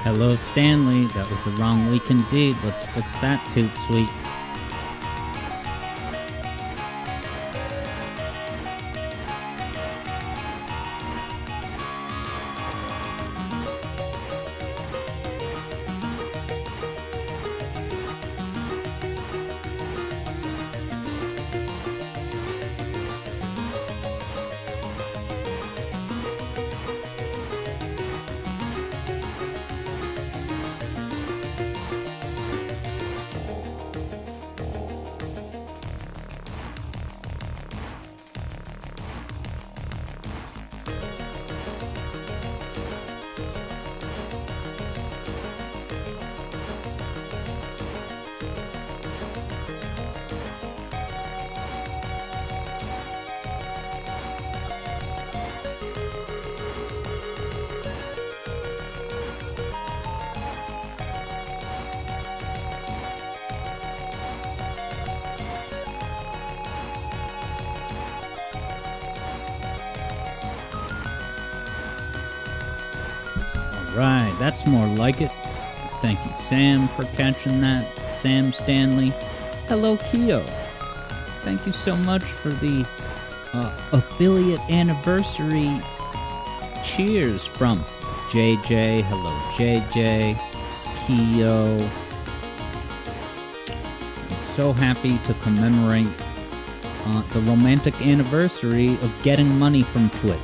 Hello, Stanley. That was the wrong week indeed. Let's fix that, Toot Sweet. Right, that's more like it. Thank you, Sam, for catching that. Sam Stanley. Hello, Keo. Thank you so much for the affiliate anniversary cheers from JJ. Hello, JJ. Keo. I'm so happy to commemorate the romantic anniversary of getting money from Twitch.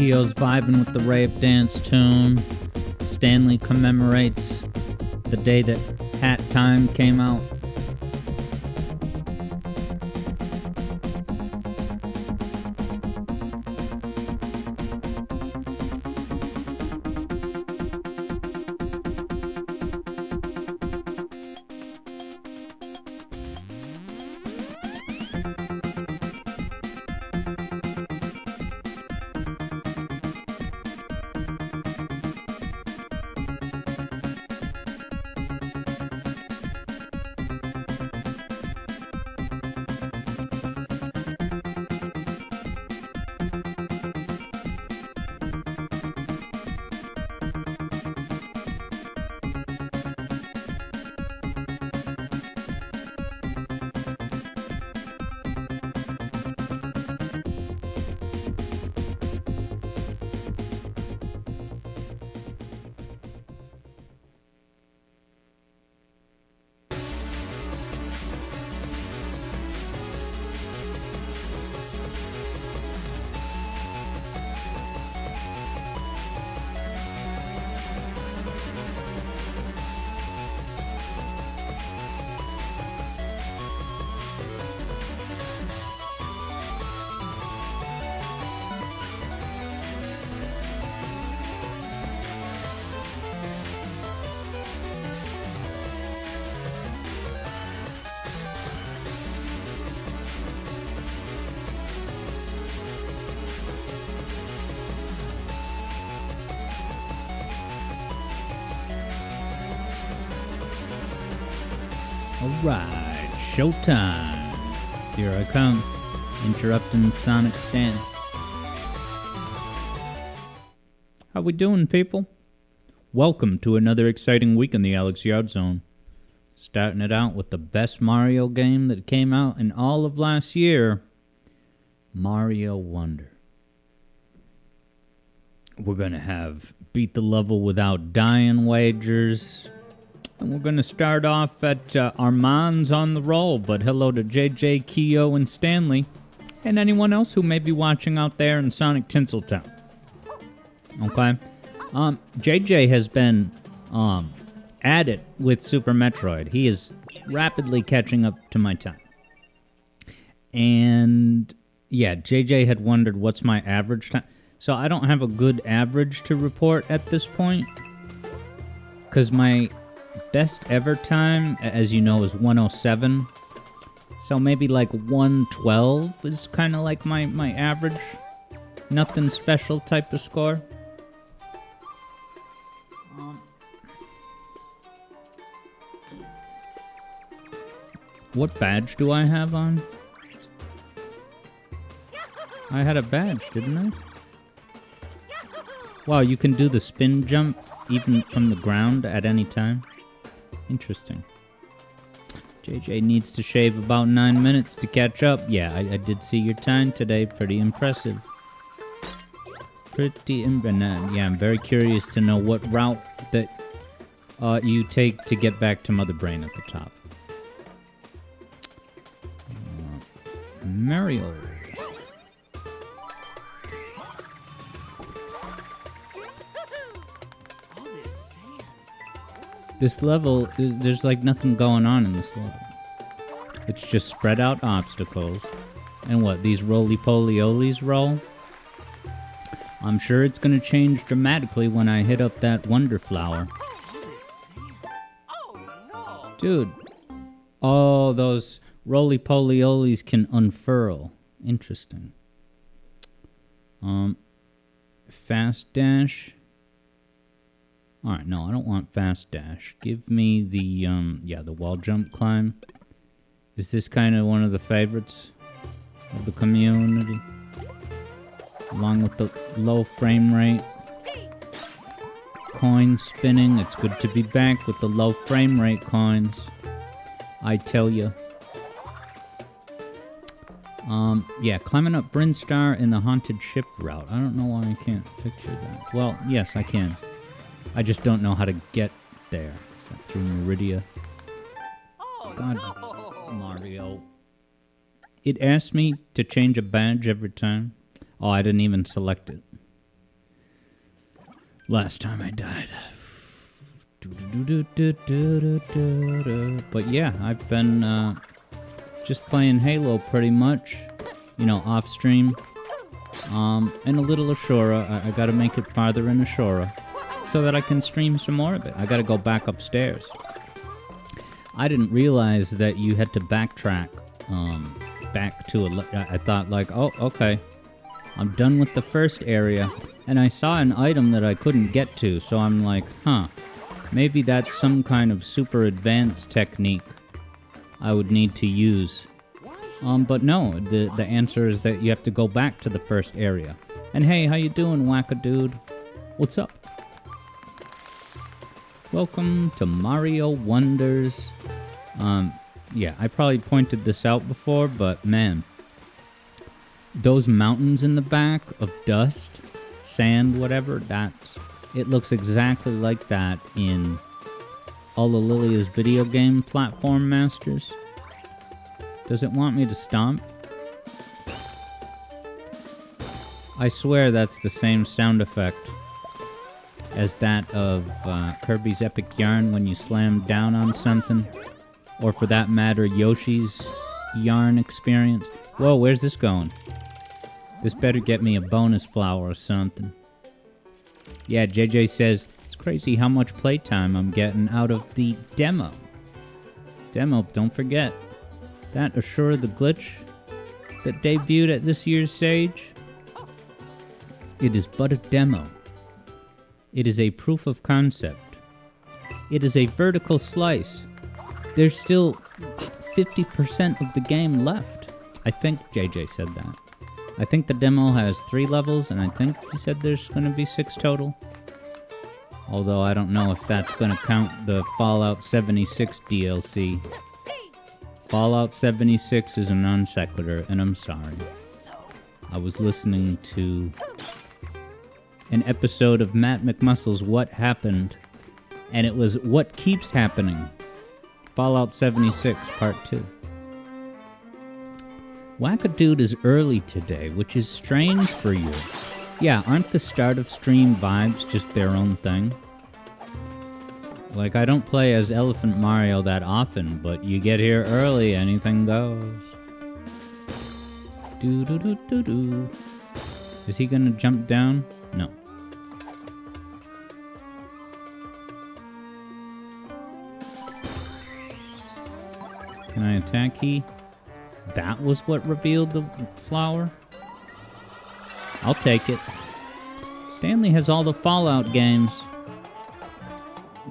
Keo's vibing with the rave dance tune. Stanley commemorates the day that Hat Time came out. Alright, showtime. Here I come, interrupting Sonic's dance. How we doing, people? Welcome to another exciting week in the Alex Yard Zone. Starting it out with the best Mario game that came out in all of last year, Mario Wonder. We're gonna have beat the level without dying wagers. And we're going to start off at Armand's on the roll, but hello to JJ, Keo, and Stanley, and anyone else who may be watching out there in Sonic Tinseltown. Okay? JJ has been at it with Super Metroid. He is rapidly catching up to my time. And, yeah, JJ had wondered what's my average time. So I don't have a good average to report at this point, because my best ever time, as you know, is 107. So maybe like 112 is kind of like my average. Nothing special type of score. What badge do I have on? I had a badge, didn't I? Wow, you can do the spin jump even from the ground at any time. Interesting. JJ needs to shave about 9 minutes to catch up. Yeah, I did see your time today. Pretty impressive. Yeah, I'm very curious to know what route that you take to get back to Mother Brain at the top. Mario. This level, there's like nothing going on in this level. It's just spread out obstacles. And what, these roly-poly-olies roll? I'm sure it's going to change dramatically when I hit up that Wonder Flower. Dude. Oh, those roly-poly-olies can unfurl. Interesting. Fast dash. Alright, no, I don't want fast dash. Give me the, the wall jump climb. Is this kind of one of the favorites of the community? Along with the low frame rate. Coin spinning. It's good to be back with the low frame rate coins. I tell ya. Climbing up Brinstar in the haunted ship route. I don't know why I can't picture that. Well, yes, I can. I just don't know how to get there. Is that through Meridia? God, Mario. It asked me to change a badge every time. Oh, I didn't even select it. last time I died. But yeah, I've been just playing Halo pretty much, you know, off stream. And a little Ashura. I gotta make it farther in Ashura so that I can stream some more of it. I gotta go back upstairs. I didn't realize that you had to backtrack back to I thought like, oh, okay, I'm done with the first area, and I saw an item that I couldn't get to, so I'm like, huh, maybe that's some kind of super advanced technique I would need to use. But no, the answer is that you have to go back to the first area. And hey, how you doing, Wackadude? What's up? Welcome to Mario Wonders. Yeah, I probably pointed this out before, but man, those mountains in the back of dust, sand, whatever, it looks exactly like that in Olalilia's video game Platform Masters. Does it want me to stomp? I swear that's the same sound effect as that of Kirby's Epic Yarn when you slam down on something. Or for that matter, Yoshi's Yarn experience. Whoa, where's this going? This better get me a bonus flower or something. Yeah, JJ says, it's crazy how much playtime I'm getting out of the demo. Demo, don't forget. That Ashura the Glitch that debuted at this year's Sage. It is but a demo. It is a proof of concept. It is a vertical slice. There's still 50% of the game left. I think JJ said that. I think the demo has 3 levels, and I think he said there's going to be 6 total. Although I don't know if that's going to count the Fallout 76 DLC. Fallout 76 is a non sequitur, and I'm sorry. I was listening to an episode of Matt McMuscle's What Happened, and it was What Keeps Happening. Fallout 76 Part 2. Wackadude is early today, which is strange for you. Yeah, aren't the start of stream vibes just their own thing? Like, I don't play as Elephant Mario that often, but you get here early, anything goes. Do-do-do-do-do. Is he gonna jump down? No. Can I attack he? That was what revealed the flower? I'll take it. Stanley has all the Fallout games.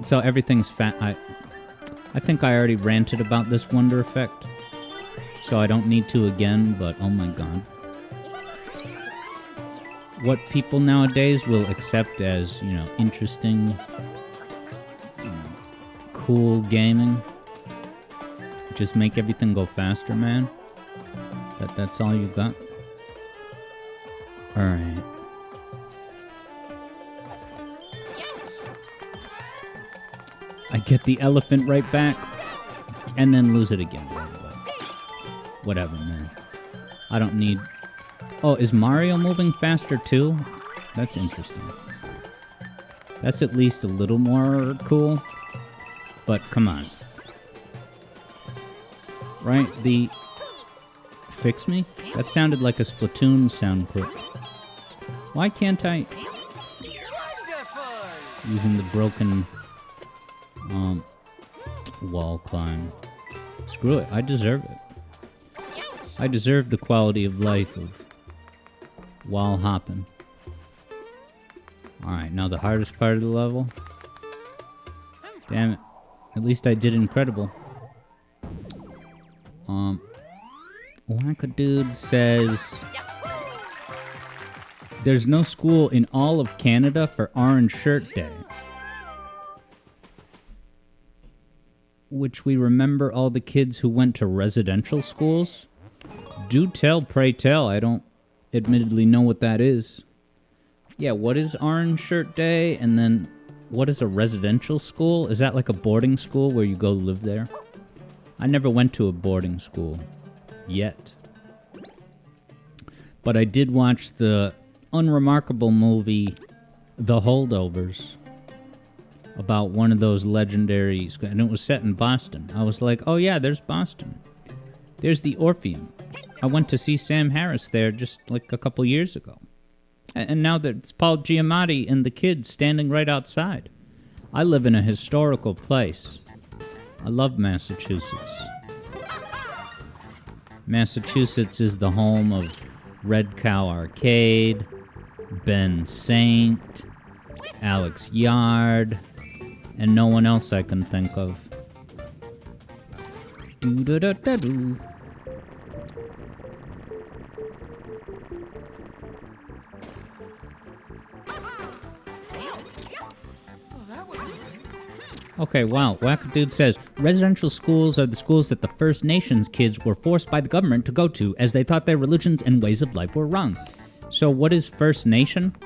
So everything's fat. I think I already ranted about this Wonder Effect. So I don't need to again, but oh my god. What people nowadays will accept as, you know, interesting, cool gaming. Just make everything go faster, man. That's all you got? Alright. I get the elephant right back, and then lose it again. Whatever, man. I don't need... Oh, is Mario moving faster too? That's interesting. That's at least a little more cool. But come on. Right, the... Fix me? That sounded like a Splatoon sound clip. Why can't I... Using the broken... wall climb. Screw it, I deserve it. I deserve the quality of life of wall hopping. Alright, now the hardest part of the level. Damn it. At least I did incredible. Wackadude says... There's no school in all of Canada for Orange Shirt Day. Which we remember all the kids who went to residential schools? Do tell, pray tell. I don't admittedly know what that is. Yeah, what is Orange Shirt Day? And then, what is a residential school? Is that like a boarding school where you go live there? I never went to a boarding school. Yet. But I did watch the unremarkable movie The Holdovers, about one of those legendary, and it was set in Boston. I was like, oh yeah, there's Boston. There's the Orpheum. I went to see Sam Harris there just like a couple years ago. And now there's Paul Giamatti and the kids standing right outside. I live in a historical place. I love Massachusetts. Massachusetts is the home of Red Cow Arcade, Ben Saint, Alex Yard, and no one else I can think of. Do-da-da-da-doo. Okay, wow. Wackadude says, residential schools are the schools that the First Nations kids were forced by the government to go to as they thought their religions and ways of life were wrong. So what is First Nation?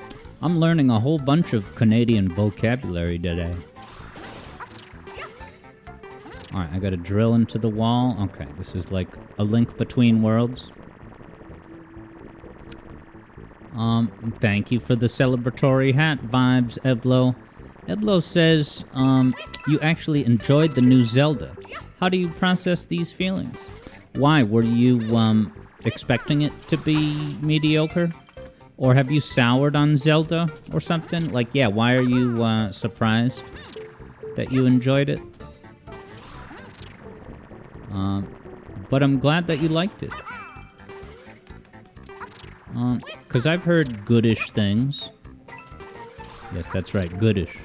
I'm learning a whole bunch of Canadian vocabulary today. Alright, I gotta drill into the wall. Okay, this is like a link between worlds. Thank you for the celebratory hat vibes, Eblo. Eblo says, you actually enjoyed the new Zelda. How do you process these feelings? Why? Were you, expecting it to be mediocre? Or have you soured on Zelda or something? Like, yeah, why are you, surprised that you enjoyed it? But I'm glad that you liked it. Because I've heard goodish things. Yes, that's right, goodish.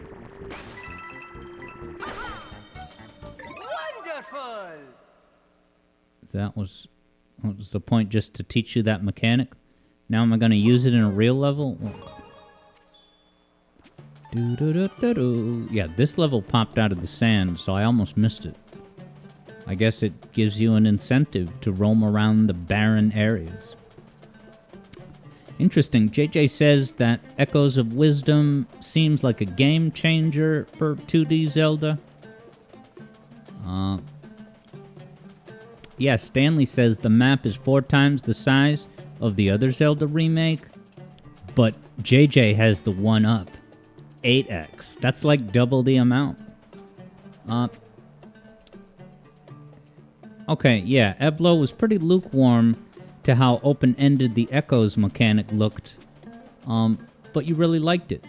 Wonderful! What was the point, just to teach you that mechanic? Now am I going to use it in a real level? Yeah, this level popped out of the sand, so I almost missed it. I guess it gives you an incentive to roam around the barren areas. Interesting. JJ says that Echoes of Wisdom seems like a game changer for 2D Zelda. Yeah, Stanley says the map is 4 times the size of the other Zelda remake, but JJ has the one up. 8x. That's like double the amount. Okay, yeah, Eblo was pretty lukewarm to how open-ended the Echoes mechanic looked, but you really liked it.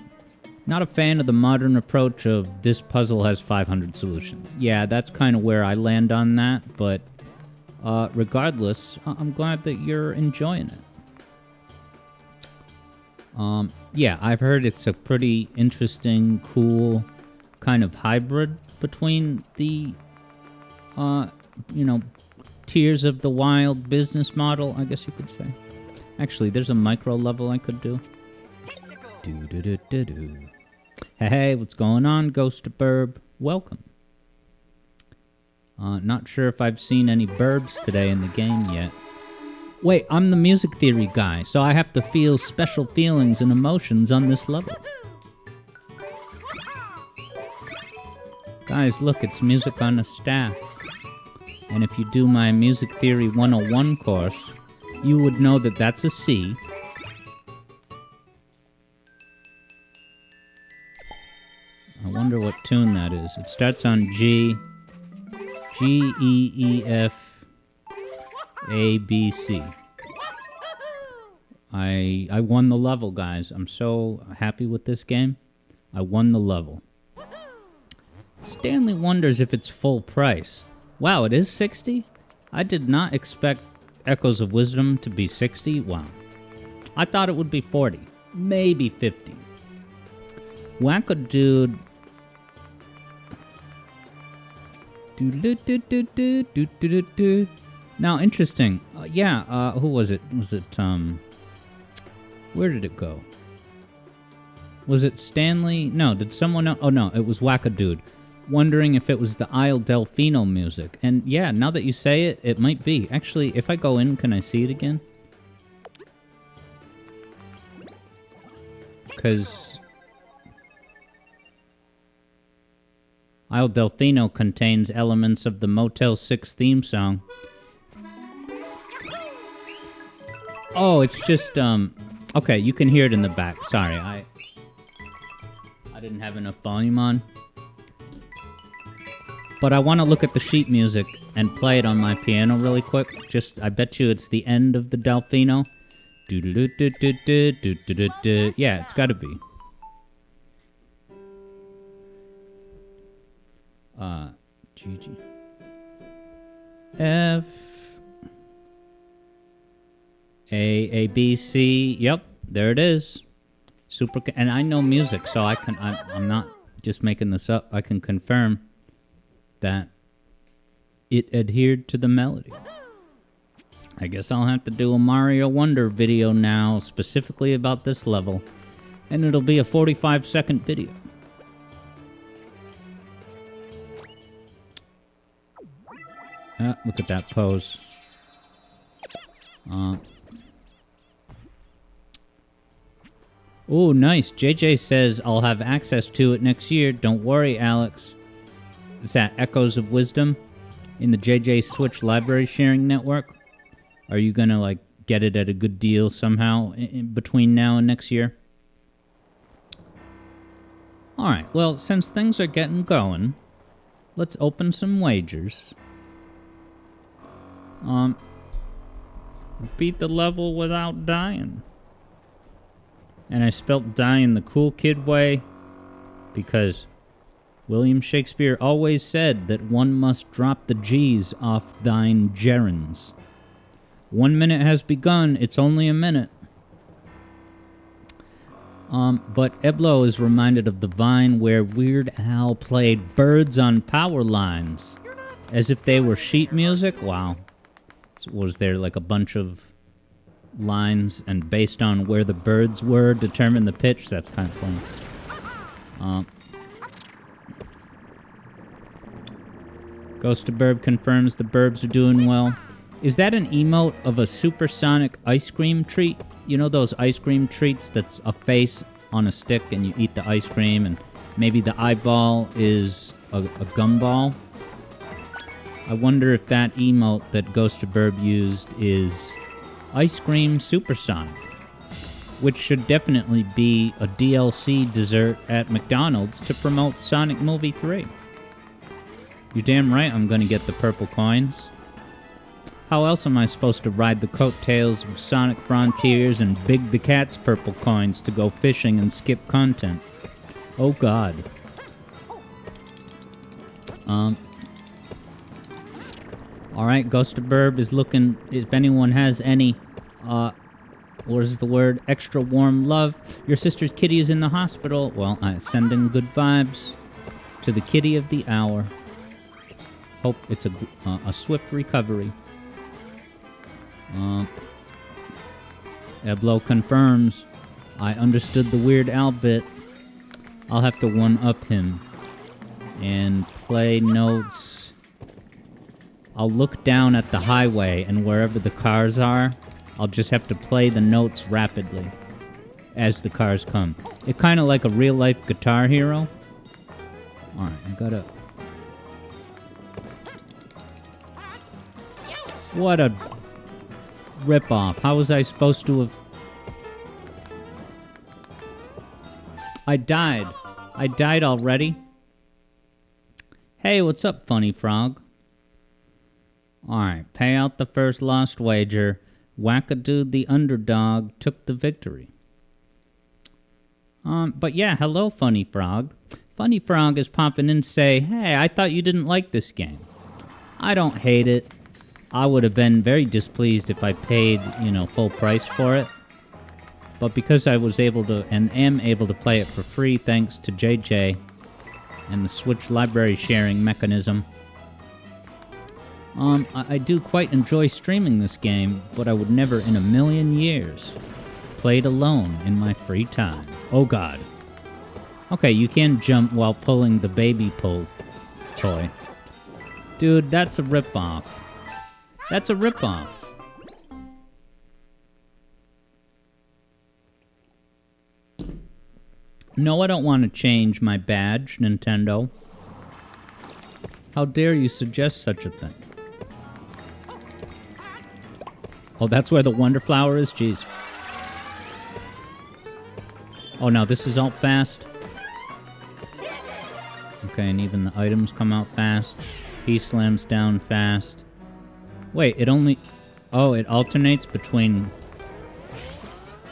Not a fan of the modern approach of this puzzle has 500 solutions. Yeah, that's kind of where I land on that, but regardless, I'm glad that you're enjoying it. Yeah, I've heard it's a pretty interesting, cool kind of hybrid between the, Tears of the Wild business model, I guess you could say. Actually, there's a micro level I could do. Do-do-do-do-do. Hey, what's going on, Ghost of Burb? Welcome. Not sure if I've seen any burbs today in the game yet. Wait, I'm the music theory guy, so I have to feel special feelings and emotions on this level. Guys, look, it's music on a staff. And if you do my Music Theory 101 course, you would know that that's a C. I wonder what tune that is. It starts on G. G, E, E, F, A, B, C. I won the level, guys. I'm so happy with this game. I won the level. Stanley wonders if it's full price. Wow, it is 60? I did not expect Echoes of Wisdom to be 60. Wow. I thought it would be 40. Maybe 50. Wackadude. Now, interesting. Who was it? Was it, where did it go? Was it Stanley? No, did someone else? Oh, no, it was Wackadude. Wondering if it was the Isle Delfino music. And yeah, now that you say it, it might be. Actually, if I go in, can I see it again? Because Isle Delfino contains elements of the Motel 6 theme song. Oh, it's just, okay, you can hear it in the back. Sorry, didn't have enough volume on. But I want to look at the sheet music and play it on my piano really quick. I bet you it's the end of the Delfino. Do-do-do-do-do-do-do-do-do. Yeah, it's gotta be. GG. F. A, B, C. Yep, there it is. And I know music, so I'm not just making this up. I can confirm that it adhered to the melody. I guess I'll have to do a Mario Wonder video now, specifically about this level. And it'll be a 45-second video. Look at that pose. Oh, nice. JJ says I'll have access to it next year. Don't worry, Alex. Is that Echoes of Wisdom in the JJ Switch library sharing network? Are you gonna, like, get it at a good deal somehow in between now and next year? Alright, well, since things are getting going, let's open some wagers. Beat the level without dying. And I spelt dying the cool kid way because William Shakespeare always said that one must drop the G's off thine gerunds. 1 minute has begun, it's only a minute. But Eblo is reminded of the Vine where Weird Al played birds on power lines as if they were sheet music. Wow. So was there like a bunch of lines and based on where the birds were determine the pitch? That's kind of funny. Ghost of Burb confirms the Burbs are doing well. Is that an emote of a supersonic ice cream treat? You know those ice cream treats that's a face on a stick and you eat the ice cream and maybe the eyeball is a gumball? I wonder if that emote that Ghost of Burb used is Ice Cream Supersonic, which should definitely be a DLC dessert at McDonald's to promote Sonic Movie 3. You're damn right I'm gonna get the purple coins. How else am I supposed to ride the coattails of Sonic Frontiers and Big the Cat's purple coins to go fishing and skip content? Oh god. Alright, Ghost of Burb is looking, if anyone has any, what is the word? Extra warm love. Your sister's kitty is in the hospital. Well, sending good vibes to the kitty of the hour. Hope it's a swift recovery. Eblo confirms. I understood the Weird Al bit. I'll have to one-up him. And play notes. I'll look down at the highway, and wherever the cars are, I'll just have to play the notes rapidly as the cars come. It's kind of like a real-life Guitar Hero. Alright, I gotta... What a rip-off. How was I supposed to have... I died. I died already? Hey, what's up, Funny Frog? Alright, pay out the first lost wager. Wackadoo the underdog took the victory. But yeah, hello, Funny Frog. Funny Frog is popping in to say, hey, I thought you didn't like this game. I don't hate it. I would have been very displeased if I paid, full price for it. But because I was able to, and am able to play it for free thanks to JJ and the Switch library sharing mechanism, I do quite enjoy streaming this game, but I would never in a million years play it alone in my free time. Oh god. Okay, you can jump while pulling the baby pull toy. Dude, that's a ripoff. That's a ripoff. No, I don't want to change my badge, Nintendo. How dare you suggest such a thing? Oh, that's where the Wonder Flower is? Jeez. Oh, no, this is all fast. Okay, and even the items come out fast. He slams down fast. Wait, it only... Oh, it alternates between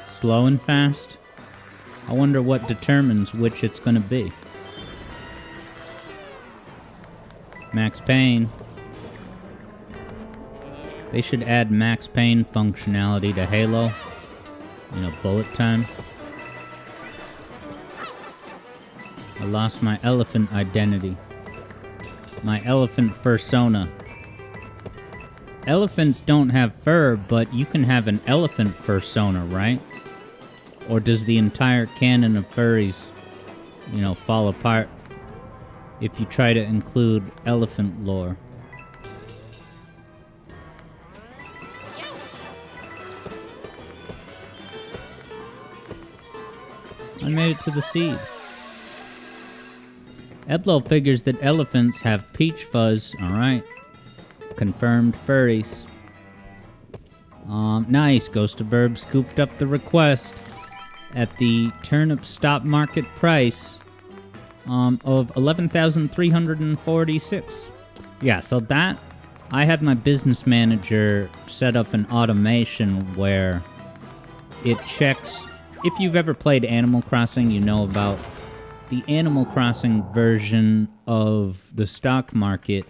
slow and fast? I wonder what determines which it's gonna be. Max Payne. They should add Max Payne functionality to Halo. You know, bullet time. I lost my elephant identity. My elephant fursona. Elephants don't have fur, but you can have an elephant fursona, right? Or does the entire canon of furries, you know, fall apart if you try to include elephant lore? I made it to the seed. Eblo figures that elephants have peach fuzz. Alright. Confirmed furries. Nice. Ghost of Burb scooped up the request at the turnip stop market price of 11,346. Yeah, so that... I had my business manager set up an automation where it checks... If you've ever played Animal Crossing, you know about the Animal Crossing version of the stock market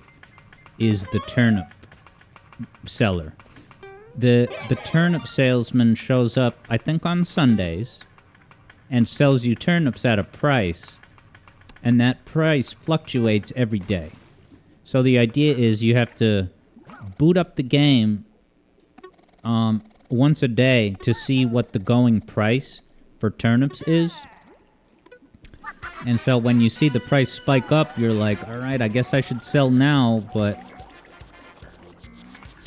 is the turnip seller. The turnip salesman shows up, I think, on Sundays and sells you turnips at a price, and that price fluctuates every day. So the idea is you have to boot up the game once a day to see what the going price for turnips is. And so when you see the price spike up, you're like, alright, I guess I should sell now, but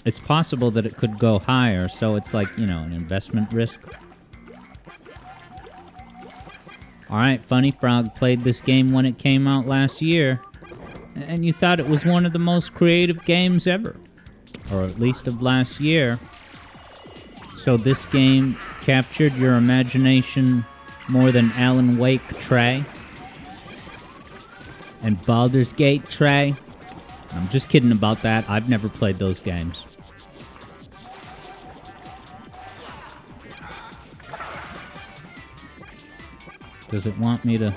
it's possible that it could go higher, so it's like, you know, an investment risk. Alright, Funny Frog played this game when it came out last year, and you thought it was one of the most creative games ever. Or at least of last year. So this game captured your imagination more than Alan Wake Trey and Baldur's Gate Trey. I'm just kidding about that. I've never played those games. Does it want me to...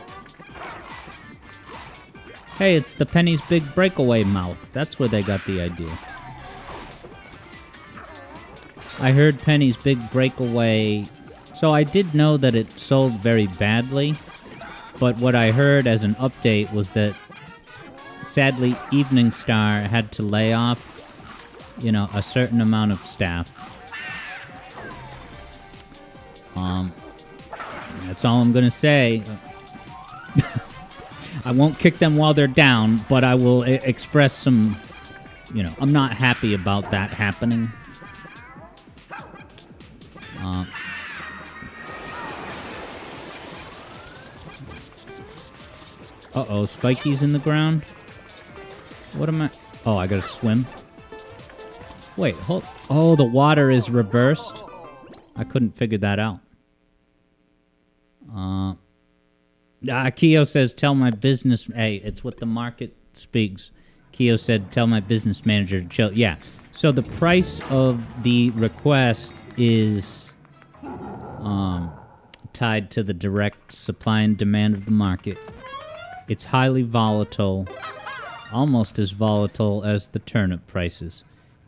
Hey, it's the Penny's Big Breakaway mouth. That's where they got the idea. I heard Penny's Big Breakaway... So I did know that it sold very badly, but what I heard as an update was that, sadly, Evening Star had to lay off, you know, a certain amount of staff. That's all I'm gonna say. I won't kick them while they're down, but I will express some, you know, I'm not happy about that happening. Uh-oh, Spiky's in the ground? What am I... Oh, I gotta swim? Wait, hold... Oh, the water is reversed? I couldn't figure that out. Keo says, tell my business... Hey, it's what the market speaks. Keo said, tell my business manager to chill. Yeah, so the price of the request is tied to the direct supply and demand of the market. It's highly volatile, almost as volatile as the turnip prices.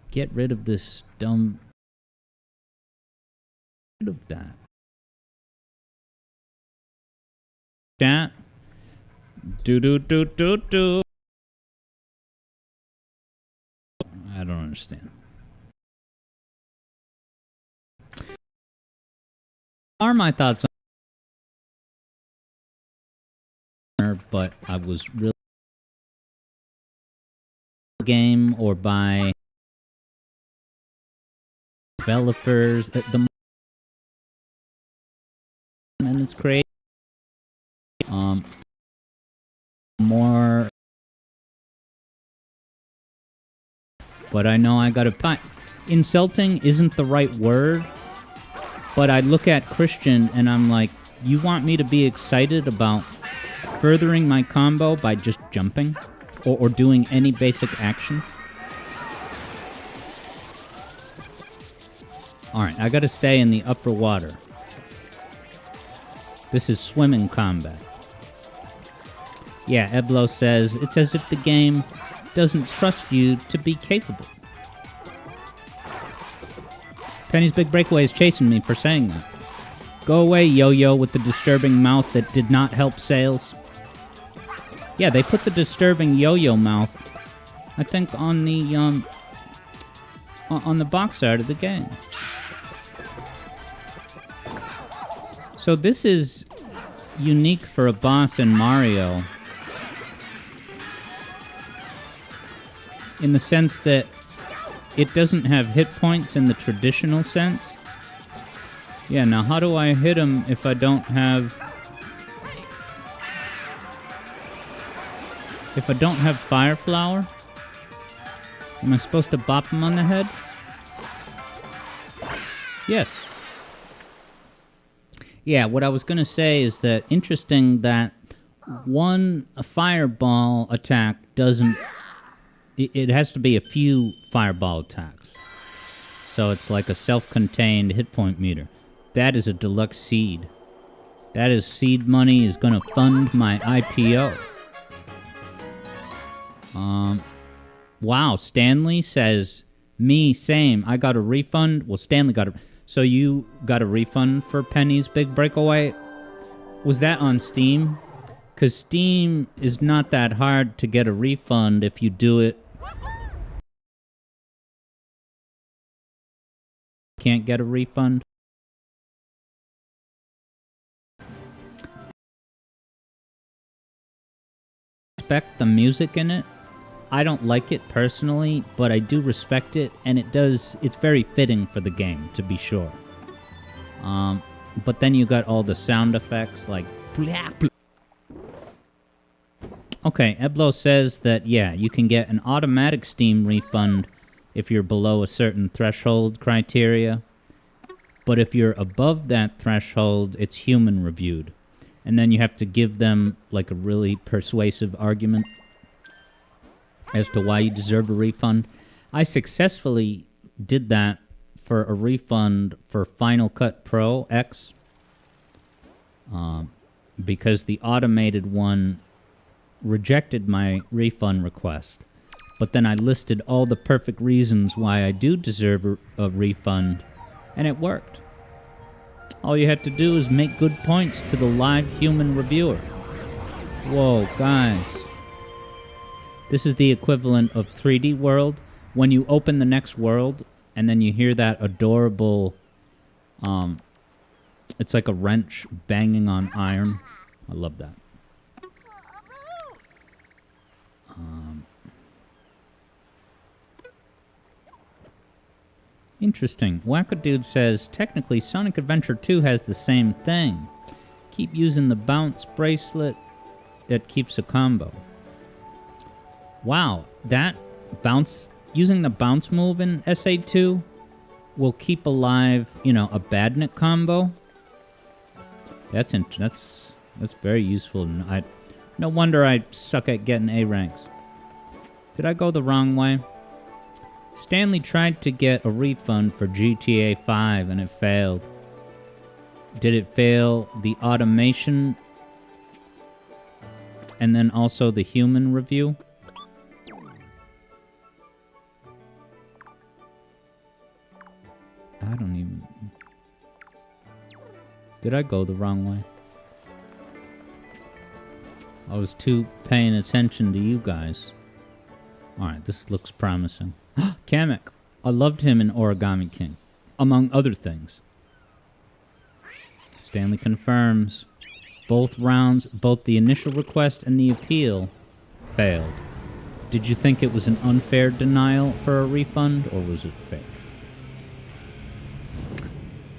Get rid of this dumb... Get rid of that. Chat. Do. I don't understand. Are my thoughts on... But I was really... game or by developers at the... And it's crazy. More, but I know I gotta... Insulting isn't the right word, but I look at Christian and I'm like, you want me to be excited about furthering my combo by just jumping or doing any basic action. Alright, I gotta stay in the upper water. This is swimming combat. Yeah, Eblo says, it's as if the game doesn't trust you to be capable. Penny's Big Breakaway is chasing me for saying that. Go away, Yo-Yo, with the disturbing mouth that did not help sales. Yeah, they put the disturbing Yo-Yo mouth, I think, on the box art of the game. So this is unique for a boss in Mario, in the sense that it doesn't have hit points in the traditional sense. Yeah, now how do I hit him if I don't have... If I don't have Fire Flower? Am I supposed to bop him on the head? Yes. Yeah, what I was going to say is that interesting that a fireball attack doesn't... It has to be a few fireball attacks. So it's like a self-contained hit point meter. That is a deluxe seed. That is seed money is going to fund my IPO. Wow, Stanley says, me, same. I got a refund. Well, Stanley got a... So you got a refund for Penny's Big Breakaway? Was that on Steam? Because Steam is not that hard to get a refund if you do it. Can't get a refund. Respect the music in it. I don't like it personally, but I do respect it, and it's very fitting for the game, to be sure. But then you got all the sound effects, like... Okay, Eblo says that, yeah, you can get an automatic Steam refund if you're below a certain threshold criteria. But if you're above that threshold, it's human reviewed. And then you have to give them, like, a really persuasive argument as to why you deserve a refund. I successfully did that for a refund for Final Cut Pro X. Because the automated one rejected my refund request. But then I listed all the perfect reasons why I do deserve a refund, and it worked. All you had to do is make good points to the live human reviewer. Whoa, guys. This is the equivalent of 3D World. When you open the next world, and then you hear that adorable... it's like a wrench banging on iron. I love that. Interesting. Wackadude says, technically Sonic Adventure 2 has the same thing. Keep using the bounce bracelet. It keeps a combo. Wow, that bounce... Using the bounce move in SA2 will keep alive, you know, a Badnik combo. That's very useful. No wonder I suck at getting A ranks. Did I go the wrong way? Stanley tried to get a refund for GTA 5 and it failed. Did it fail the automation and then also the human review? I don't even... Did I go the wrong way? I was too paying attention to you guys. Alright, this looks promising. Kamek! I loved him in Origami King, among other things. Stanley confirms. Both rounds, both the initial request and the appeal, failed. Did you think it was an unfair denial for a refund, or was it fake?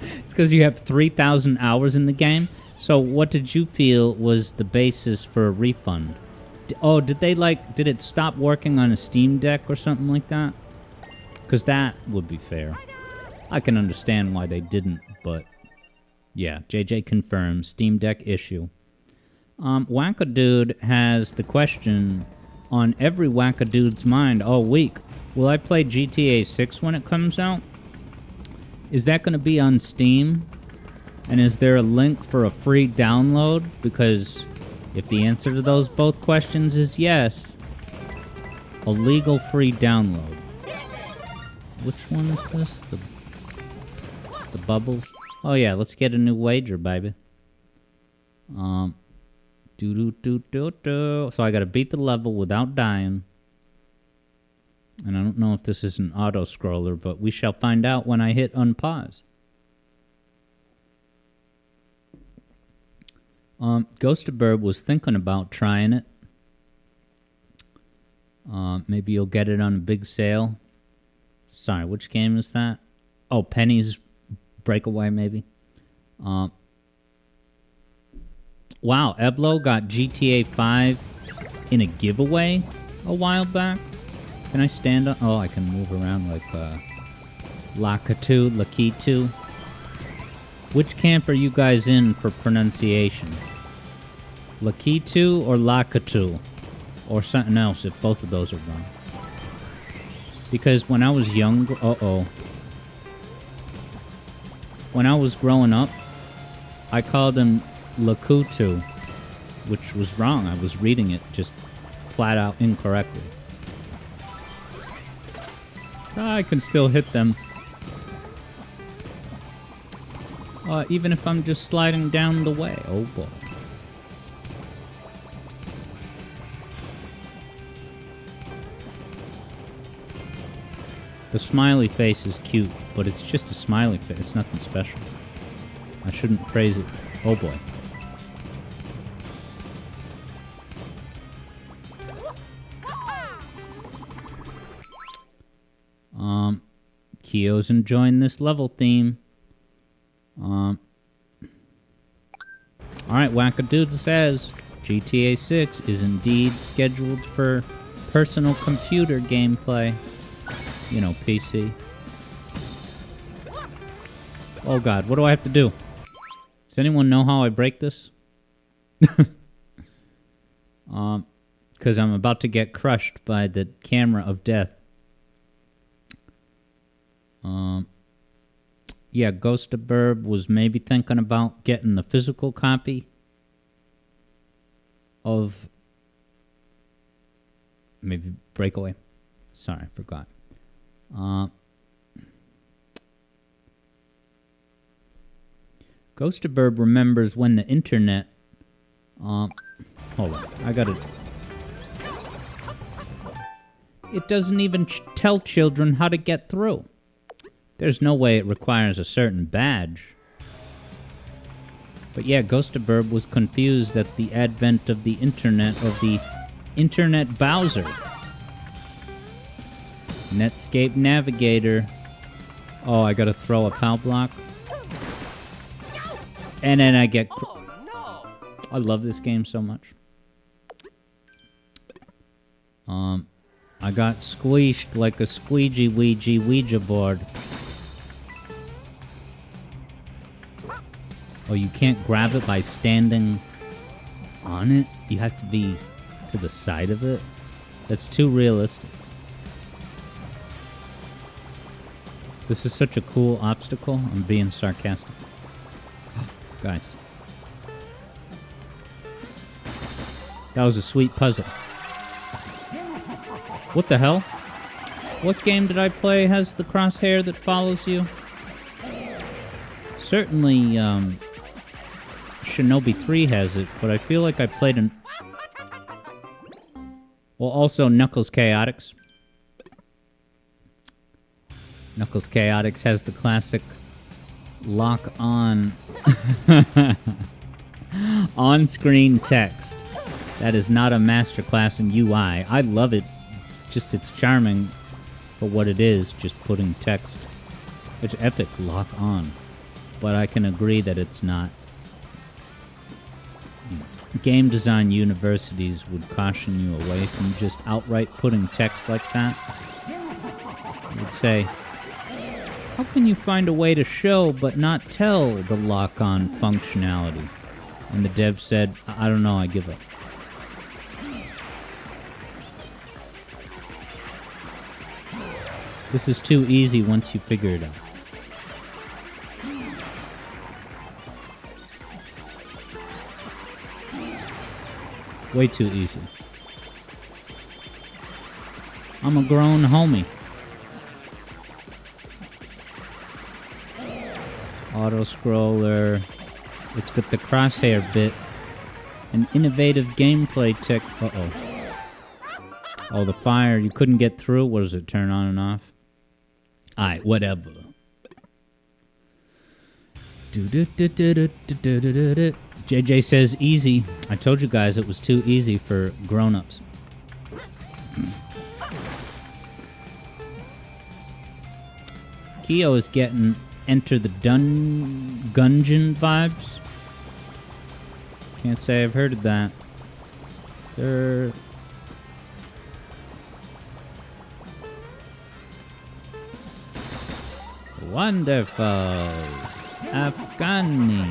It's because you have 3,000 hours in the game. So what did you feel was the basis for a refund? Did it stop working on a Steam Deck or something like that? Because that would be fair. I can understand why they didn't, but... Yeah, JJ confirms. Steam Deck issue. Wackadude has the question on every Wackadude's mind all week. Will I play GTA 6 when it comes out? Is that going to be on Steam? And is there a link for a free download? Because if the answer to those both questions is yes, a legal free download. Which one is this? The bubbles? Oh yeah, let's get a new wager, baby. So I gotta beat the level without dying. And I don't know if this is an auto-scroller, but we shall find out when I hit unpause. Ghostabird was thinking about trying it. Maybe you'll get it on a big sale. Sorry, which game is that? Oh, Penny's Breakaway, maybe. Wow, Eblo got GTA 5 in a giveaway a while back. Can I stand up? Oh, I can move around like Lakitu. Which camp are you guys in for pronunciation? Lakitu or Lakitu? Or something else if both of those are wrong. Because when I was young... When I was growing up, I called him Lakutu, which was wrong. I was reading it just flat out incorrectly. I can still hit them. Even if I'm just sliding down the way. Oh boy. The smiley face is cute, but it's just a smiley face. It's nothing special. I shouldn't praise it. Oh boy. Kyo's enjoying this level theme. Alright, Wackadoodle says GTA 6 is indeed scheduled for personal computer gameplay. You know, PC. Oh god, what do I have to do? Does anyone know how I break this? Because I'm about to get crushed by the camera of death. Yeah, Ghostabird was maybe thinking about getting the physical copy of maybe Breakaway. Sorry, I forgot. Ghostabird remembers when the internet... hold on, I gotta... It doesn't even tell children how to get through. There's no way it requires a certain badge. But yeah, Ghostabird was confused at the advent of the internet Bowser. Netscape Navigator. Oh, I gotta throw a POW block. And then I get... I love this game so much. I got squeezed like a squeegee Ouija board. Oh, you can't grab it by standing on it? You have to be to the side of it? That's too realistic. This is such a cool obstacle. I'm being sarcastic. Guys. That was a sweet puzzle. What the hell? What game did I play has the crosshair that follows you? Certainly, Shinobi 3 has it, but I feel like I played an... Well, also Knuckles Chaotix. Knuckles Chaotix has the classic lock-on on-screen text. That is not a masterclass in UI. I love it. Just it's charming for what it is, just putting text. It's epic, lock-on. But I can agree that it's not. Game design universities would caution you away from just outright putting text like that. They would say, how can you find a way to show but not tell the lock-on functionality? And the dev said, I don't know, I give up. This is too easy once you figure it out. Way too easy. I'm a grown homie. Auto-scroller. It's got the crosshair bit. An innovative gameplay tech. Uh-oh. Oh, the fire. You couldn't get through? What does it turn on and off? Alright, whatever. JJ says easy. I told you guys it was too easy for grown-ups. Keo is getting Enter the Gungeon vibes. Can't say I've heard of that. They're... Wonderful. Afghani.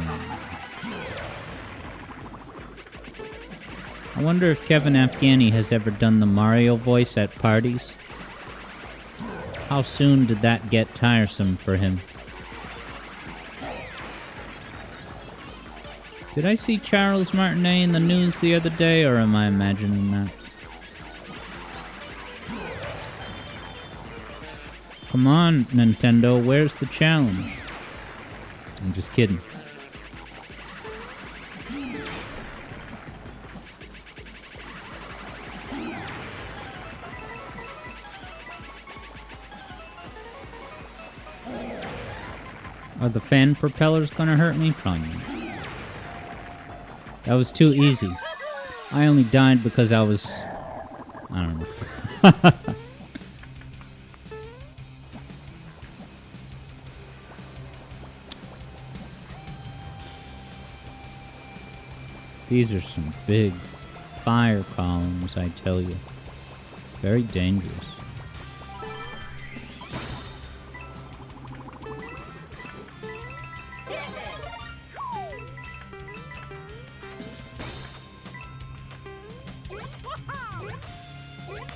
I wonder if Kevin Afghani has ever done the Mario voice at parties. How soon did that get tiresome for him? Did I see Charles Martinet in the news the other day, or am I imagining that? Come on, Nintendo, where's the challenge? I'm just kidding. Are the fan propellers gonna hurt me? Probably not. That was too easy. I only died because I was... I don't know. These are some big fire columns, I tell you. Very dangerous.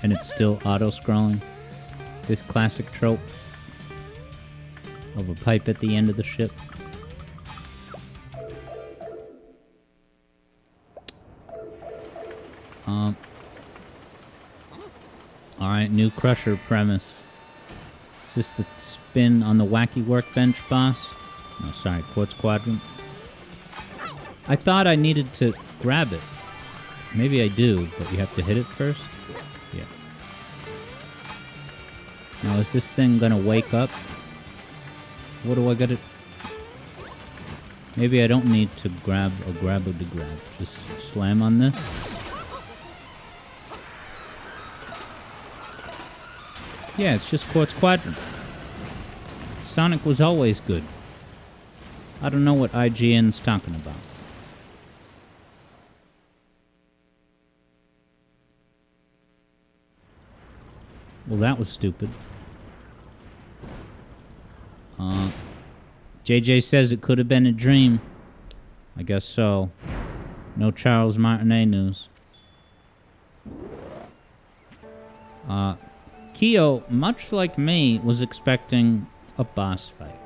And it's still auto-scrolling. This classic trope of a pipe at the end of the ship. Alright, new Crusher premise. Is this the spin on the Wacky Workbench boss? No, sorry, Quartz Quadrant. I thought I needed to grab it. Maybe I do, but you have to hit it first? Yeah. Now, is this thing gonna wake up? What do I gotta... Maybe I don't need to grab a grabber to grab. Just slam on this. Yeah, it's just Quartz Quadrant. Sonic was always good. I don't know what IGN's talking about. Well, that was stupid. JJ says it could have been a dream. I guess so. No Charles Martinet news. Keo, much like me, was expecting a boss fight.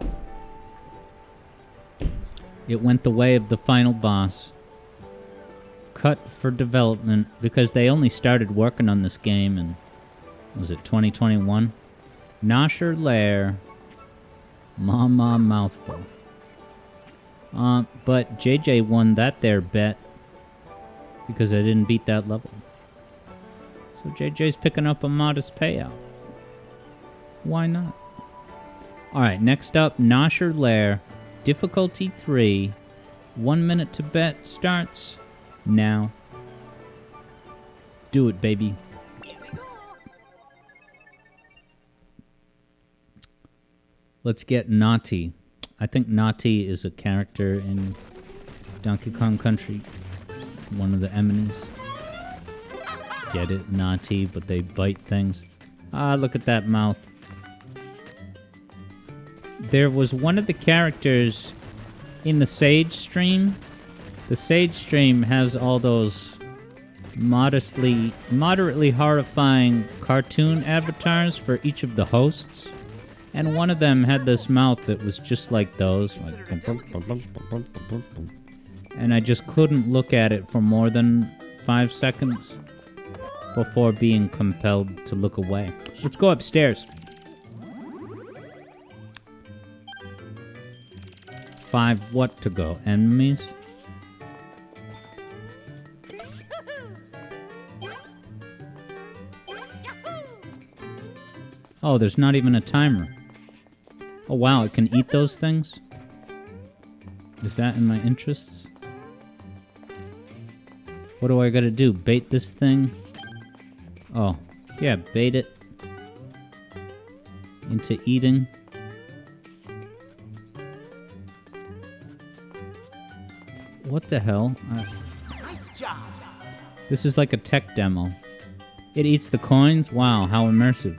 It went the way of the final boss. Cut for development, because they only started working on this game in, was it 2021? Nosher Lair. Mama Mouthful. But JJ won that there bet because I didn't beat that level. So JJ's picking up a modest payout. Why not? Alright, next up, Nosher Lair. Difficulty 3. 1 minute to bet starts now. Do it, baby. Let's get Naughty. I think Naughty is a character in Donkey Kong Country. One of the enemies. Get it? Naughty, but they bite things. Ah, look at that mouth. There was one of the characters in the Sage stream The Sage stream has all those moderately horrifying cartoon avatars for each of the hosts. And one of them had this mouth that was just like those. And I just couldn't look at it for more than 5 seconds before being compelled to look away. Let's go upstairs. 5 what to go? Enemies? Oh, there's not even a timer. Oh wow, it can eat those things? Is that in my interests? What do I gotta do? Bait this thing? Oh, yeah, bait it into eating. What the hell? Nice job. This is like a tech demo. It eats the coins? Wow, how immersive.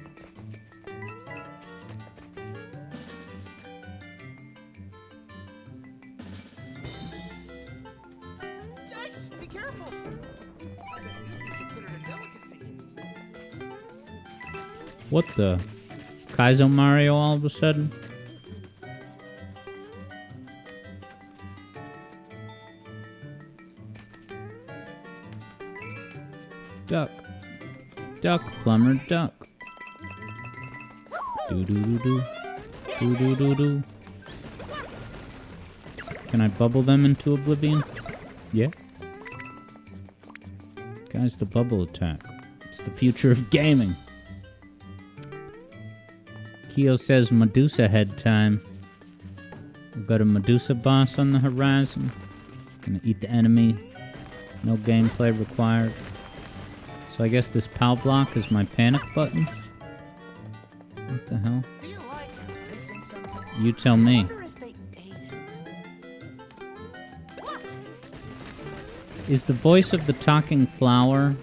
Yikes, be careful. I bet you'd be considered a delicacy. What the? Kaizo Mario all of a sudden? Duck. Duck, plumber, duck. Do-do-do-do. Do-do-do-do. Can I bubble them into oblivion? Yeah. Guys, the bubble attack. It's the future of gaming. Kyo says Medusa head time. We've got a Medusa boss on the horizon. Gonna eat the enemy. No gameplay required. So I guess this POW block is my panic button? What the hell? Feel like you're missing something? You tell me. I wonder if they ate it. Is the voice of the talking flower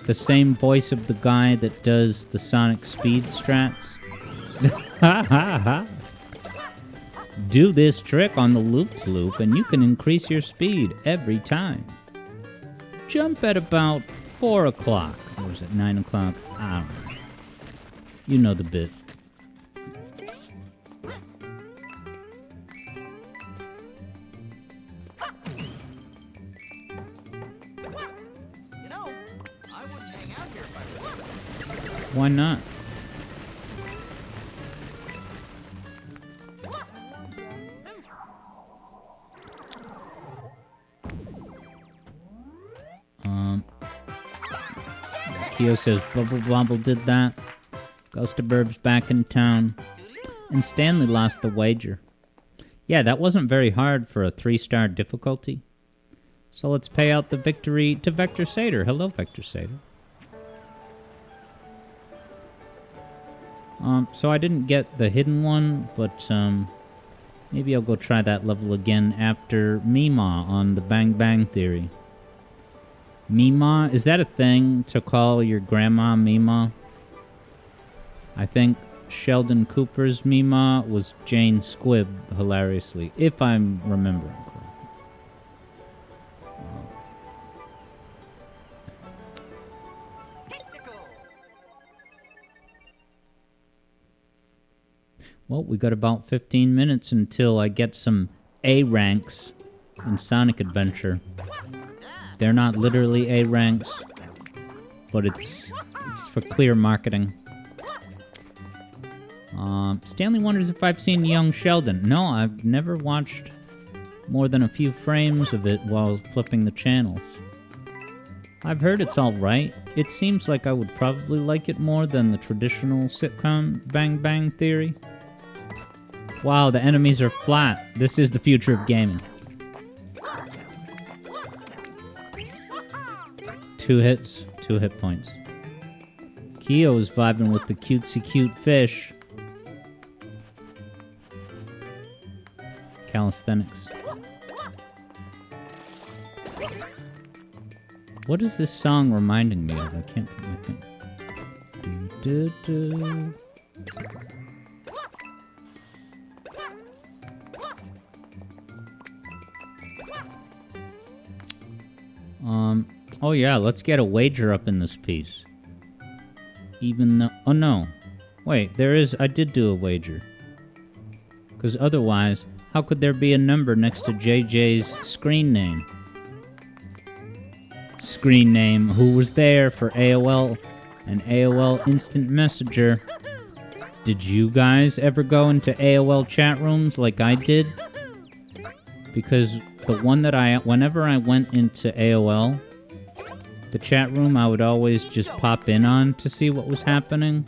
the same voice of the guy that does the Sonic Speed strats? Ha ha ha! Do this trick on the loop-to-loop and you can increase your speed every time. Jump at about 4 o'clock. Or was it 9 o'clock? I don't know. You know the bit. You know, I wouldn't hang out here if I were you. Why not? Kyo says Bubble Bobble did that. Ghost Burb's back in town. And Stanley lost the wager. Yeah, that wasn't very hard for a 3-star difficulty. So let's pay out the victory to Vector Sater. Hello, Vector Sater. So I didn't get the hidden one, but maybe I'll go try that level again after Mima on the Bang Bang Theory. Mima? Is that a thing to call your grandma Mima? I think Sheldon Cooper's Mima was Jane Squibb, hilariously, if I'm remembering correctly. Well, we got about 15 minutes until I get some A ranks in Sonic Adventure. They're not literally A ranks, but it's for clear marketing. Stanley wonders if I've seen Young Sheldon. No, I've never watched more than a few frames of it while flipping the channels. I've heard it's alright. It seems like I would probably like it more than the traditional sitcom Bang Bang Theory. Wow, the enemies are flat. This is the future of gaming. 2 hits, 2 hit points. Kyo's vibing with the cutesy cute fish. Calisthenics. What is this song reminding me of? I can't put my finger. Do, do, do. Oh yeah, let's get a wager up in this piece. Even though... Oh no. Wait, I did do a wager. Because otherwise, how could there be a number next to JJ's screen name? Screen name, who was there for AOL and AOL Instant Messenger. Did you guys ever go into AOL chat rooms like I did? Because the one that whenever I went into AOL, the chat room I would always just pop in on to see what was happening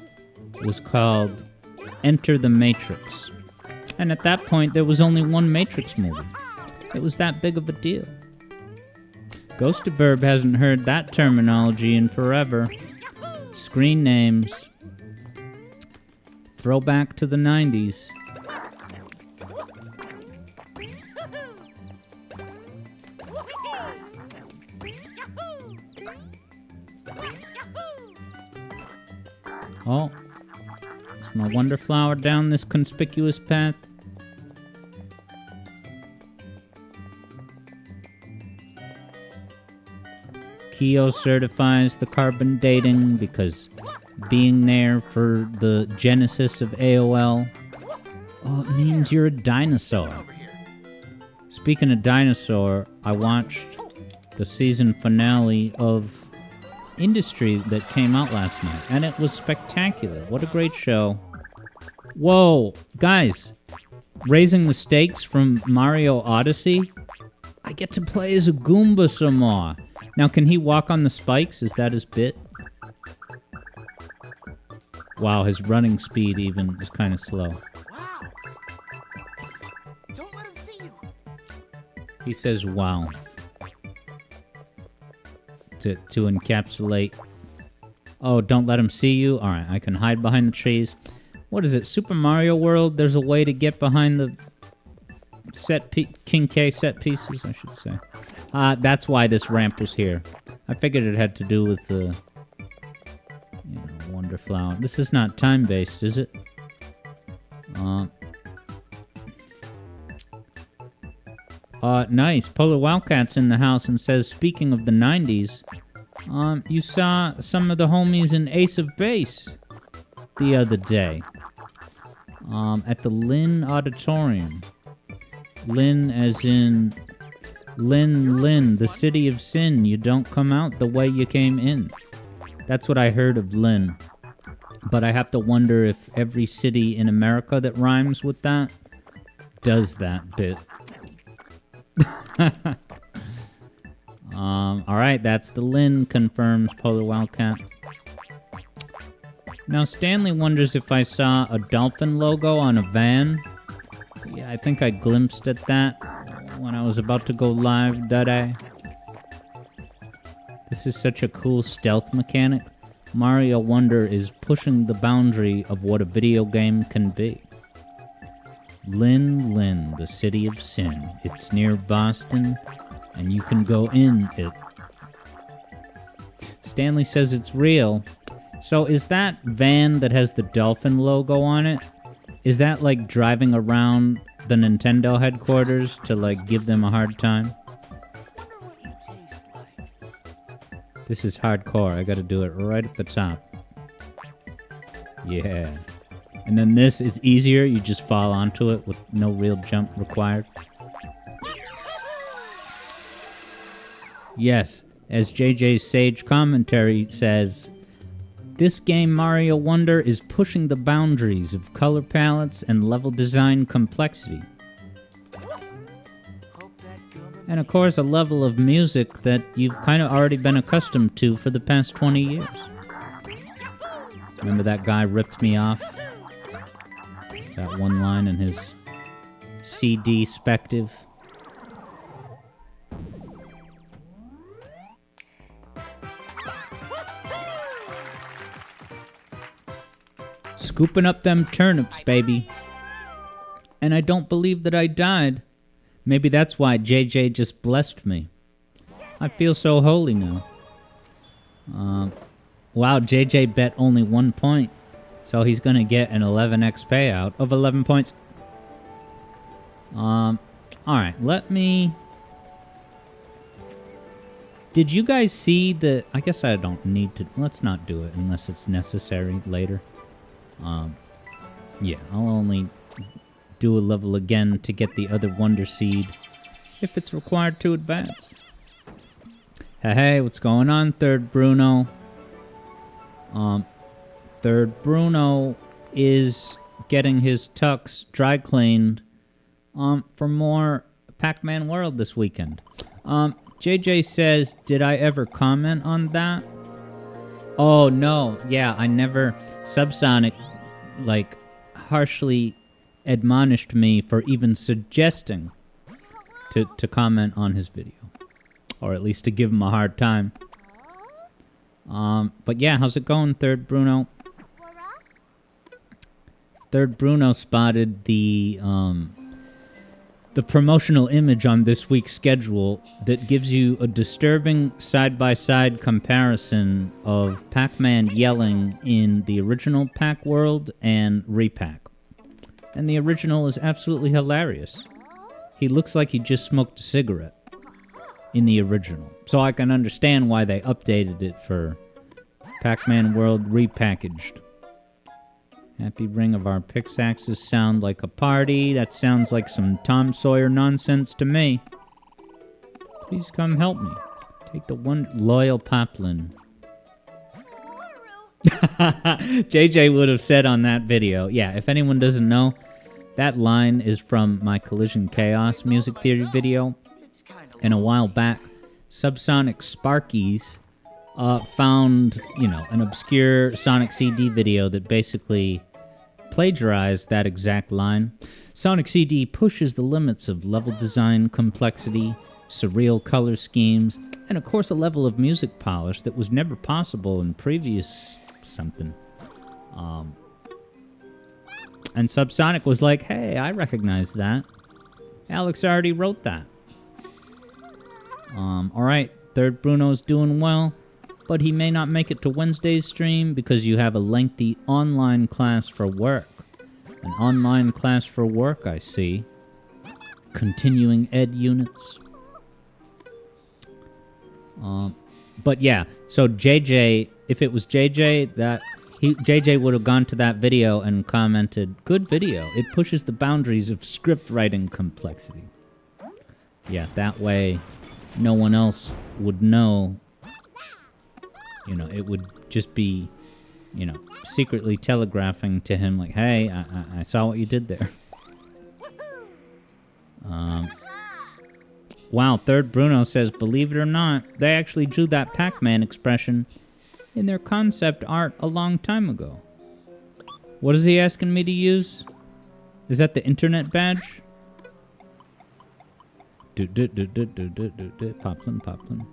was called Enter the Matrix. And at that point, there was only one Matrix movie. It was that big of a deal. Ghostaburb hasn't heard that terminology in forever. Screen names. Throwback to the 90s. Oh, is my wonder flower down this conspicuous path? Keo certifies the carbon dating because being there for the genesis of AOL, oh, it means you're a dinosaur. Speaking of dinosaur, I watched the season finale of Industry that came out last night, and it was spectacular. What a great show. Whoa, guys, raising the stakes from Mario Odyssey? I get to play as a Goomba some more. Now, can he walk on the spikes? Is that his bit? Wow, his running speed even is kind of slow. Wow. Don't let him see you. He says, wow. To encapsulate. Oh, don't let him see you? Alright, I can hide behind the trees. What is it? Super Mario World? There's a way to get behind the King K set pieces, I should say. That's why this ramp was here. I figured it had to do with the... Wonder Flower. This is not time-based, is it? Nice. Polar Wildcat's in the house and says, speaking of the 90s, you saw some of the homies in Ace of Base the other day. At the Lynn Auditorium. Lynn as in... Lynn, the city of sin. You don't come out the way you came in. That's what I heard of Lynn. But I have to wonder if every city in America that rhymes with that does that bit. Alright, that's the Lynn, confirms Polar Wildcat. Now, Stanley wonders if I saw a dolphin logo on a van. Yeah, I think I glimpsed at that when I was about to go live today. This is such a cool stealth mechanic. Mario Wonder is pushing the boundary of what a video game can be. Lynn, the city of sin. It's near Boston, and you can go in it. Stanley says it's real. So is that van that has the dolphin logo on it, is that like driving around the Nintendo headquarters to like give them a hard time? This is hardcore. I gotta do it right at the top. Yeah. And then this is easier. You just fall onto it with no real jump required. Yes. As JJ's Sage commentary says, this game Mario Wonder is pushing the boundaries of color palettes and level design complexity. And of course, a level of music that you've kind of already been accustomed to for the past 20 years. Remember that guy ripped me off? That one line in his CD spective. Scooping up them turnips, baby. And I don't believe that I died. Maybe that's why JJ just blessed me. I feel so holy now. Wow, JJ bet only 1 point. So he's gonna get an 11x payout of 11 points. Alright, let me... Did you guys see the... I guess I don't need to... Let's not do it unless it's necessary later. Yeah, I'll only do a level again to get the other Wonder Seed if it's required to advance. Hey, what's going on, Third Bruno? Third Bruno is getting his tux dry cleaned for more Pac-Man World this weekend. JJ says, did I ever comment on that? Oh, no. Yeah, I never... Subsonic, like, harshly admonished me for even suggesting to comment on his video. Or at least to give him a hard time. But yeah, how's it going, Third Bruno? Third Bruno spotted the promotional image on this week's schedule that gives you a disturbing side-by-side comparison of Pac-Man yelling in the original Pac World and Repack. And the original is absolutely hilarious. He looks like he just smoked a cigarette in the original. So I can understand why they updated it for Pac-Man World repackaged. Happy Ring of our Pixaxes sound like a party. That sounds like some Tom Sawyer nonsense to me. Please come help me. Take the one... Loyal Poplin. JJ would have said on that video. Yeah, if anyone doesn't know, that line is from my Collision Chaos music theory video. And a while back, Subsonic Sparkies found, an obscure Sonic CD video that basically plagiarized that exact line. Sonic CD pushes the limits of level design complexity, surreal color schemes, and of course a level of music polish that was never possible in previous something. And Subsonic was like, hey, I recognize that. Alex already wrote that. Alright, Third Bruno's doing well, but he may not make it to Wednesday's stream because you have a lengthy online class for work. An online class for work, I see. Continuing ed units. But yeah, so JJ, if it was JJ, JJ would have gone to that video and commented, good video, it pushes the boundaries of script writing complexity. Yeah, that way no one else would know. It would just be, secretly telegraphing to him like, hey, I saw what you did there. Wow, Third Bruno says, believe it or not, they actually drew that Pac-Man expression in their concept art a long time ago. What is he asking me to use? Is that the internet badge? Poplin.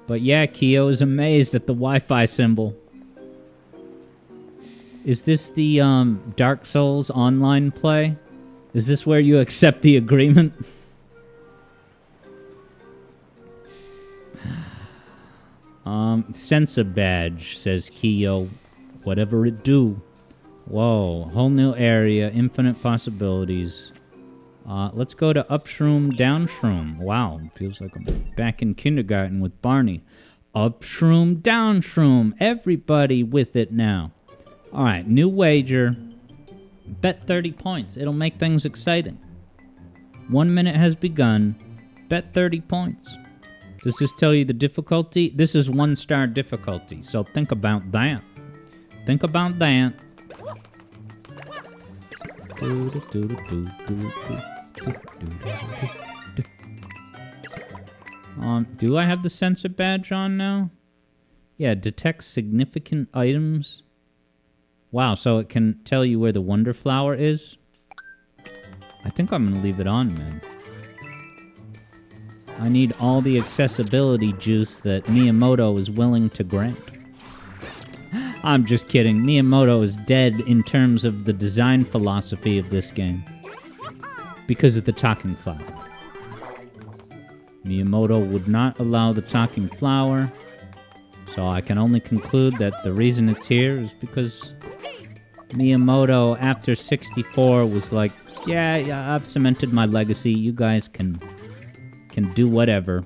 But yeah, Kyo is amazed at the Wi-Fi symbol. Is this the Dark Souls online play? Is this where you accept the agreement? Sensor badge, says Kyo. Whatever it do. Whoa, whole new area, infinite possibilities. Let's go to Up Shroom, Down Shroom. Wow, feels like I'm back in kindergarten with Barney. Up Shroom, Down Shroom. Everybody with it now. Alright, new wager. Bet 30 points. It'll make things exciting. 1 minute has begun. Bet 30 points. Does this tell you the difficulty? This is 1-star difficulty, so think about that. Think about that. Do I have the sensor badge on now? Yeah, detect significant items. Wow, so it can tell you where the Wonder Flower is? I think I'm gonna leave it on, man. I need all the accessibility juice that Miyamoto is willing to grant. I'm just kidding. Miyamoto is dead in terms of the design philosophy of this game. Because of the talking flower. Miyamoto would not allow the talking flower. So I can only conclude that the reason it's here is because Miyamoto, after 64, was like, yeah, I've cemented my legacy. You guys can do whatever.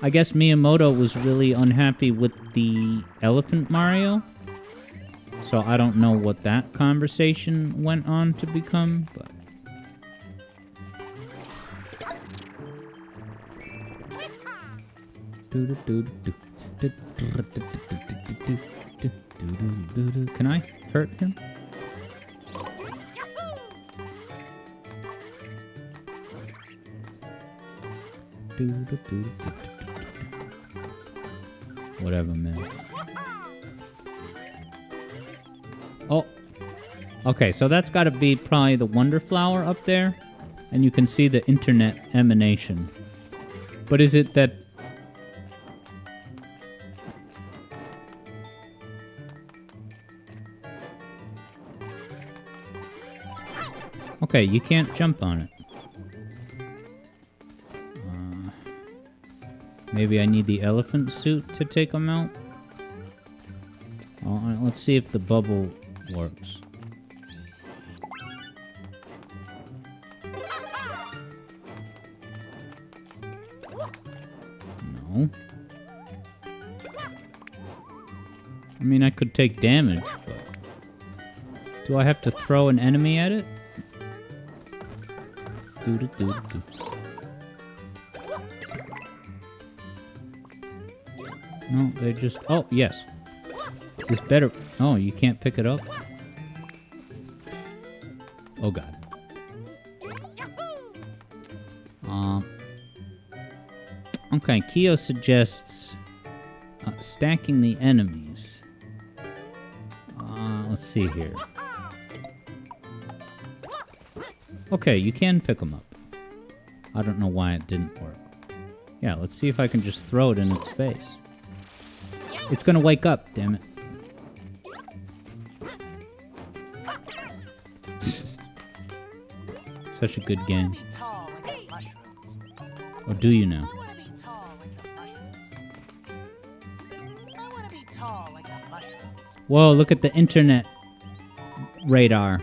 I guess Miyamoto was really unhappy with the Elephant Mario. So I don't know what that conversation went on to become, but... Can I hurt him? Whatever, man. Oh. Okay, so that's got to be probably the Wonder Flower up there. And you can see the internet emanation. But is it that... Okay, you can't jump on it. Maybe I need the elephant suit to take them out? Let's see if the bubble works. No. I mean, I could take damage, but... Do I have to throw an enemy at it? Doo-doo-doo-doo. No, they just... Oh, yes. This better... Oh, you can't pick it up? Oh, God. Okay, Kyo suggests stacking the enemies. Let's see here. Okay, you can pick them up. I don't know why it didn't work. Yeah, let's see if I can just throw it in its face. It's gonna wake up, damn it. Such a good game. Or do you know? Whoa, look at the internet radar.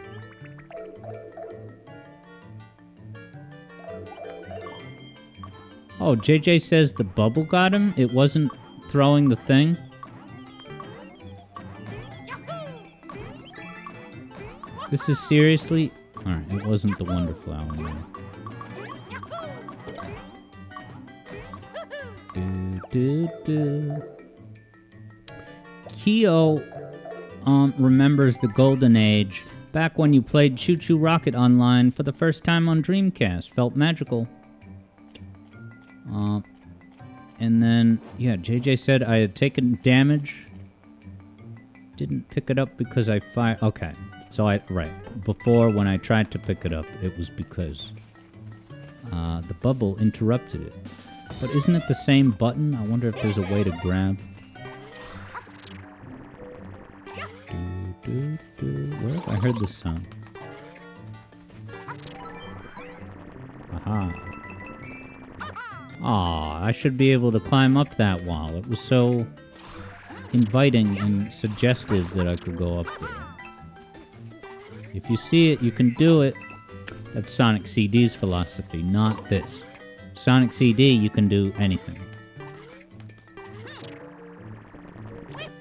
Oh, JJ says the bubble got him? It wasn't throwing the thing? This is seriously... Alright, it wasn't the Wonder Flower. Kyo remembers the golden age, back when you played Choo Choo Rocket online for the first time on Dreamcast. Felt magical. And then, yeah, JJ said I had taken damage. Didn't pick it up because I fired... Okay, so right. Before, when I tried to pick it up, it was because the bubble interrupted it. But isn't it the same button? I wonder if there's a way to grab... Where have I heard this sound? Aha. Aw, I should be able to climb up that wall. It was so inviting and suggestive that I could go up there. If you see it, you can do it. That's Sonic CD's philosophy, not this. Sonic CD, you can do anything.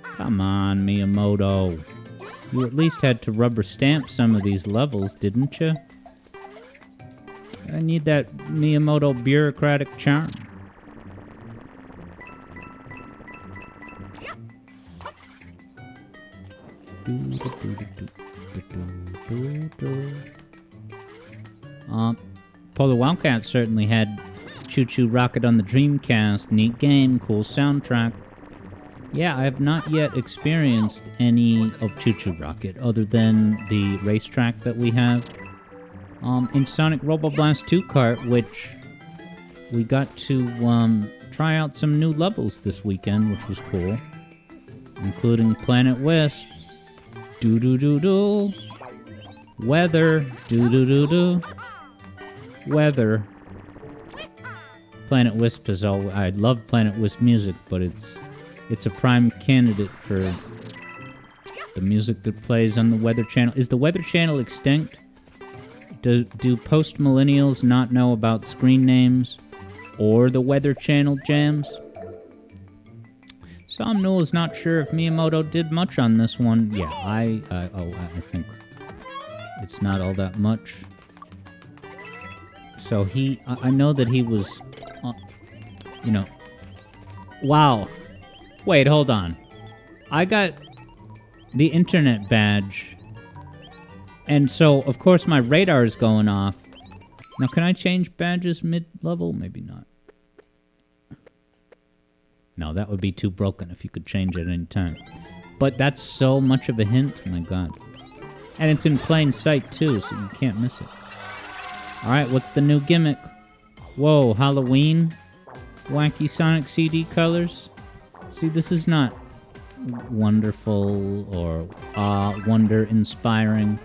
Come on, Miyamoto. You at least had to rubber stamp some of these levels, didn't you? I need that Miyamoto bureaucratic charm. Polar Wildcat certainly had Choo Choo Rocket on the Dreamcast. Neat game, cool soundtrack. Yeah, I have not yet experienced any of Choo Choo Rocket other than the racetrack that we have. In Sonic Robo Blast 2 Kart, which we got to try out some new levels this weekend, which was cool. Including Planet Wisp. Doo-doo-doo-doo. Weather. Doo-doo-doo-doo. Weather. Planet Wisp is all... I love Planet Wisp music, but it's a prime candidate for the music that plays on the Weather Channel. Is the Weather Channel extinct? Do post-millennials not know about screen names or the Weather Channel jams? Somnul is not sure if Miyamoto did much on this one. Yeah, I think it's not all that much. So I know that he was, wow. Wait, hold on. I got the internet badge, and so, of course, my radar is going off. Now, can I change badges mid-level? Maybe not. No, that would be too broken if you could change it at any time. But that's so much of a hint. Oh my god. And it's in plain sight, too, so you can't miss it. Alright, what's the new gimmick? Whoa, Halloween? Wacky Sonic CD colors? See, this is not wonderful or wonder-inspiring.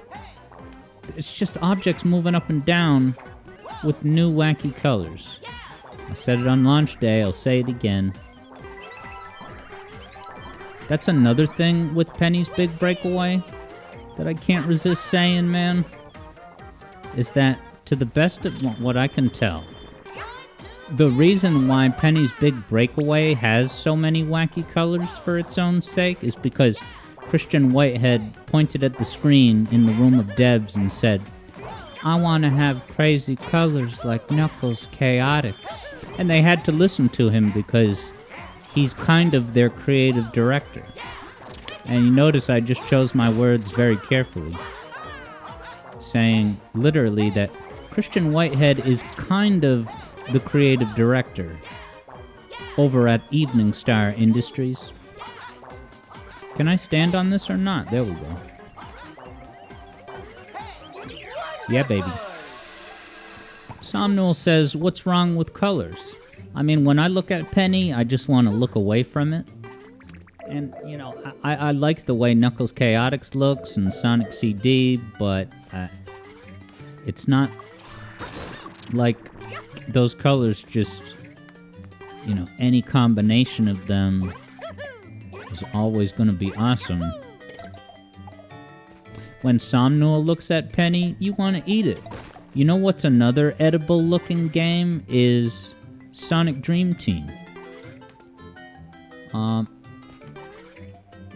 It's just objects moving up and down with new wacky colors. I said it on launch day, I'll say it again. That's another thing with Penny's Big Breakaway that I can't resist saying, man, is that to the best of what I can tell, the reason why Penny's Big Breakaway has so many wacky colors for its own sake is because Christian Whitehead pointed at the screen in the room of devs and said, I want to have crazy colors like Knuckles Chaotix. And they had to listen to him because he's kind of their creative director. And you notice I just chose my words very carefully, saying literally that Christian Whitehead is kind of the creative director over at Evening Star Industries. Can I stand on this or not? There we go. Yeah, baby. Somnul says, what's wrong with colors? I mean, when I look at Penny, I just want to look away from it. And, I like the way Knuckles Chaotix looks and Sonic CD, but it's not like those colors just, any combination of them is always going to be awesome. When Somnul looks at Penny, you want to eat it. You know what's another edible-looking game is Sonic Dream Team.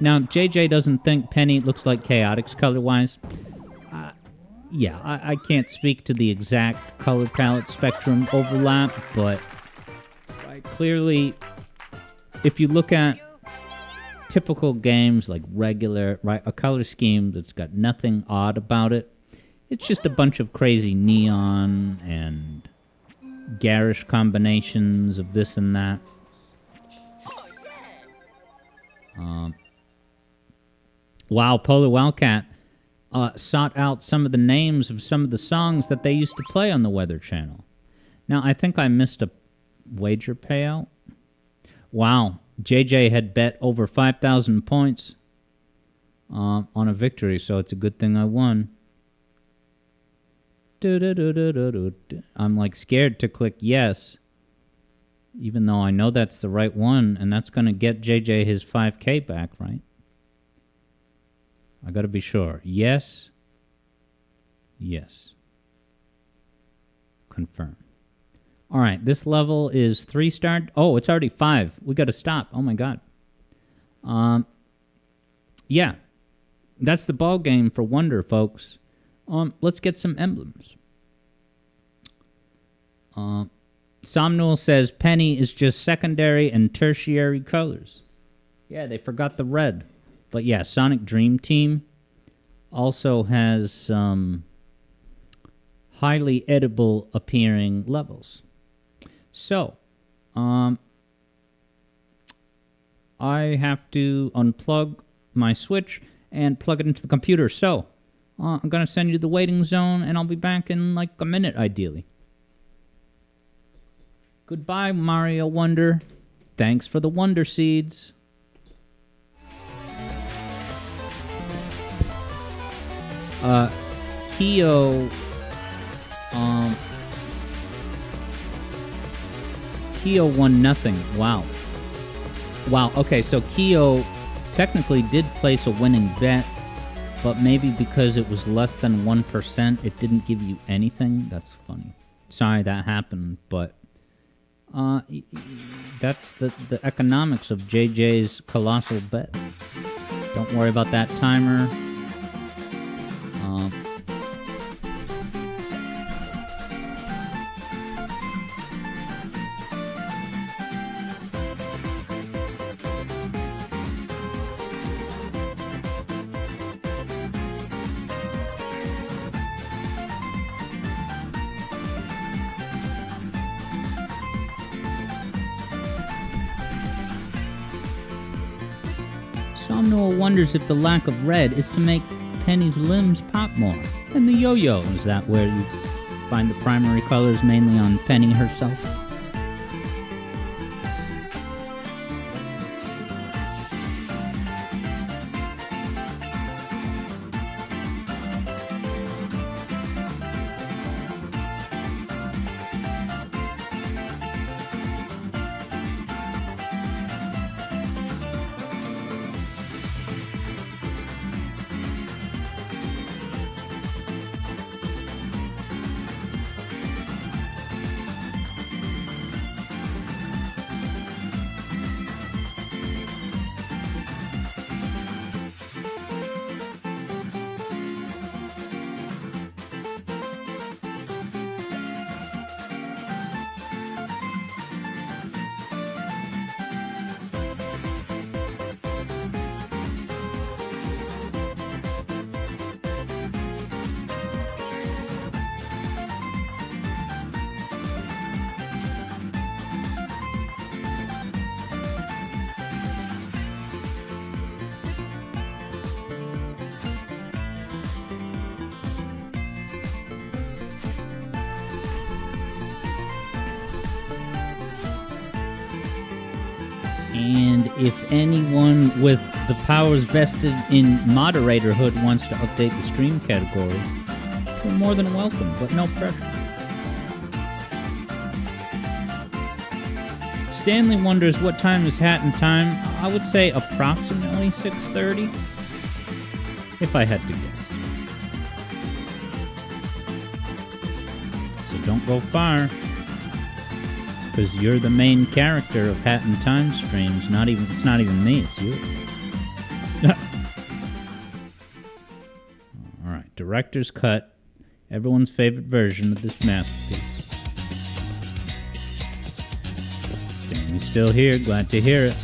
Now, JJ doesn't think Penny looks like Chaotix color-wise. Yeah, I can't speak to the exact color palette spectrum overlap, but clearly, if you look at typical games like regular, a color scheme that's got nothing odd about it, it's just a bunch of crazy neon and garish combinations of this and that. Wow, Polar Wildcat sought out some of the names of some of the songs that they used to play on the Weather Channel. Now, I think I missed a wager payout. Wow, JJ had bet over 5,000 points on a victory, so it's a good thing I won. I'm like scared to click yes, even though I know that's the right one, and that's going to get JJ his 5K back, right? I got to be sure. Yes. Yes. Confirm. All right, this level is 3-star. Oh, it's already 5. We got to stop. Oh my god. Yeah. That's the ball game for Wonder, folks. Let's get some emblems. Somnul says Penny is just secondary and tertiary colors. Yeah, they forgot the red. But yeah, Sonic Dream Team also has some highly edible appearing levels. So, I have to unplug my Switch and plug it into the computer. So, I'm going to send you to the waiting zone, and I'll be back in like a minute, ideally. Goodbye, Mario Wonder. Thanks for the Wonder Seeds. Kyo, Kyo won nothing. Wow. Wow, okay, so Kyo technically did place a winning bet, but maybe because it was less than 1%, it didn't give you anything. That's funny. Sorry that happened, but That's the economics of JJ's colossal bet. Don't worry about that timer. Somnol wonders if the lack of red is to make Penny's limbs pop more. And the yo-yo, is that where you find the primary colors mainly on Penny herself? And if anyone with the powers vested in moderatorhood wants to update the stream category, you're more than welcome, but no pressure. Stanley wonders what time is Hat in Time. I would say approximately 6:30, if I had to guess. So don't go far, because you're the main character of Hat in Time streams. It's not even me, it's you. Alright, director's cut. Everyone's favorite version of this masterpiece. Stanley's still here, glad to hear it.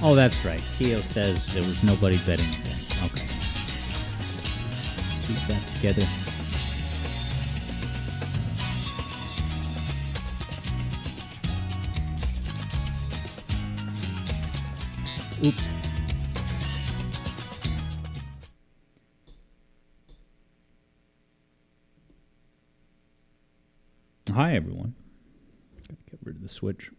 Oh, that's right. Keo says there was nobody betting again. Okay. Piece that together. Oops. Hi, everyone. Gotta get rid of the switch.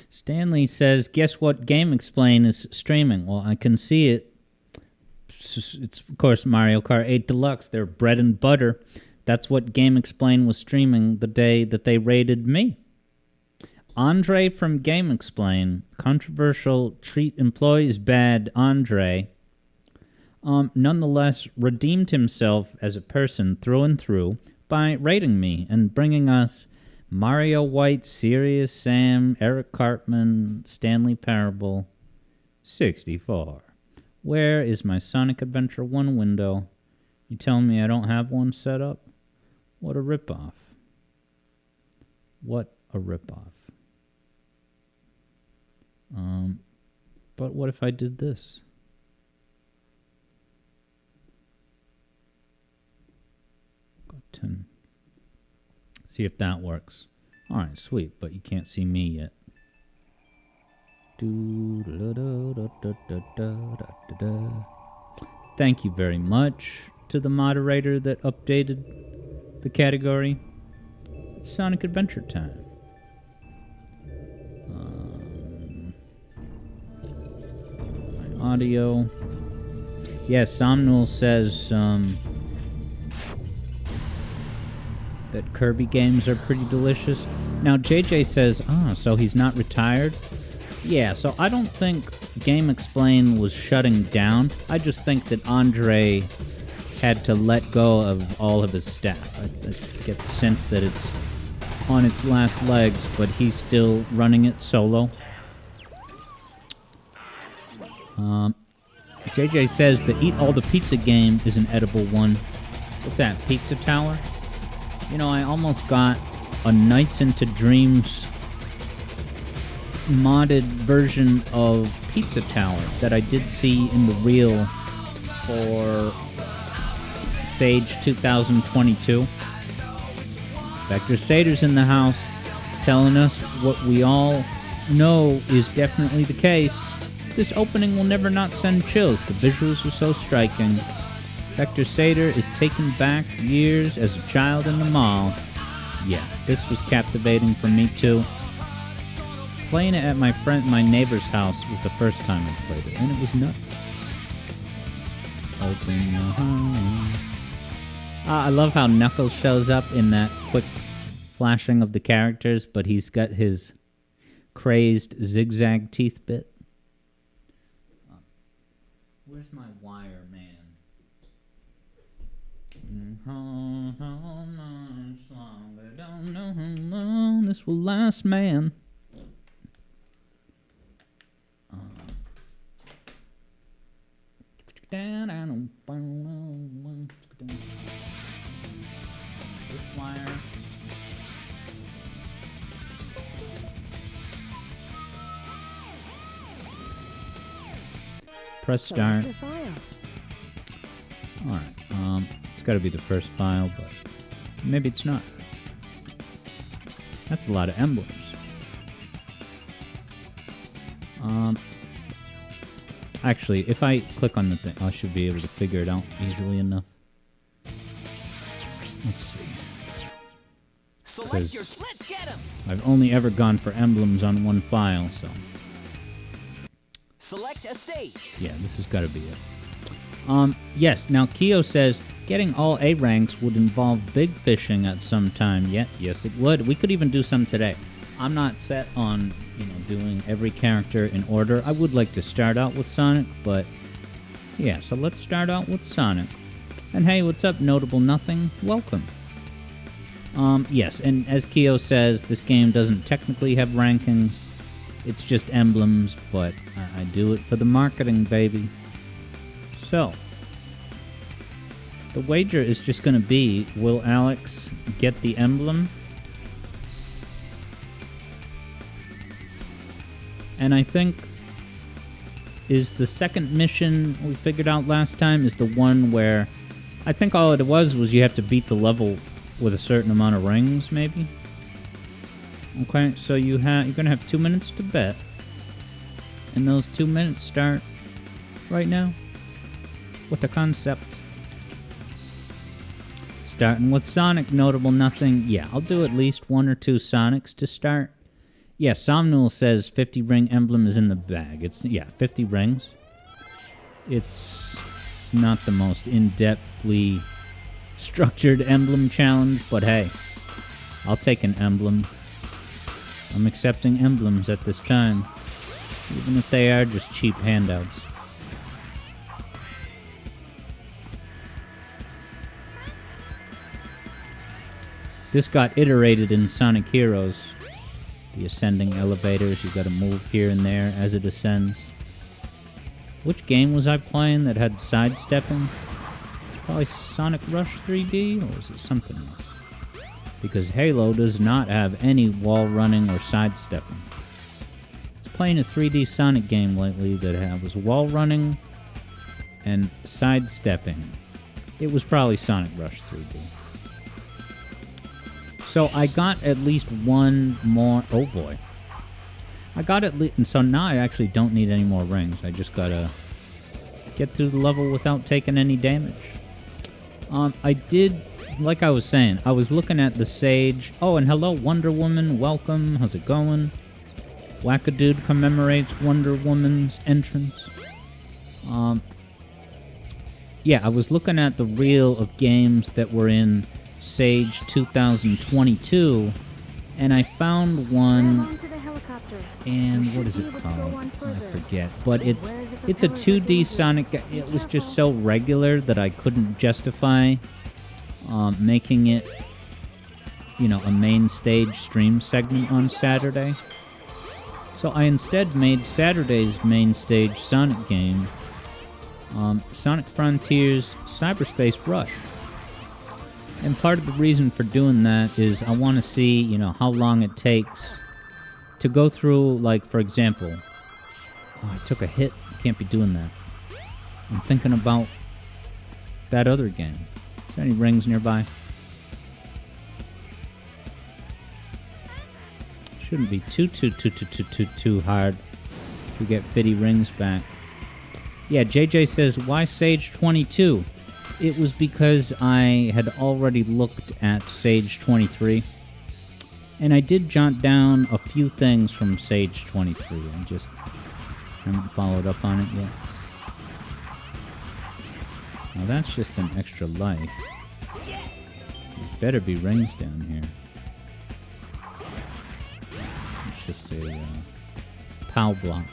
Stanley says, guess what Game Explain is streaming? Well, I can see it. It's of course, Mario Kart 8 Deluxe. They're bread and butter. That's what Game Explain was streaming the day that they raided me. Andre from Game Explain, controversial, treat employees bad Andre, nonetheless redeemed himself as a person through and through by raiding me and bringing us Mario White, Serious Sam, Eric Cartman, Stanley Parable, 64. Where is my Sonic Adventure 1 window? You telling me I don't have one set up? What a ripoff. What a ripoff. But what if I did this? Got 10. See if that works. Alright, sweet, but you can't see me yet. Thank you very much to the moderator that updated the category. It's Sonic Adventure time. My audio. Yes, Somnul says that Kirby games are pretty delicious. Now JJ says, so he's not retired? Yeah, so I don't think Game Explain was shutting down. I just think that Andre had to let go of all of his staff. I get the sense that it's on its last legs, but he's still running it solo. JJ says the Eat All the Pizza game is an edible one. What's that, Pizza Tower? You know, I almost got a Nights into Dreams modded version of Pizza Tower that I did see in the reel for Sage 2022. Vector Sater's in the house telling us what we all know is definitely the case. This opening will never not send chills. The visuals are so striking. Vector Sater is taken back years as a child in the mall. Yeah, this was captivating for me too. Playing it at my neighbor's house was the first time I played it, and it was nuts. Open your heart. I love how Knuckles shows up in that quick flashing of the characters, but he's got his crazed zigzag teeth bit. Where's my wire, man? How much longer? Don't know how long this will last, man. This wire. Press start. Alright, it's gotta be the first file, but maybe it's not. That's a lot of emblems. Actually, if I click on the thing, I should be able to figure it out easily enough. Let's see. Select your. Let's get him. I've only ever gone for emblems on one file, so. Select a stage. Yeah, this has got to be it. Yes, now Keo says, getting all A ranks would involve big fishing at some time. Yes, it would. We could even do some today. I'm not set on, doing every character in order. I would like to start out with Sonic, but yeah, so let's start out with Sonic. And hey, what's up, Notable Nothing? Welcome. Yes, and as Keo says, this game doesn't technically have rankings. It's just emblems, but I do it for the marketing, baby. So, the wager is just going to be, will Alex get the emblem? And I think is the second mission we figured out last time is the one where I think all it was you have to beat the level with a certain amount of rings, maybe? Okay, so you're gonna have 2 minutes to bet. And those 2 minutes start right now. What the concept? Starting with Sonic, Notable Nothing. Yeah, I'll do at least 1 or 2 Sonics to start. Yeah, Somnul says 50 ring emblem is in the bag. It's, 50 rings. It's not the most in-depthly structured emblem challenge, but hey, I'll take an emblem. I'm accepting emblems at this time, even if they are just cheap handouts. This got iterated in Sonic Heroes. The ascending elevators, you gotta move here and there as it ascends. Which game was I playing that had sidestepping? Probably Sonic Rush 3D, or is it something else? Because Halo does not have any wall running or sidestepping. I was playing a 3D Sonic game lately that was wall running and sidestepping. It was probably Sonic Rush 3D. So I got at least one more. Oh boy. I got at least. So now I actually don't need any more rings. I just gotta get through the level without taking any damage. I did, like I was saying, I was looking at the Sage. Oh, and hello, Wonder Woman. Welcome. How's it going? Wackadude commemorates Wonder Woman's entrance. Yeah, I was looking at the reel of games that were in Sage 2022, and I found Grab one, onto the helicopter. and You what is should it be able to go called? on I further. forget. But Where the it's a propellers are 2D dangerous. Sonic. Be It was just careful. so regular that I couldn't justify making it, a main stage stream segment on Saturday. So I instead made Saturday's main stage Sonic game, Sonic Frontiers Cyberspace Rush. And part of the reason for doing that is I want to see, how long it takes to go through, like, for example, I took a hit. Can't be doing that. I'm thinking about that other game. Is there any rings nearby? Shouldn't be too hard to get 50 rings back. Yeah, JJ says, why Sage 22? It was because I had already looked at Sage 23. And I did jot down a few things from Sage 23. I just haven't followed up on it yet. Now that's just an extra life. There better be rings down here. It's just a POW block.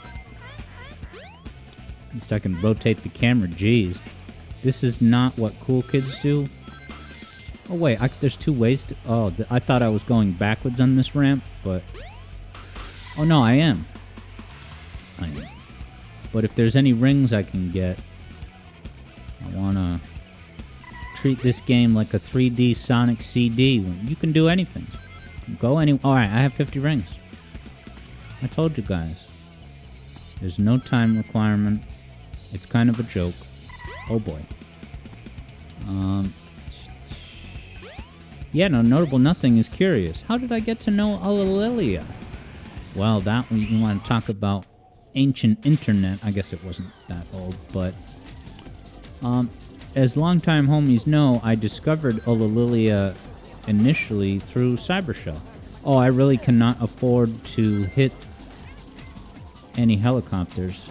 At least I can rotate the camera. Jeez. This is not what cool kids do. Oh wait, there's two ways to... Oh, I thought I was going backwards on this ramp, but... Oh no, I am. But if there's any rings I can get, I want to treat this game like a 3D Sonic CD. You can do anything. Go any... Alright, I have 50 rings. I told you guys. There's no time requirement. It's kind of a joke. Oh boy. Yeah, no, Notable Nothing is curious. How did I get to know Olalilia? Well, that one, you want to talk about ancient internet. I guess it wasn't that old, but... as longtime homies know, I discovered Olalilia initially through Cybershell. Oh, I really cannot afford to hit any helicopters.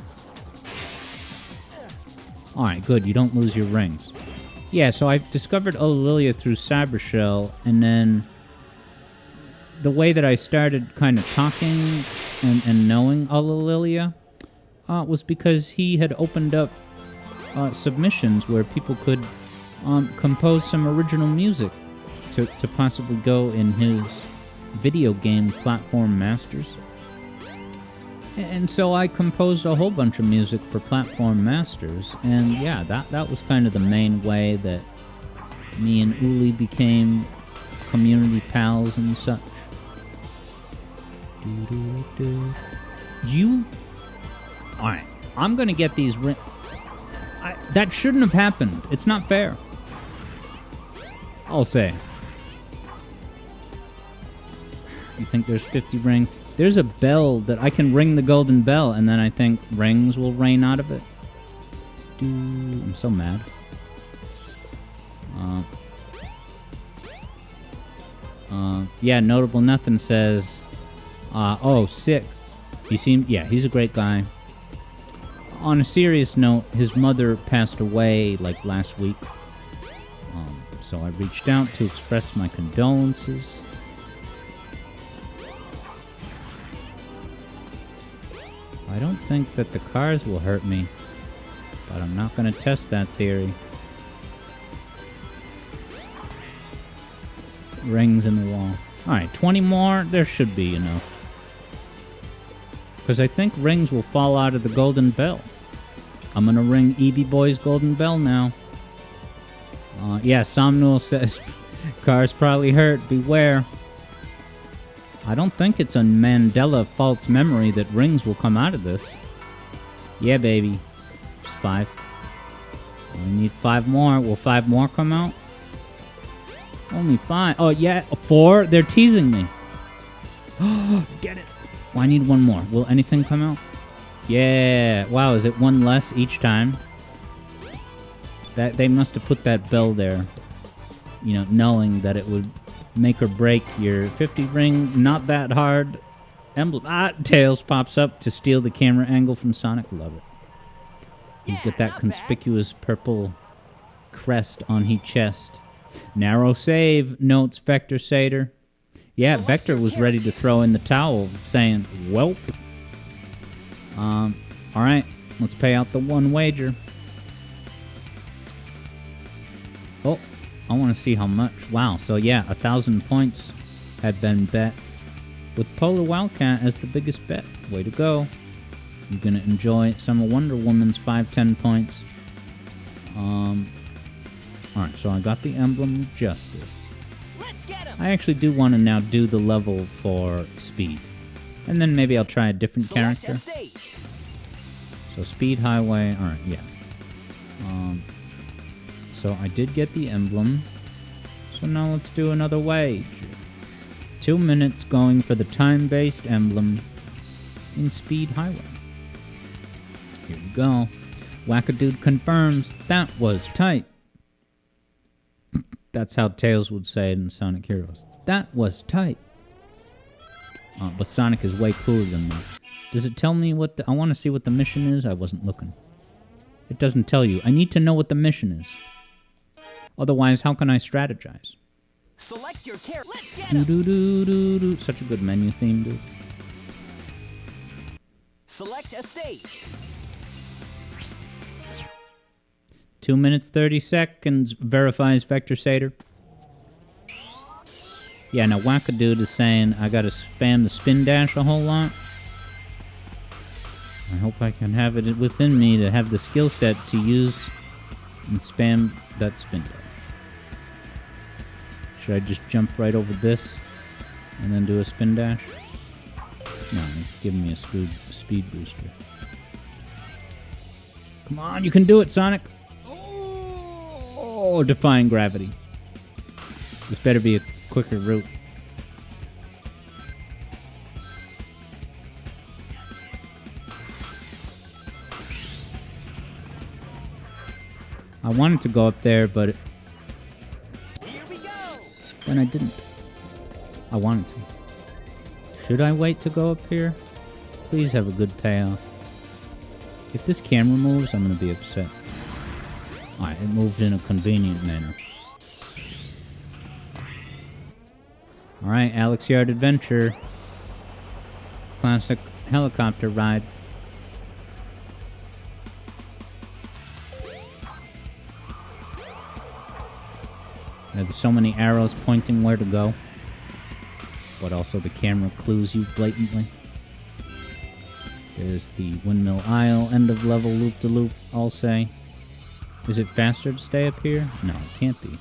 Alright, good, you don't lose your rings. Yeah, so I discovered Olalilia through Cybershell, and then the way that I started kind of talking and knowing Olalilia was because he had opened up submissions where people could compose some original music to possibly go in his video game Platform Masters. And so I composed a whole bunch of music for Platform Masters, and yeah, that was kind of the main way that me and Uli became community pals and such. Alright, I'm gonna get these that shouldn't have happened. It's not fair. I'll say. You think there's 50 rings? There's a bell that I can ring the golden bell, and then I think rings will rain out of it. I'm so mad. Yeah, Notable Nothing says, oh, sick. He's a great guy. On a serious note, his mother passed away, like, last week. So I reached out to express my condolences. I don't think that the cars will hurt me, but I'm not going to test that theory. Rings in the wall. Alright, 20 more? There should be enough. Because I think rings will fall out of the golden bell. I'm going to ring Eevee Boy's golden bell now. Yeah, Somnul says, cars probably hurt, beware. I don't think it's a Mandela false memory that rings will come out of this. Yeah, baby. It's 5. We need 5 more. Will 5 more come out? Only 5. Oh, yeah, 4? They're teasing me. Get it. Well, I need 1 more. Will anything come out? Yeah. Wow, is it 1 less each time? That they must have put that bell there, knowing that it would make or break your 50 ring, not that hard emblem. Tails pops up to steal the camera angle from Sonic. Love it. He's got that conspicuous purple crest on his chest. Narrow save, notes Vector Sater. Yeah, Vector was ready to throw in the towel, saying, "Welp." All right, let's pay out the one wager. Oh, I want to see how much. Wow, so yeah, 1,000 points had been bet with Polar Wildcat as the biggest bet. Way to go. You're going to enjoy some of Wonder Woman's 5-10 points. Alright, so I got the Emblem of Justice. Let's get him. I actually do want to now do the level for Speed. And then maybe I'll try a different Select character. a stage. So Speed, Highway, alright, yeah. So I did get the emblem. So now let's do another wager. 2 minutes going for the time-based emblem in Speed Highway. Here we go. Wackadude confirms that was tight. That's how Tails would say it in Sonic Heroes. That was tight. But Sonic is way cooler than that. Does it tell me what the... I want to see what the mission is. I wasn't looking. It doesn't tell you. I need to know what the mission is. Otherwise, how can I strategize? Select your character. Let's get Do him. do do do do. Such a good menu theme, dude. Select a stage. 2 minutes 30 seconds. Verifies Vector Sater. Yeah, now Wackadude is saying I gotta spam the spin dash a whole lot. I hope I can have it within me to have the skill set to use and spam that spin dash. Should I just jump right over this and then do a spin dash? No, it's giving me a speed booster. Come on, you can do it, Sonic! Oh, defying gravity. This better be a quicker route. I wanted to go up there, but Here we go. then I didn't. I wanted to. Should I wait to go up here? Please have a good payoff. If this camera moves, I'm gonna be upset. Alright, it moved in a convenient manner. Alright, Alex Yard Adventure. Classic helicopter ride. There's so many arrows pointing where to go. But also the camera clues you blatantly. There's the Windmill Isle, end of level loop-de-loop, I'll say. Is it faster to stay up here? No, it can't be.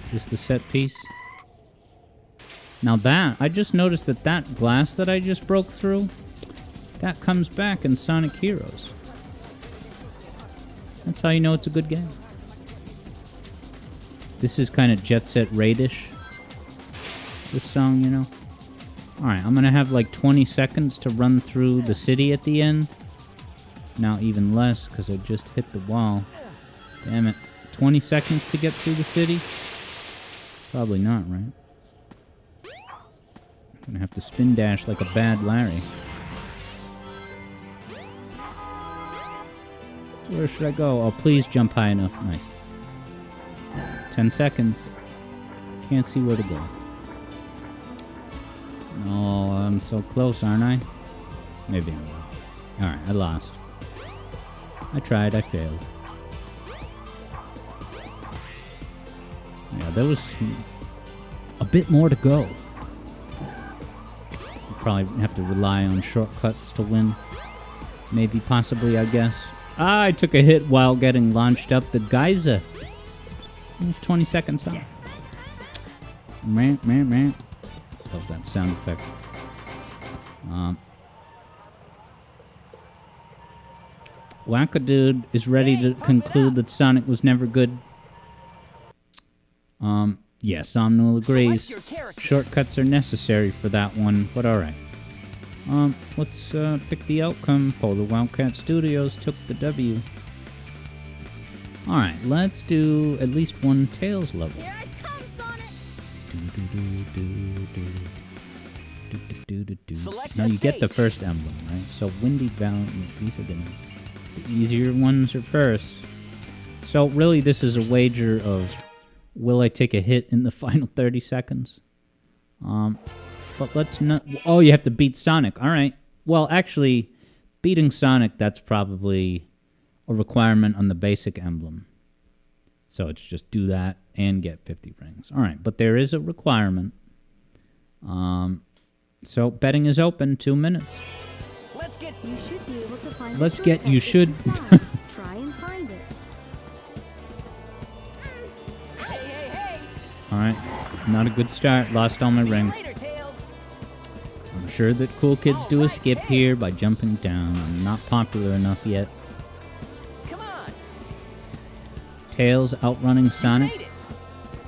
Is this the set piece? Now that, I just noticed that that glass that I just broke through, that comes back in Sonic Heroes. That's how you know it's a good game. This is kind of Jet Set Raid-ish. This song, you know. Alright, I'm gonna have like 20 seconds to run through the city at the end. Now even less, because I just hit the wall. Damn it. 20 seconds to get through the city? Probably not, right? I'm gonna have to spin dash like a bad Larry. Where should I go? Oh, please jump high enough. Nice. 10 seconds. Can't see where to go. No, I'm so close, aren't I? Maybe I will. Alright, I lost. I tried, I failed. Yeah, there was a bit more to go. You probably have to rely on shortcuts to win. Maybe, possibly, I guess. Ah, I took a hit while getting launched up the geyser. It's 20 seconds on. Man. Love that sound effect. Wackadude is ready to conclude that Sonic was never good. Yes, Somnul agrees. Select your character. Shortcuts are necessary for that one, but alright. Let's pick the outcome. Polar Wildcat Studios took the W. Alright, let's do at least one Tails level. Here I come, Sonic! Select Now a you get the stage. first emblem, right? So Windy Valley, these are gonna... The easier ones are first. So really this is a wager of will I take a hit in the final 30 seconds? But let's not... Oh, you have to beat Sonic. All right. Well, actually, beating Sonic, that's probably a requirement on the basic emblem. So it's just do that and get 50 rings. All right, but there is a requirement. So betting is open. 2 minutes. You should be able to find Let's the get... shortcut You if should... can. Try and find it. All right. Not a good start. Lost all my rings. Later, Tails. I'm sure that cool kids do a skip here by jumping down. I'm not popular enough yet. Come on. Tails outrunning Sonic, Made it.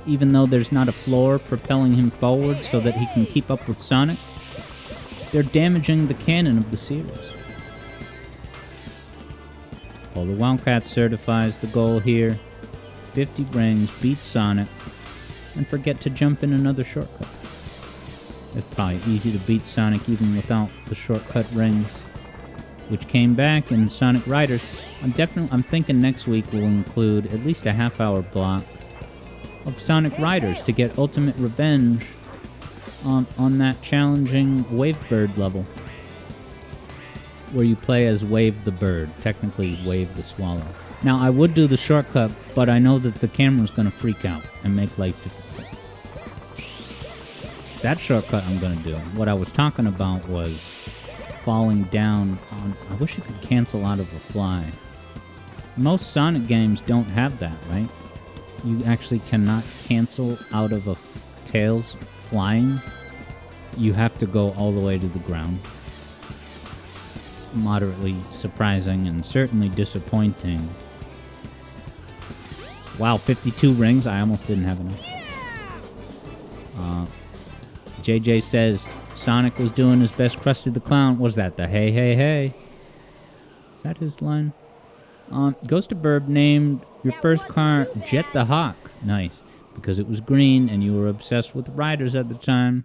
even though there's not a floor propelling him forward so that he can keep up with Sonic. They're damaging the canon of the series. Well, the Wildcat certifies the goal here. 50 rings, beat Sonic, and forget to jump in another shortcut. It's probably easy to beat Sonic even without the shortcut rings, which came back in Sonic Riders. I'm thinking next week will include at least a half-hour block of Sonic Riders to get ultimate revenge on that challenging Wavebird level, where you play as Wave the Bird, technically Wave the Swallow. Now, I would do the shortcut, but I know that the camera's going to freak out and make life difficult. That shortcut I'm going to do. What I was talking about was falling down on... I wish you could cancel out of a fly. Most Sonic games don't have that, right? You actually cannot cancel out of a Tails flying. You have to go all the way to the ground. Moderately surprising and certainly disappointing. Wow, 52 rings. I almost didn't have enough. JJ says Sonic was doing his best Krusty the Clown. Was that the hey, hey, hey? Is that his line? Ghost of Burb named your first car Jet the Hawk. Nice. Because it was green and you were obsessed with riders at the time.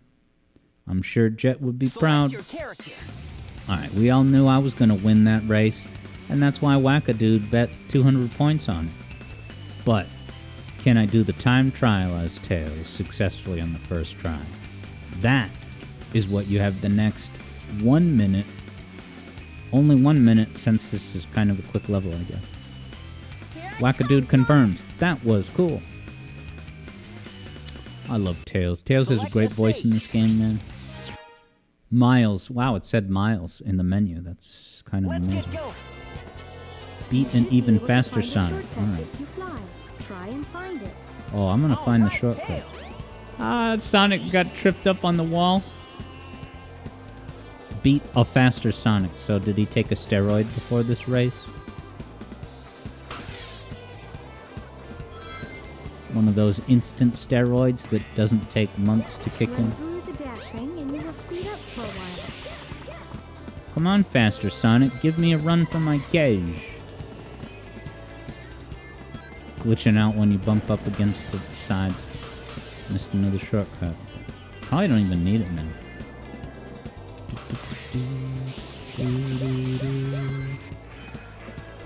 I'm sure Jet would be proud. Select your character. Alright, we all knew I was going to win that race, and that's why Wackadude bet 200 points on it. But, can I do the time trial as Tails successfully on the first try? That is what you have the next 1 minute. Only 1 minute, since this is kind of a quick level, I guess. Wackadude confirms. That was cool. I love Tails. Tails has a great voice in this game, man. Miles. Wow, it said Miles in the menu. That's kind of Let's amazing. get going. Beat an even faster Sonic. Alright. Try and find it. Oh, I'm gonna find the Alright, shortcut. Tails. Ah, Sonic got tripped up on the wall. Beat a faster Sonic. So did he take a steroid before this race? One of those instant steroids that doesn't take months to kick in. Run through the dash ring and you will speed up for a while. Come on, faster Sonic. Give me a run for my gauge. Glitching out when you bump up against the sides. Missed another shortcut. Probably don't even need it now.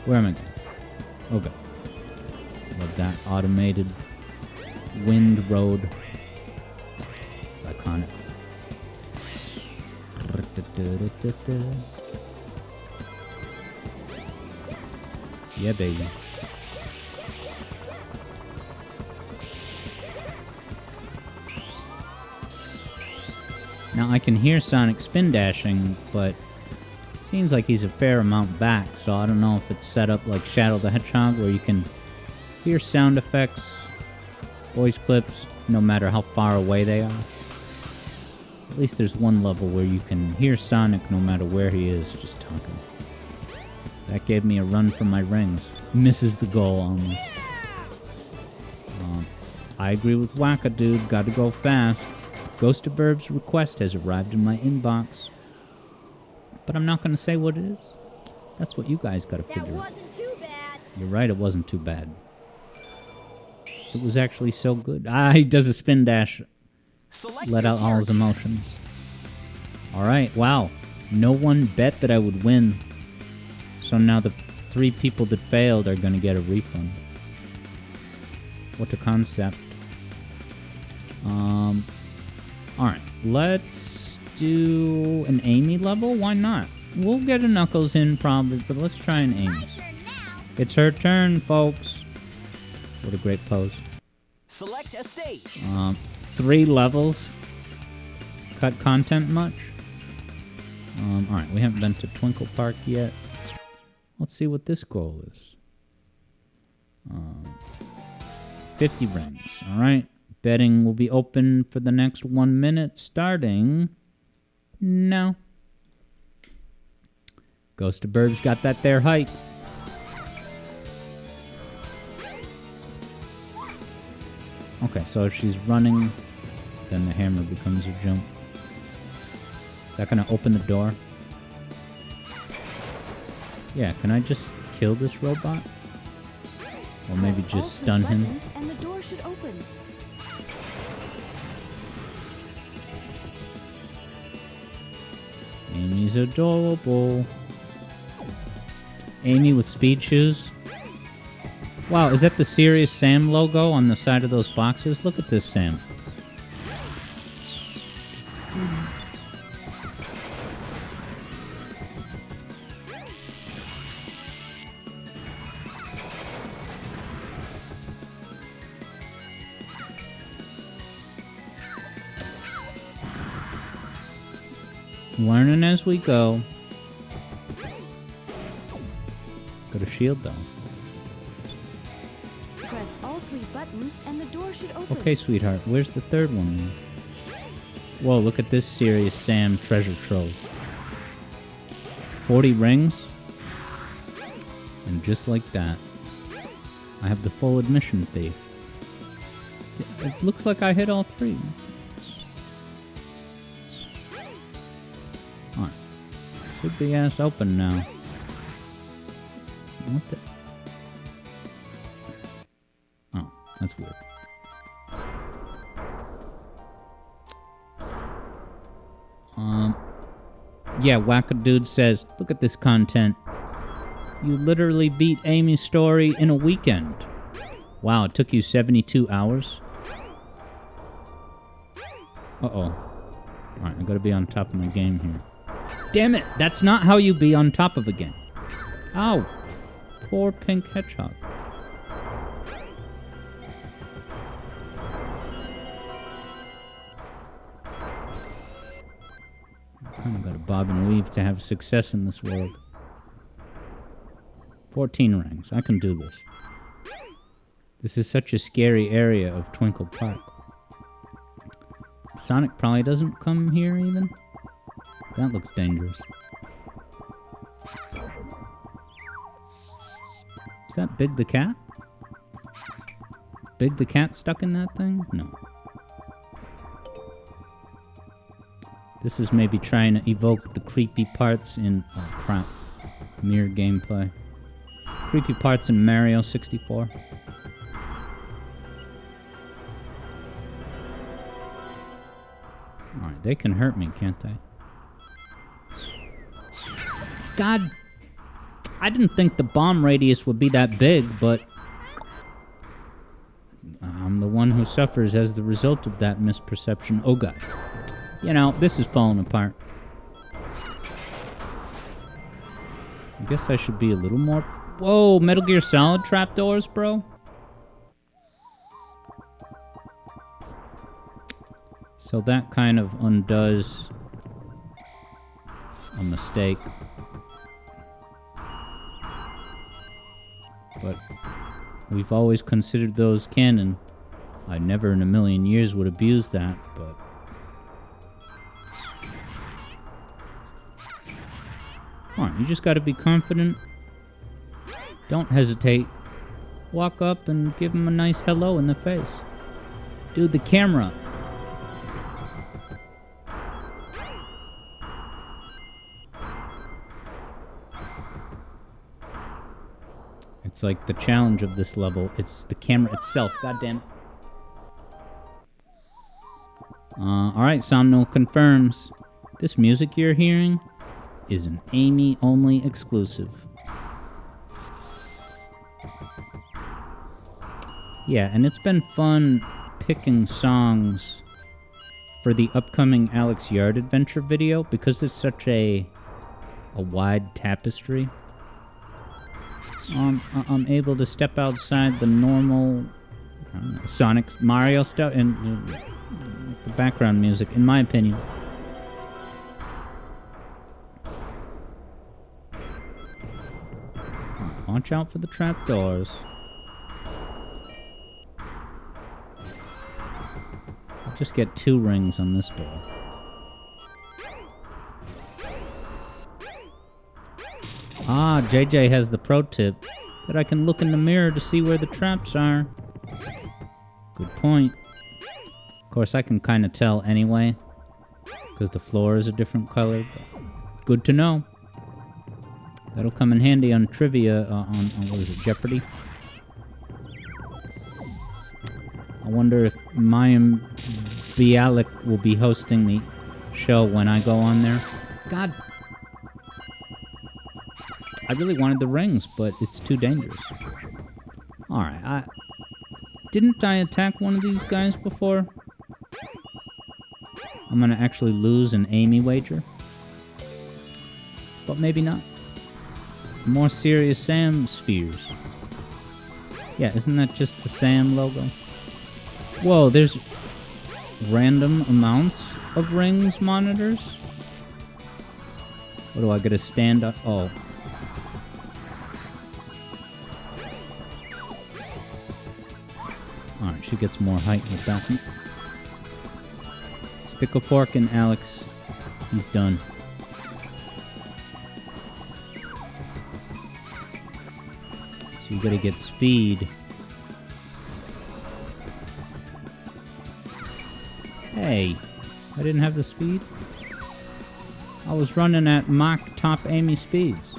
Where am I going? Oh, God. Love that automated wind road. It's iconic. Yeah, baby. Now I can hear Sonic spin dashing, but it seems like he's a fair amount back, so I don't know if it's set up like Shadow the Hedgehog where you can hear sound effects, voice clips, no matter how far away they are. At least there's one level where you can hear Sonic no matter where he is, just talking. That gave me a run for my rings. Misses the goal almost. I agree with Wackadude, gotta go fast. Ghost of Burb's request has arrived in my inbox. But I'm not gonna say what it is. That's what you guys gotta figure out. Wasn't too bad. You're right, it wasn't too bad. It was actually so good. Ah, he does a spin dash. Select Let your out all his character. emotions. Alright, wow. No one bet that I would win. So now the 3 people that failed are gonna get a refund. What a concept. Alright, let's do an Amy level? Why not? We'll get a Knuckles in probably, but let's try an Amy. It's her turn, folks. What a great pose. Select a stage. 3 levels. Cut content much? Alright, we haven't been to Twinkle Park yet. Let's see what this goal is. 50 rings. Alright. Betting will be open for the next 1 minute starting now. Ghost of Burbs got that there hype. Okay, so if she's running, then the hammer becomes a jump. Is that gonna open the door? Yeah, can I just kill this robot? Or maybe Press all just 3 stun him? buttons and the door should open. Amy's adorable. Amy with speed shoes. Wow, is that the Serious Sam logo on the side of those boxes? Look at this, Sam. Learning as we go. Got a shield though. Press all 3 buttons and the door should open. Okay, sweetheart, where's the third one then? Whoa, look at this Serious Sam treasure trove. 40 rings. And just like that, I have the full admission fee. It looks like I hit all 3. Alright. Should be ass open now. What the? Oh, that's weird. Yeah, Wackadude says, look at this content. You literally beat Amy's story in a weekend. Wow, it took you 72 hours? Uh-oh. Alright, I gotta be on top of my game here. Damn it! That's not how you be on top of a game. Ow! Poor pink hedgehog. Kinda gotta bob and weave to have success in this world. 14 rings. I can do this. This is such a scary area of Twinkle Park. Sonic probably doesn't come here even. That looks dangerous. Is that Big the Cat? Big the Cat stuck in that thing? No. This is maybe trying to evoke the creepy parts in... Oh, crap. Mirror gameplay. Creepy parts in Mario 64. Alright, they can hurt me, can't they? God... I didn't think the bomb radius would be that big, but... I'm the one who suffers as the result of that misperception. Oh god. You know, this is falling apart. I guess I should be a little more... Whoa, Metal Gear Solid trapdoors, bro? So that kind of undoes a mistake. But we've always considered those canon. I never in a million years would abuse that, but... Come on, you just gotta be confident. Don't hesitate. Walk up and give him a nice hello in the face. Dude, the camera. It's like the challenge of this level. It's the camera itself. God damn it. Alright, Somnol confirms. This music you're hearing is an Amy-only exclusive. Yeah, and it's been fun picking songs for the upcoming Alex Yard adventure video because it's such a wide tapestry. I'm able to step outside the normal Sonic, Mario stuff, and the background music, in my opinion. Watch out for the trapdoors. I'll just get 2 rings on this door. Ah, JJ has the pro tip that I can look in the mirror to see where the traps are. Good point. Of course, I can kind of tell anyway, because the floor is a different color. But good to know. That'll come in handy on trivia on what is it, Jeopardy? I wonder if Mayim Bialik will be hosting the show when I go on there. God. I really wanted the rings, but it's too dangerous. Alright, didn't I attack one of these guys before? I'm gonna actually lose an Amy wager. But maybe not. More serious Sam spheres. Yeah, isn't that just the Sam logo? Whoa, there's random amounts of rings monitors? What do I gotta stand up? Oh. Alright, she gets more height with that one. Stick a fork in Alex. He's done. So you gotta get speed. Hey, I didn't have the speed? I was running at Mach top Amy speeds.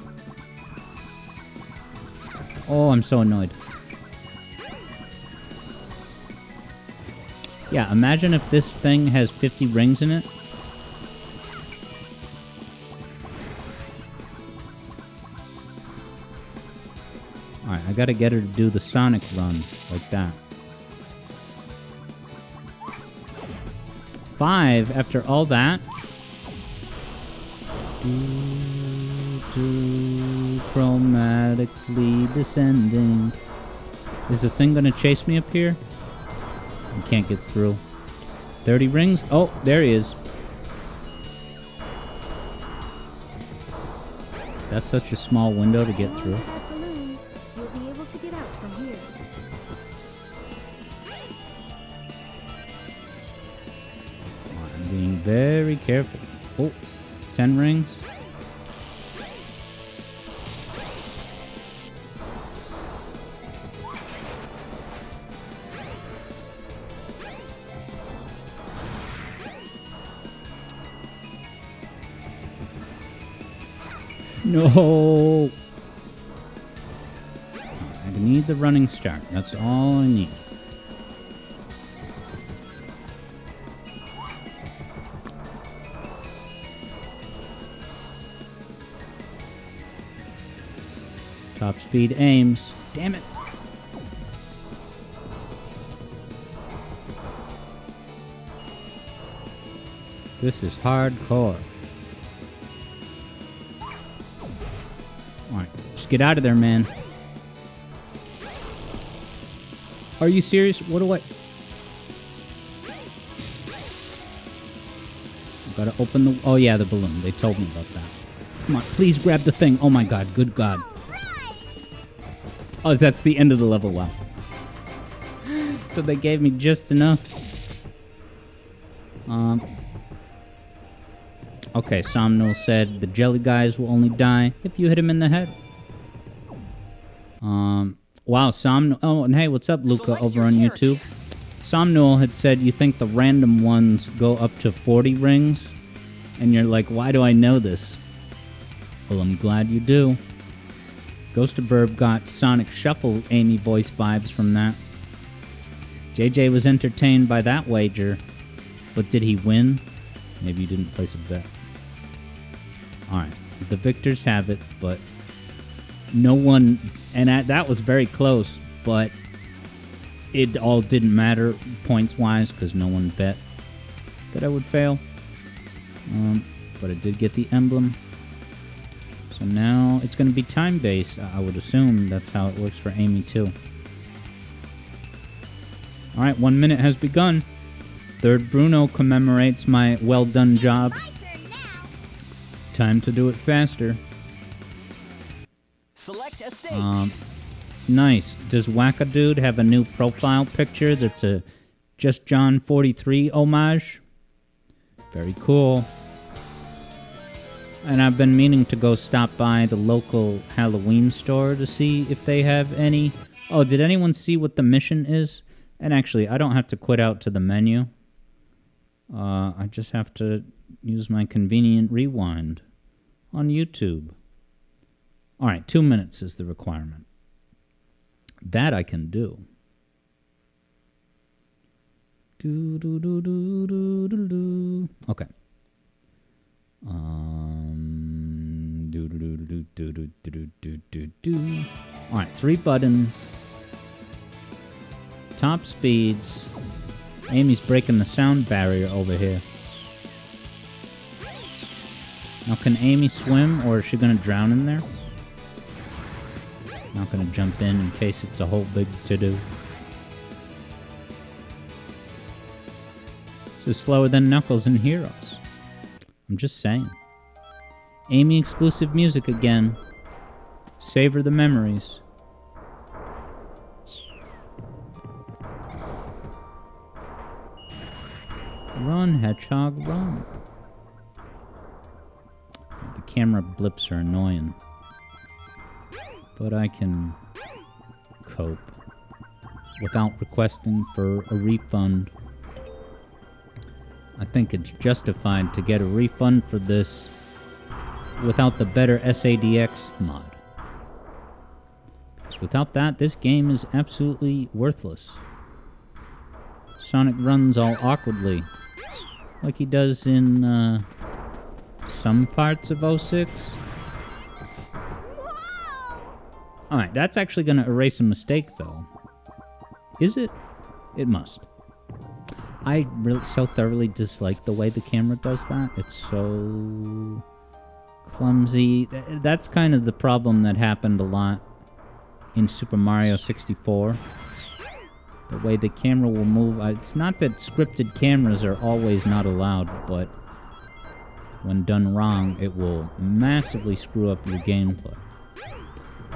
Oh, I'm so annoyed. Yeah, imagine if this thing has 50 rings in it. Alright, I gotta get her to do the Sonic run, like that. 5 after all that. Chromatically descending. Is the thing gonna chase me up here? I can't get through. 30 rings? Oh, there he is. That's such a small window to get through. You'll be able to get out from here. I'm being very careful. Oh, 10 rings. No! I need the running start. That's all I need. Top speed aims. Damn it! This is hardcore. Alright, just get out of there, man. Are you serious? What do I... Gotta open the... Oh yeah, the balloon. They told me about that. Come on, please grab the thing. Oh my god, good god. Oh, that's the end of the level. Wow. So they gave me just enough. Okay, Somnol said the jelly guys will only die if you hit him in the head. Wow, Somnol... Oh, and hey, what's up, Luca, over on YouTube? Somnol had said you think the random ones go up to 40 rings, and you're like, why do I know this? Well, I'm glad you do. Ghost of Burb got Sonic Shuffle Amy voice vibes from that. JJ was entertained by that wager, but did he win? Maybe you didn't place a bet. Alright, the victors have it, but no one... And that was very close, but it all didn't matter points-wise because no one bet that I would fail. But I did get the emblem. So now it's going to be time-based. I would assume that's how it works for Amy, too. Alright, 1 minute has begun. Third Bruno commemorates my well-done job. Time to do it faster. Select a stage. Nice. Does Wackadude have a new profile picture that's a Just John 43 homage? Very cool. And I've been meaning to go stop by the local Halloween store to see if they have any. Oh, did anyone see what the mission is? And actually, I don't have to quit out to the menu. I just have to use my convenient rewind on YouTube. Alright, 2 minutes is the requirement. That I can do. Okay. Alright, 3 buttons. Top speeds. Amy's breaking the sound barrier over here. Now, can Amy swim, or is she gonna drown in there? Not gonna jump in case it's a whole big to-do. So slower than Knuckles and Heroes. I'm just saying. Amy exclusive music again. Savor the memories. Run, hedgehog, run. The camera blips are annoying. But I can cope without requesting for a refund. I think it's justified to get a refund for this without the better SADX mod. Because without that, this game is absolutely worthless. Sonic runs all awkwardly, like he does in some parts of 06. Alright, that's actually going to erase a mistake, though. Is it? It must. I really so thoroughly dislike the way the camera does that. It's so clumsy. That's kind of the problem that happened a lot in Super Mario 64. The way the camera will move. It's not that scripted cameras are always not allowed, but when done wrong, it will massively screw up your gameplay.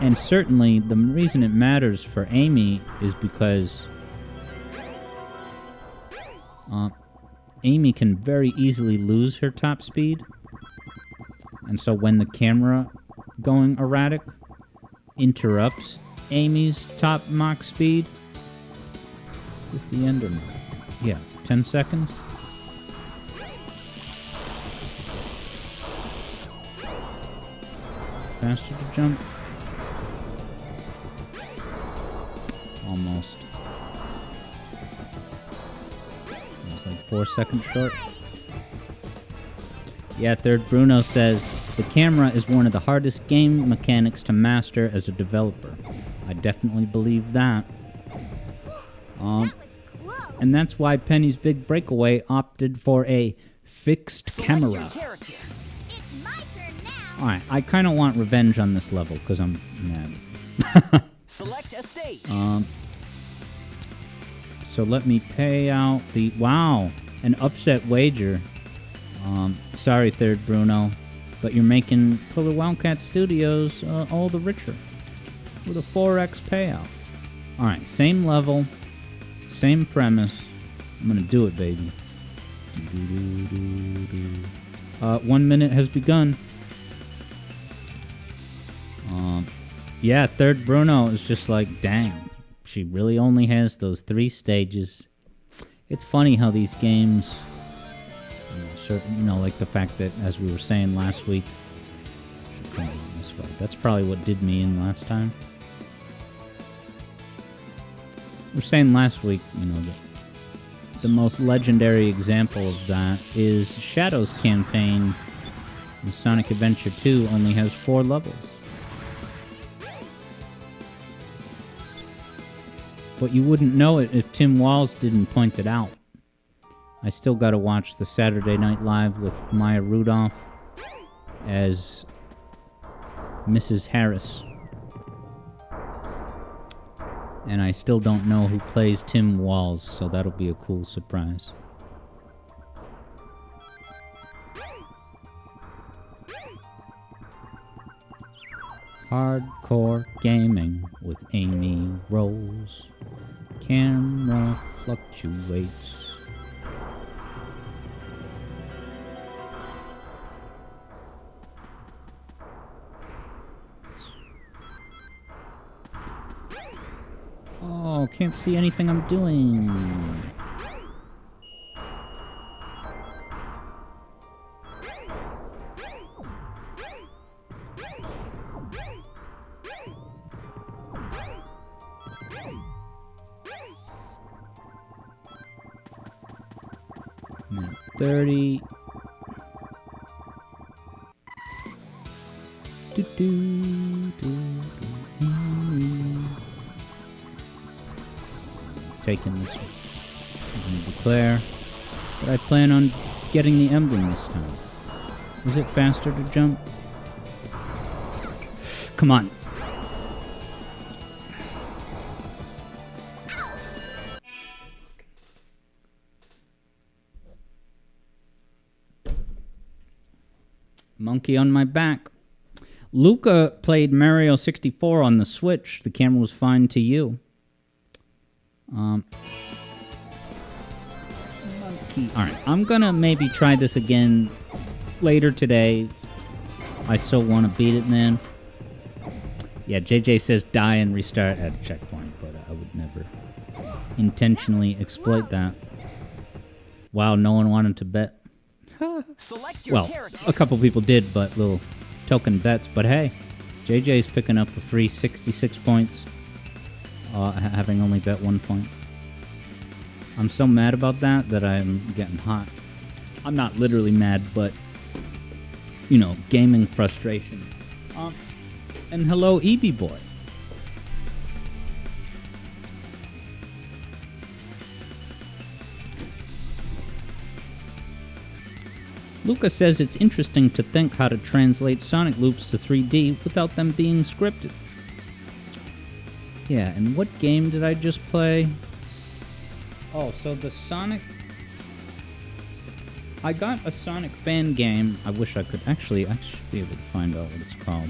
And certainly, the reason it matters for Amy is because Amy can very easily lose her top speed. And so when the camera going erratic interrupts Amy's top Mach speed... Is this the end or not? Yeah, 10 seconds. Faster to jump. Almost. It was like 4 seconds short. Yeah, Third Bruno says, the camera is one of the hardest game mechanics to master as a developer. I definitely believe that. And that's why Penny's Big Breakaway opted for a fixed camera. It's my turn now. Alright, I kind of want revenge on this level, because I'm mad. Select a stage. So let me pay out the... Wow! An upset wager. Sorry, Third Bruno, but you're making Pillar Wildcat Studios all the richer. With a 4x payout. Alright, same level. Same premise. I'm gonna do it, baby. 1 minute has begun. Yeah, Third Bruno is just like, dang, she really only has those 3 stages. It's funny how these games, like the fact that, as we were saying last week, come on this way. That's probably what did me in last time. We were saying last week, that the most legendary example of that is Shadow's campaign in Sonic Adventure 2 only has 4 levels. But you wouldn't know it if Tim Walls didn't point it out. I still gotta watch the Saturday Night Live with Maya Rudolph as Mrs. Harris. And I still don't know who plays Tim Walls, so that'll be a cool surprise. Hardcore gaming with Amy Rose. Camera fluctuates. Oh, can't see anything I'm doing. Minute 30. Do, do, do, do. Taking this one. I'm going to declare that I plan on getting the emblem this time. Is it faster to jump? Come on. Monkey on my back. Luca played Mario 64 on the Switch. The camera was fine to you. Monkey. Alright, I'm gonna maybe try this again later today. I so want to beat it, man. Yeah, JJ says die and restart at a checkpoint, but I would never intentionally exploit that. Wow, no one wanted to bet. Select your Well, character. a couple people did, but little token bets. But hey, JJ's picking up a free 66 points, having only bet 1 point. I'm so mad about that I'm getting hot. I'm not literally mad, but, you know, gaming frustration. And hello, Eevee Boy. Luca says it's interesting to think how to translate Sonic loops to 3D without them being scripted. Yeah, and what game did I just play? Oh, so the Sonic... I got a Sonic fan game. I wish I could... Actually, I should be able to find out what it's called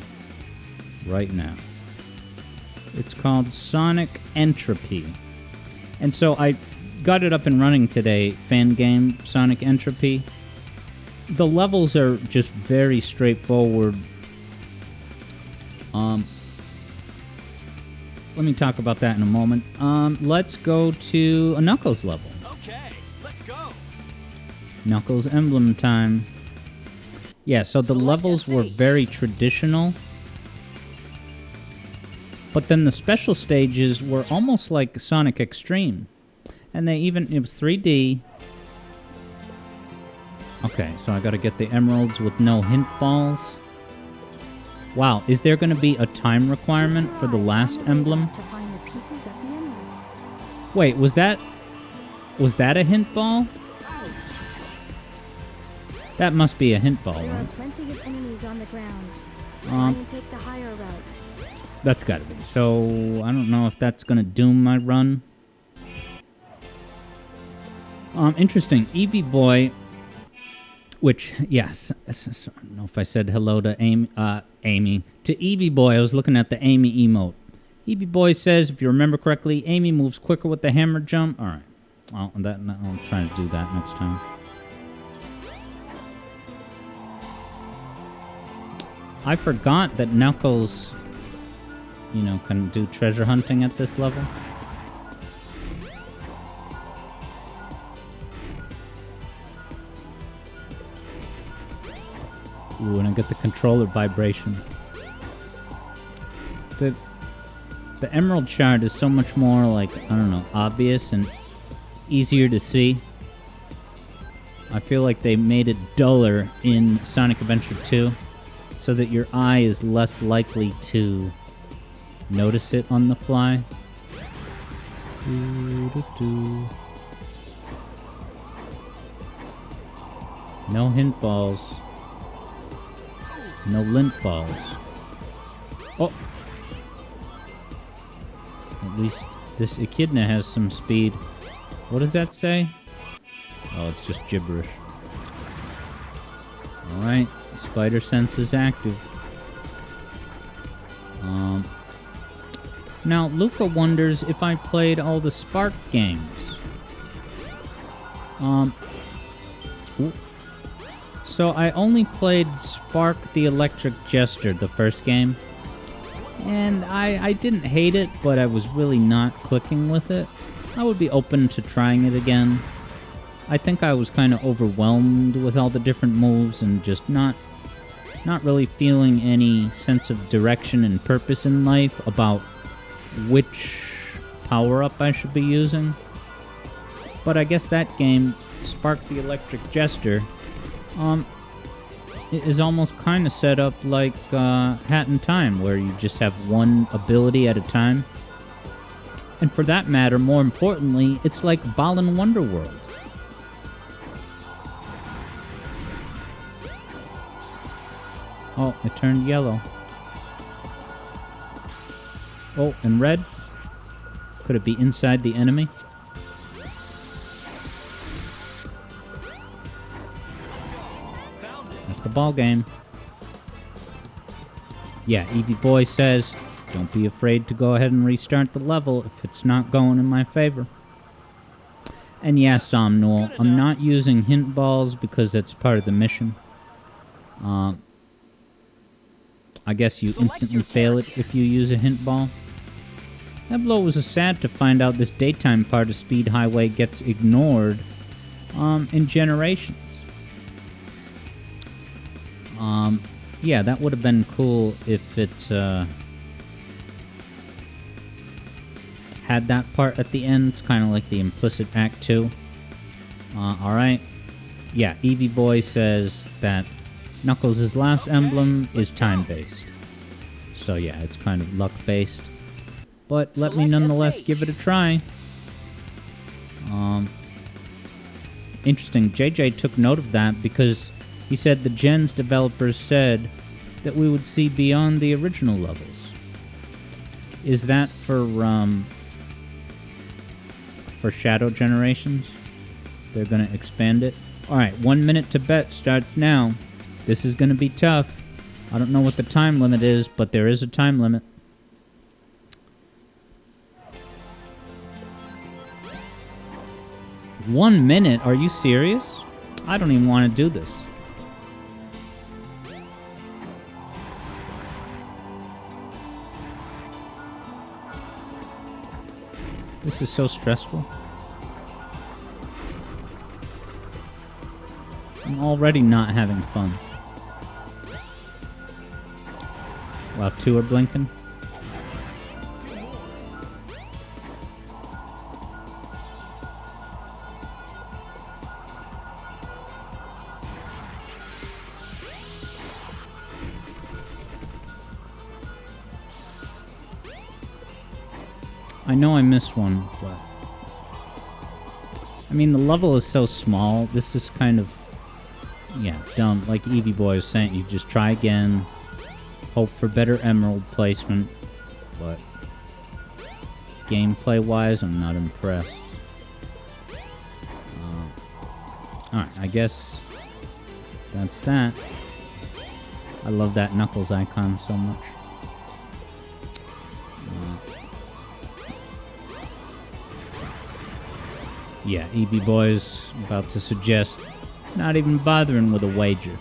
right now. It's called Sonic Entropy. And so I got it up and running today, fan game Sonic Entropy. The levels are just very straightforward. Let me talk about that in a moment. Let's go to a Knuckles level. Okay, let's go. Knuckles emblem time. Yeah, so the Select levels a were stage. very traditional. But then the special stages were almost like Sonic Extreme. And it was 3D. Okay, so I gotta get the emeralds with no hint balls. Wow, is there gonna be a time requirement for the last emblem? To find the pieces of the emerald. Wait, was that a hint ball? That must be a hint ball, There are right? plenty of enemies on the ground. Try Um, and take the higher route. That's gotta be. So, I don't know if that's gonna doom my run. Interesting. Eevee Boy, which, yes, I don't know if I said hello to Amy. To Eevee Boy, I was looking at the Amy emote. Eevee Boy says, if you remember correctly, Amy moves quicker with the hammer jump. Alright. I'll try to do that next time. I forgot that Knuckles, you know, can do treasure hunting at this level. Ooh, and I get the controller vibration. The Emerald Shard is so much more, like, I don't know, obvious and easier to see. I feel like they made it duller in Sonic Adventure 2, so that your eye is less likely to notice it on the fly. Doo-doo-doo. No hint balls. No lint balls. Oh! At least this echidna has some speed. What does that say? Oh, it's just gibberish. Alright, spider sense is active. Now, Luca wonders if I played all the Spark games. Ooh. So I only played Spark the Electric Jester, the first game. And I didn't hate it, but I was really not clicking with it. I would be open to trying it again. I think I was kind of overwhelmed with all the different moves and just not really feeling any sense of direction and purpose in life about which power-up I should be using. But I guess that game, Spark the Electric Jester, it is almost kind of set up like Hat in Time, where you just have one ability at a time. And for that matter, more importantly, it's like Balan Wonderworld. Oh, it turned yellow. Oh, and red? Could it be inside the enemy? That's the ball game. Yeah, Eevee Boy says, don't be afraid to go ahead and restart the level if it's not going in my favor. And yeah, Somnol, I'm not using hint balls because that's part of the mission. I guess you instantly fail it if you use a hint ball. Eblo was sad to find out this daytime part of Speed Highway gets ignored in Generations. Yeah, that would have been cool if it had that part at the end. It's kind of like the implicit Act 2. Alright. Yeah, Eevee Boy says that Knuckles' last emblem is time-based. So yeah, it's kind of luck-based. But let me nonetheless give it a try. Interesting, JJ took note of that because he said the Gens developers said that we would see beyond the original levels. Is that for Shadow Generations? They're gonna expand it? Alright, 1 minute to bet starts now. This is gonna be tough. I don't know what the time limit is, but there is a time limit. One minute? Are you serious? I don't even want to do this. This is so stressful. I'm already not having fun. Wow, 2 are blinking. I know I missed one, but... I mean, the level is so small, this is kind of... yeah, dumb. Like Eevee Boy was saying, you just try again, hope for better emerald placement, but... gameplay-wise, I'm not impressed. Alright, I guess... that's that. I love that Knuckles icon so much. Yeah, Eevee Boy's about to suggest not even bothering with a wager.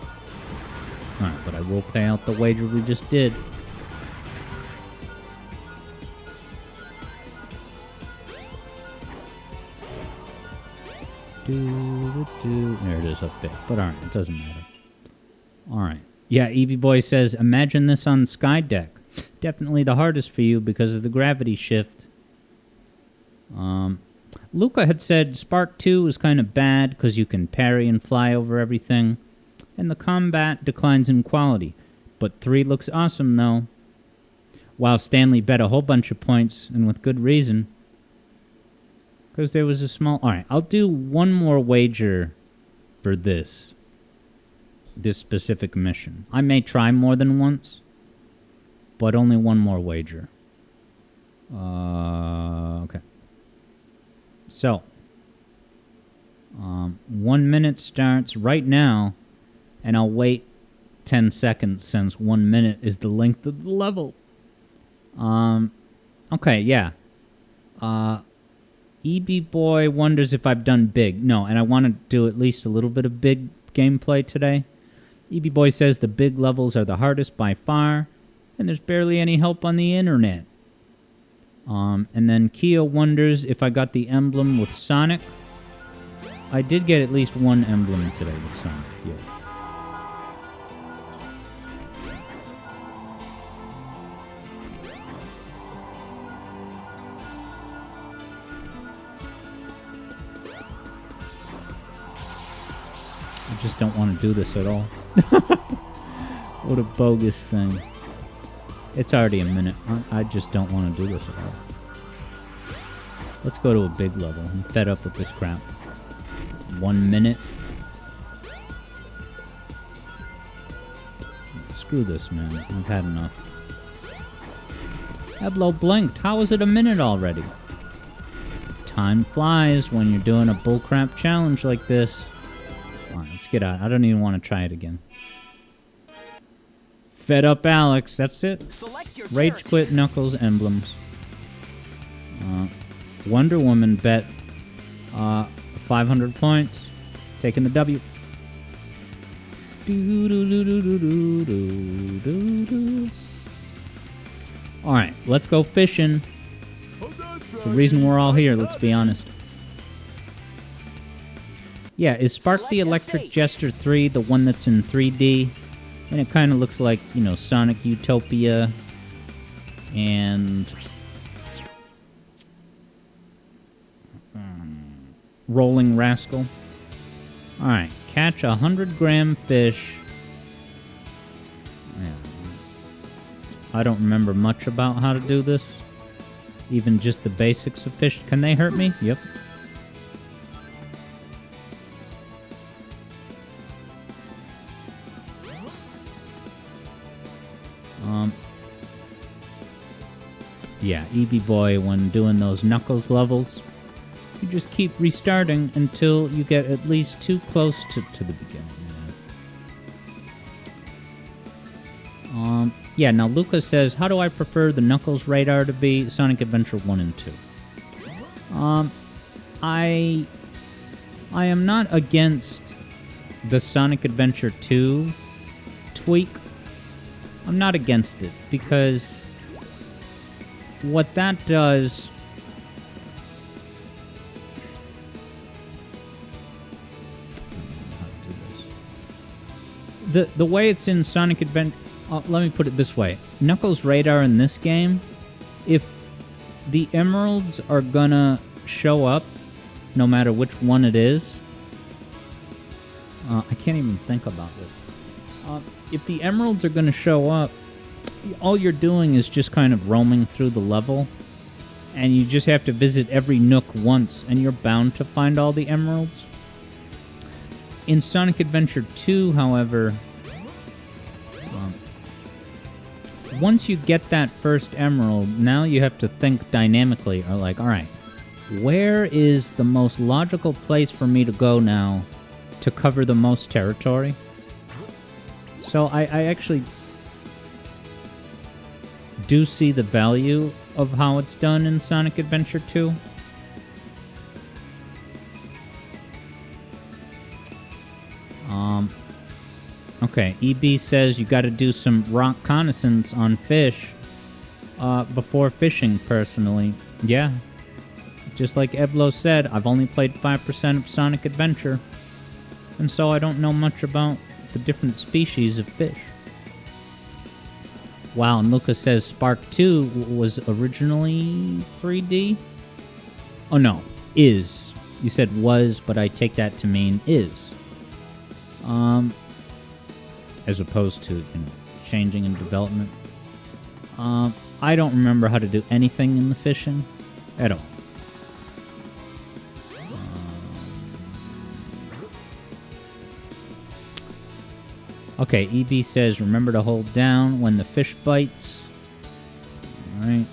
Alright, but I will pay out the wager we just did. There it is up there. But alright, it doesn't matter. Alright. Yeah, Eevee Boy says, imagine this on Sky Deck. Definitely the hardest for you because of the gravity shift. Luca had said Spark 2 is kind of bad because you can parry and fly over everything, and the combat declines in quality. But 3 looks awesome, though. Wow, Stanley bet a whole bunch of points, and with good reason. Because there was a small... Alright, I'll do one more wager for this specific mission. I may try more than once, but only one more wager. Okay. So, 1 minute starts right now, and I'll wait 10 seconds since 1 minute is the length of the level. Okay, yeah. EB Boy wonders if I've done big. No, and I want to do at least a little bit of big gameplay today. EB Boy says the big levels are the hardest by far, and there's barely any help on the internet. And then Keo wonders if I got the emblem with Sonic. I did get at least one emblem today with Sonic, yeah. I just don't want to do this at all. What a bogus thing. It's already a minute. I just don't want to do this at all. Let's go to a big level. I'm fed up with this crap. 1 minute. Screw this, man. I've had enough. Eblo blinked. How is it a minute already? Time flies when you're doing a bullcrap challenge like this. Alright, let's get out. I don't even want to try it again. Fed up Alex, that's it. Select your Rage character. quit Knuckles emblems. Wonder Woman bet 500 points. Taking the W. Alright, let's go fishing. It's the reason we're all here, let's be honest. Yeah, is Spark the Electric Jester 3 the one that's in 3D? And it kind of looks like, you know, Sonic Utopia and Rolling Rascal. Alright, catch 100-gram fish. Yeah. I don't remember much about how to do this. Even just the basics of fish. Can they hurt me? Yep. Yeah, EB Boy, when doing those Knuckles levels, you just keep restarting until you get at least too close to the beginning. Yeah, now Lucas says, how do I prefer the Knuckles radar to be? Sonic Adventure 1 and 2. I am not against the Sonic Adventure 2 tweak. I'm not against it, because what that does... The way it's in Sonic Adventure... let me put it this way. Knuckles' radar in this game, if the emeralds are gonna show up, no matter which one it is... I can't even think about this. If the emeralds are gonna show up, all you're doing is just kind of roaming through the level, and you just have to visit every nook once, and you're bound to find all the emeralds. In Sonic Adventure 2, however, once you get that first emerald, now you have to think dynamically, or like, alright, where is the most logical place for me to go now to cover the most territory? So I actually do see the value of how it's done in Sonic Adventure 2. Okay, EB says you gotta do some rock reconnaissance on fish before fishing, personally. Yeah. Just like Eblo said, I've only played 5% of Sonic Adventure, and so I don't know much about the different species of fish. Wow, and Lucas says Spark 2 was originally 3D? Oh no, is. You said was, but I take that to mean is. As opposed to, you know, changing in development. I don't remember how to do anything in the fishing at all. Okay, EB says remember to hold down when the fish bites. Alright.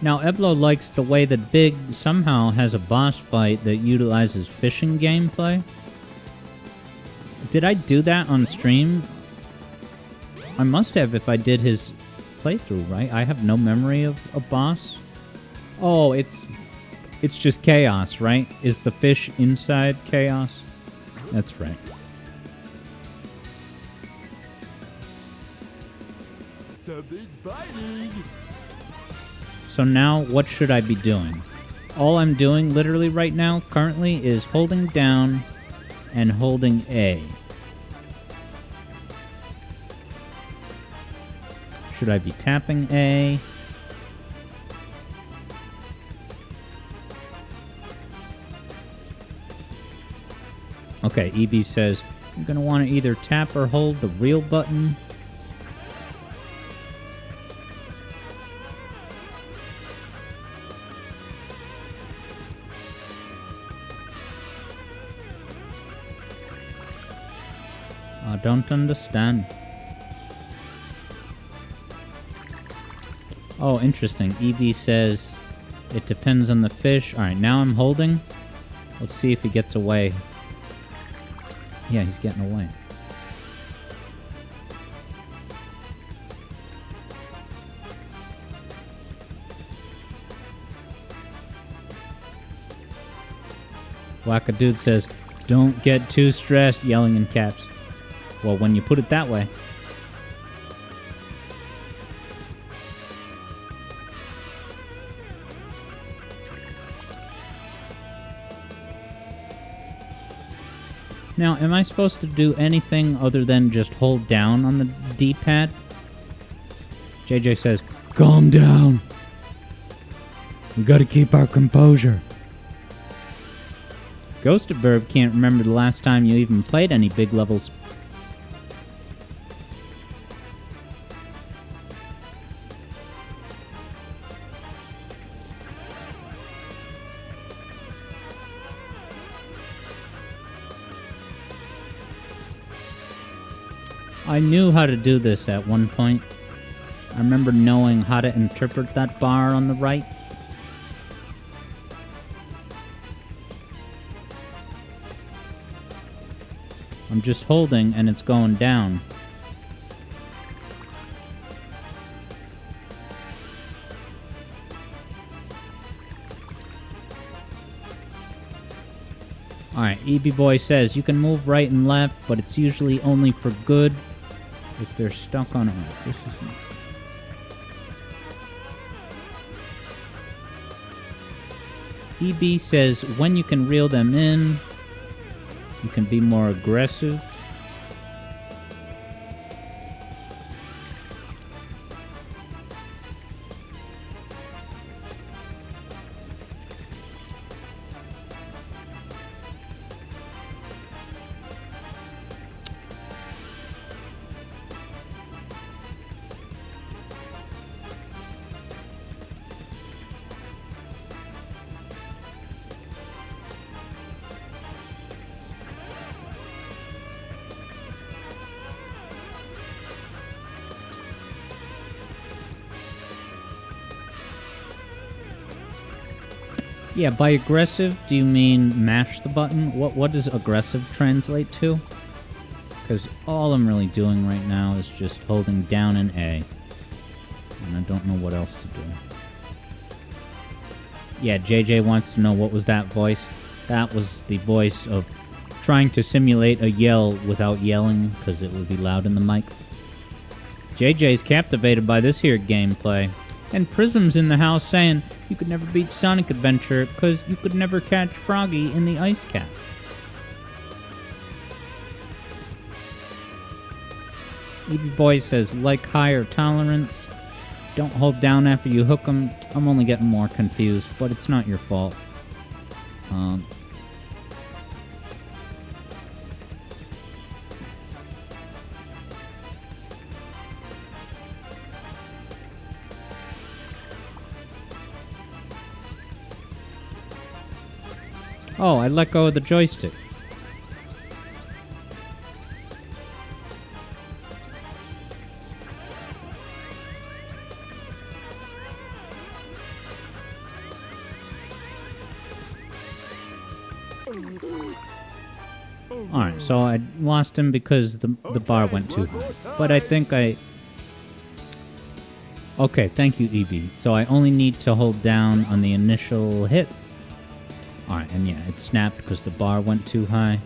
Now, Eblo likes the way that Big somehow has a boss fight that utilizes fishing gameplay. Did I do that on stream? I must have if I did his playthrough, right? I have no memory of a boss. Oh, it's just chaos, right? Is the fish inside chaos? That's right. Something's biting. So now, what should I be doing? All I'm doing literally right now, currently, is holding down and holding A. Should I be tapping A? Okay, EB says, you're going to want to either tap or hold the real button. I don't understand. Oh, interesting. EB says it depends on the fish. Alright, now I'm holding. Let's see if he gets away. Yeah, he's getting away. Wackadude says, don't get too stressed, yelling in caps. Well, when you put it that way. Now, am I supposed to do anything other than just hold down on the D-pad? JJ says, calm down. We gotta keep our composure. Ghostaburb can't remember the last time you even played any big levels. I knew how to do this at one point. I remember knowing how to interpret that bar on the right. I'm just holding and it's going down. Alright, EB Boy says you can move right and left, but it's usually only for good if they're stuck on Earth. This is EB says when you can reel them in, you can be more aggressive. Yeah, by aggressive, do you mean mash the button? What does aggressive translate to? Because all I'm really doing right now is just holding down an A. And I don't know what else to do. Yeah, JJ wants to know what was that voice. That was the voice of trying to simulate a yell without yelling, because it would be loud in the mic. JJ's captivated by this here gameplay. And Prism's in the house saying you could never beat Sonic Adventure because you could never catch Froggy in the ice cap. EB Boy says, like higher tolerance. Don't hold down after you hook them. I'm only getting more confused, but it's not your fault. Oh, I let go of the joystick. Alright, so I lost him because the bar went too high. But I think I... Okay, thank you, EB. So I only need to hold down on the initial hit. Alright, and yeah, it snapped because the bar went too high.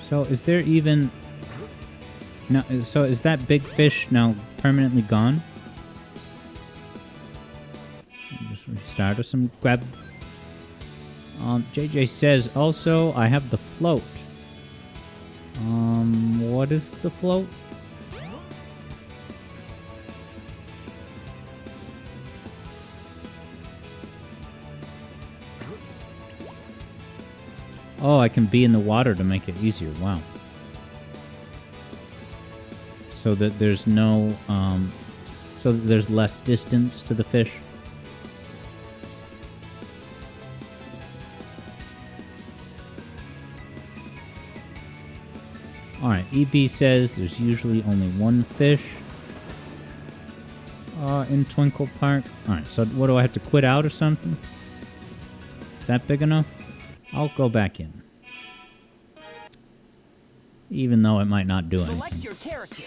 So is there even... No, so is that big fish now permanently gone? Just restart or some grab... JJ says, also, I have the float. What is the float? Oh, I can be in the water to make it easier. Wow. So that there's no, so that there's less distance to the fish. Alright, EB says there's usually only one fish in Twinkle Park. Alright, so what do I have to quit out or something? Is that big enough? I'll go back in. Even though it might not do anything. Select your character.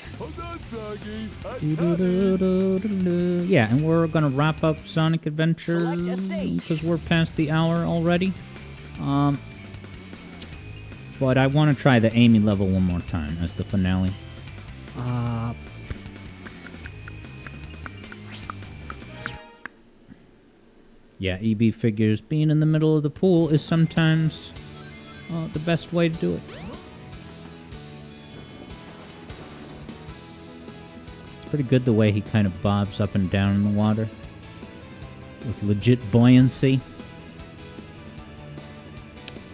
Yeah, and we're gonna wrap up Sonic Adventure Select a stage. because we're past the hour already. But I want to try the Amy level one more time as the finale. Yeah, EB figures being in the middle of the pool is sometimes the best way to do it. It's pretty good the way he kind of bobs up and down in the water with legit buoyancy.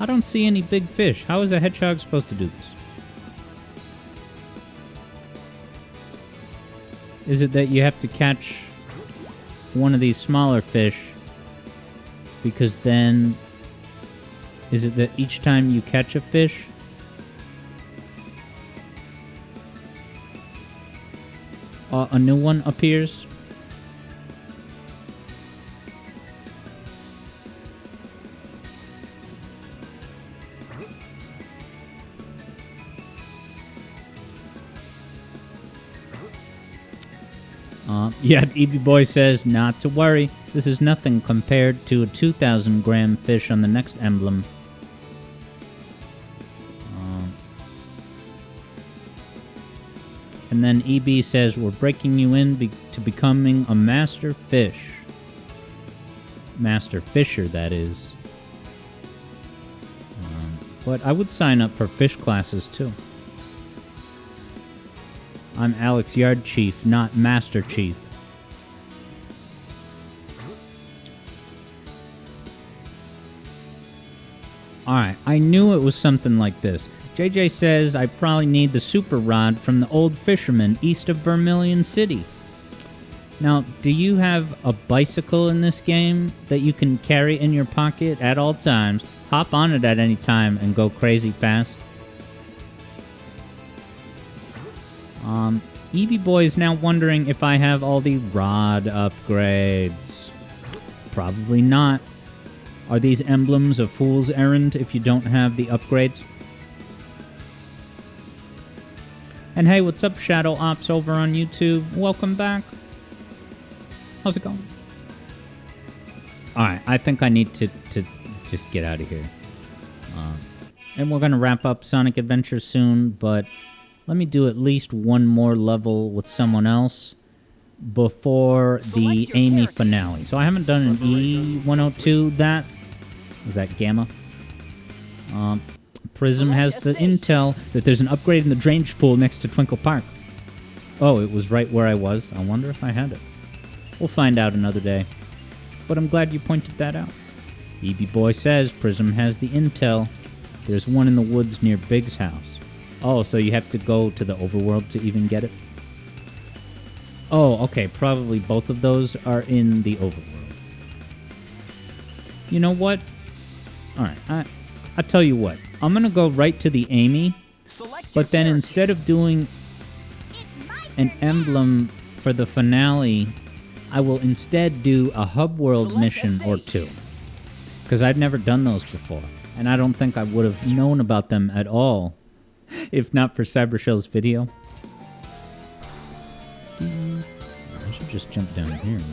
I don't see any big fish. How is a hedgehog supposed to do this? Is it that you have to catch one of these smaller fish? Because then... Is it that each time you catch a fish... a new one appears? Yeah, EB Boy says, not to worry. This is nothing compared to a 2,000 gram fish on the next emblem. And then EB says, we're breaking you in to becoming a master fish. Master fisher, that is. But I would sign up for fish classes, too. I'm Alex Yard Chief, not Master Chief. Alright, I knew it was something like this. JJ says I probably need the super rod from the old fisherman east of Vermilion City. Now, do you have a bicycle in this game that you can carry in your pocket at all times, hop on it at any time, and go crazy fast? EB Boy is now wondering if I have all the rod upgrades. Probably not. Are these emblems a fool's errand if you don't have the upgrades? And hey, what's up, Shadow Ops over on YouTube? Welcome back. How's it going? Alright, I think I need to just get out of here. And we're going to wrap up Sonic Adventure soon, but let me do at least one more level with someone else before the Amy finale. So I haven't done an E102 that. Was that Gamma? Prism has the intel that there's an upgrade in the drainage pool next to Twinkle Park. Oh, it was right where I was. I wonder if I had it. We'll find out another day. But I'm glad you pointed that out. EB Boy says Prism has the intel. There's one in the woods near Big's house. Oh, so you have to go to the overworld to even get it? Oh, okay. Probably both of those are in the overworld. You know what? Alright, I tell you what. I'm gonna go right to the Amy, Select your but then character. instead of doing an emblem for the finale, I will instead do a hub world Select a mission or stage. two. Because I've never done those before. And I don't think I would have known about them at all if not for Cybershell's video. I should just jump down here, right?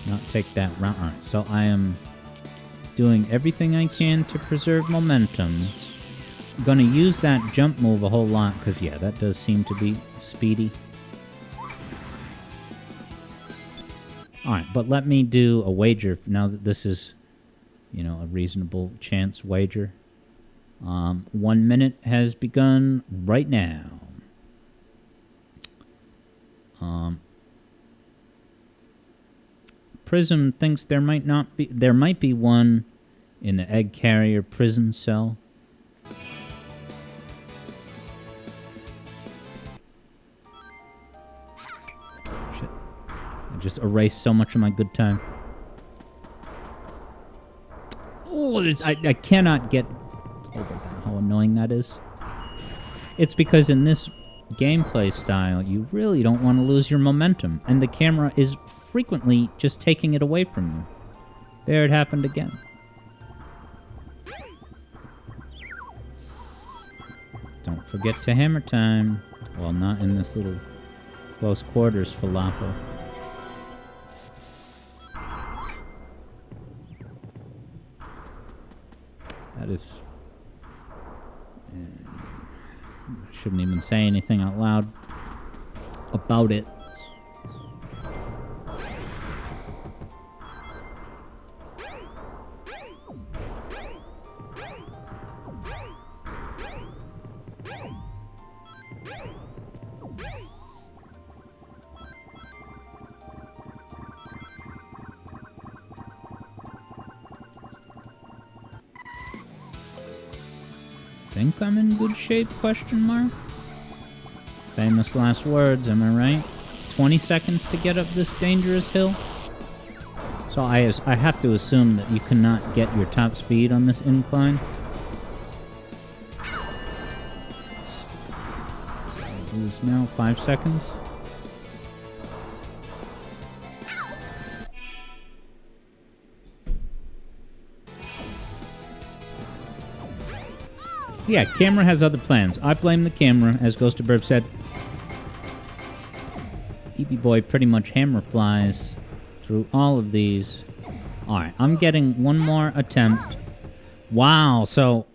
Not take that route. Alright, so I am doing everything I can to preserve momentum. I'm gonna use that jump move a whole lot, because yeah, that does seem to be speedy. Alright, but let me do a wager now that this is, you know, a reasonable chance wager. 1 minute has begun right now. Prism thinks there might be one in the egg carrier prison cell. Shit. I just erased so much of my good time. Oh, I cannot get over that, how annoying that is. It's because in this gameplay style, you really don't want to lose your momentum, and the camera is frequently just taking it away from you. There it happened again. Don't forget to hammer time. Well, not in this little close quarters falafel. That is... I shouldn't even say anything out loud about it. Think I'm in good shape, question mark? Famous last words, am I right? 20 seconds to get up this dangerous hill? So I have to assume that you cannot get your top speed on this incline. It is now 5 seconds. Yeah, camera has other plans. I blame the camera, as Ghost of Burb said. EB Boy pretty much hammer flies through all of these. Alright, I'm getting one more attempt. Wow, so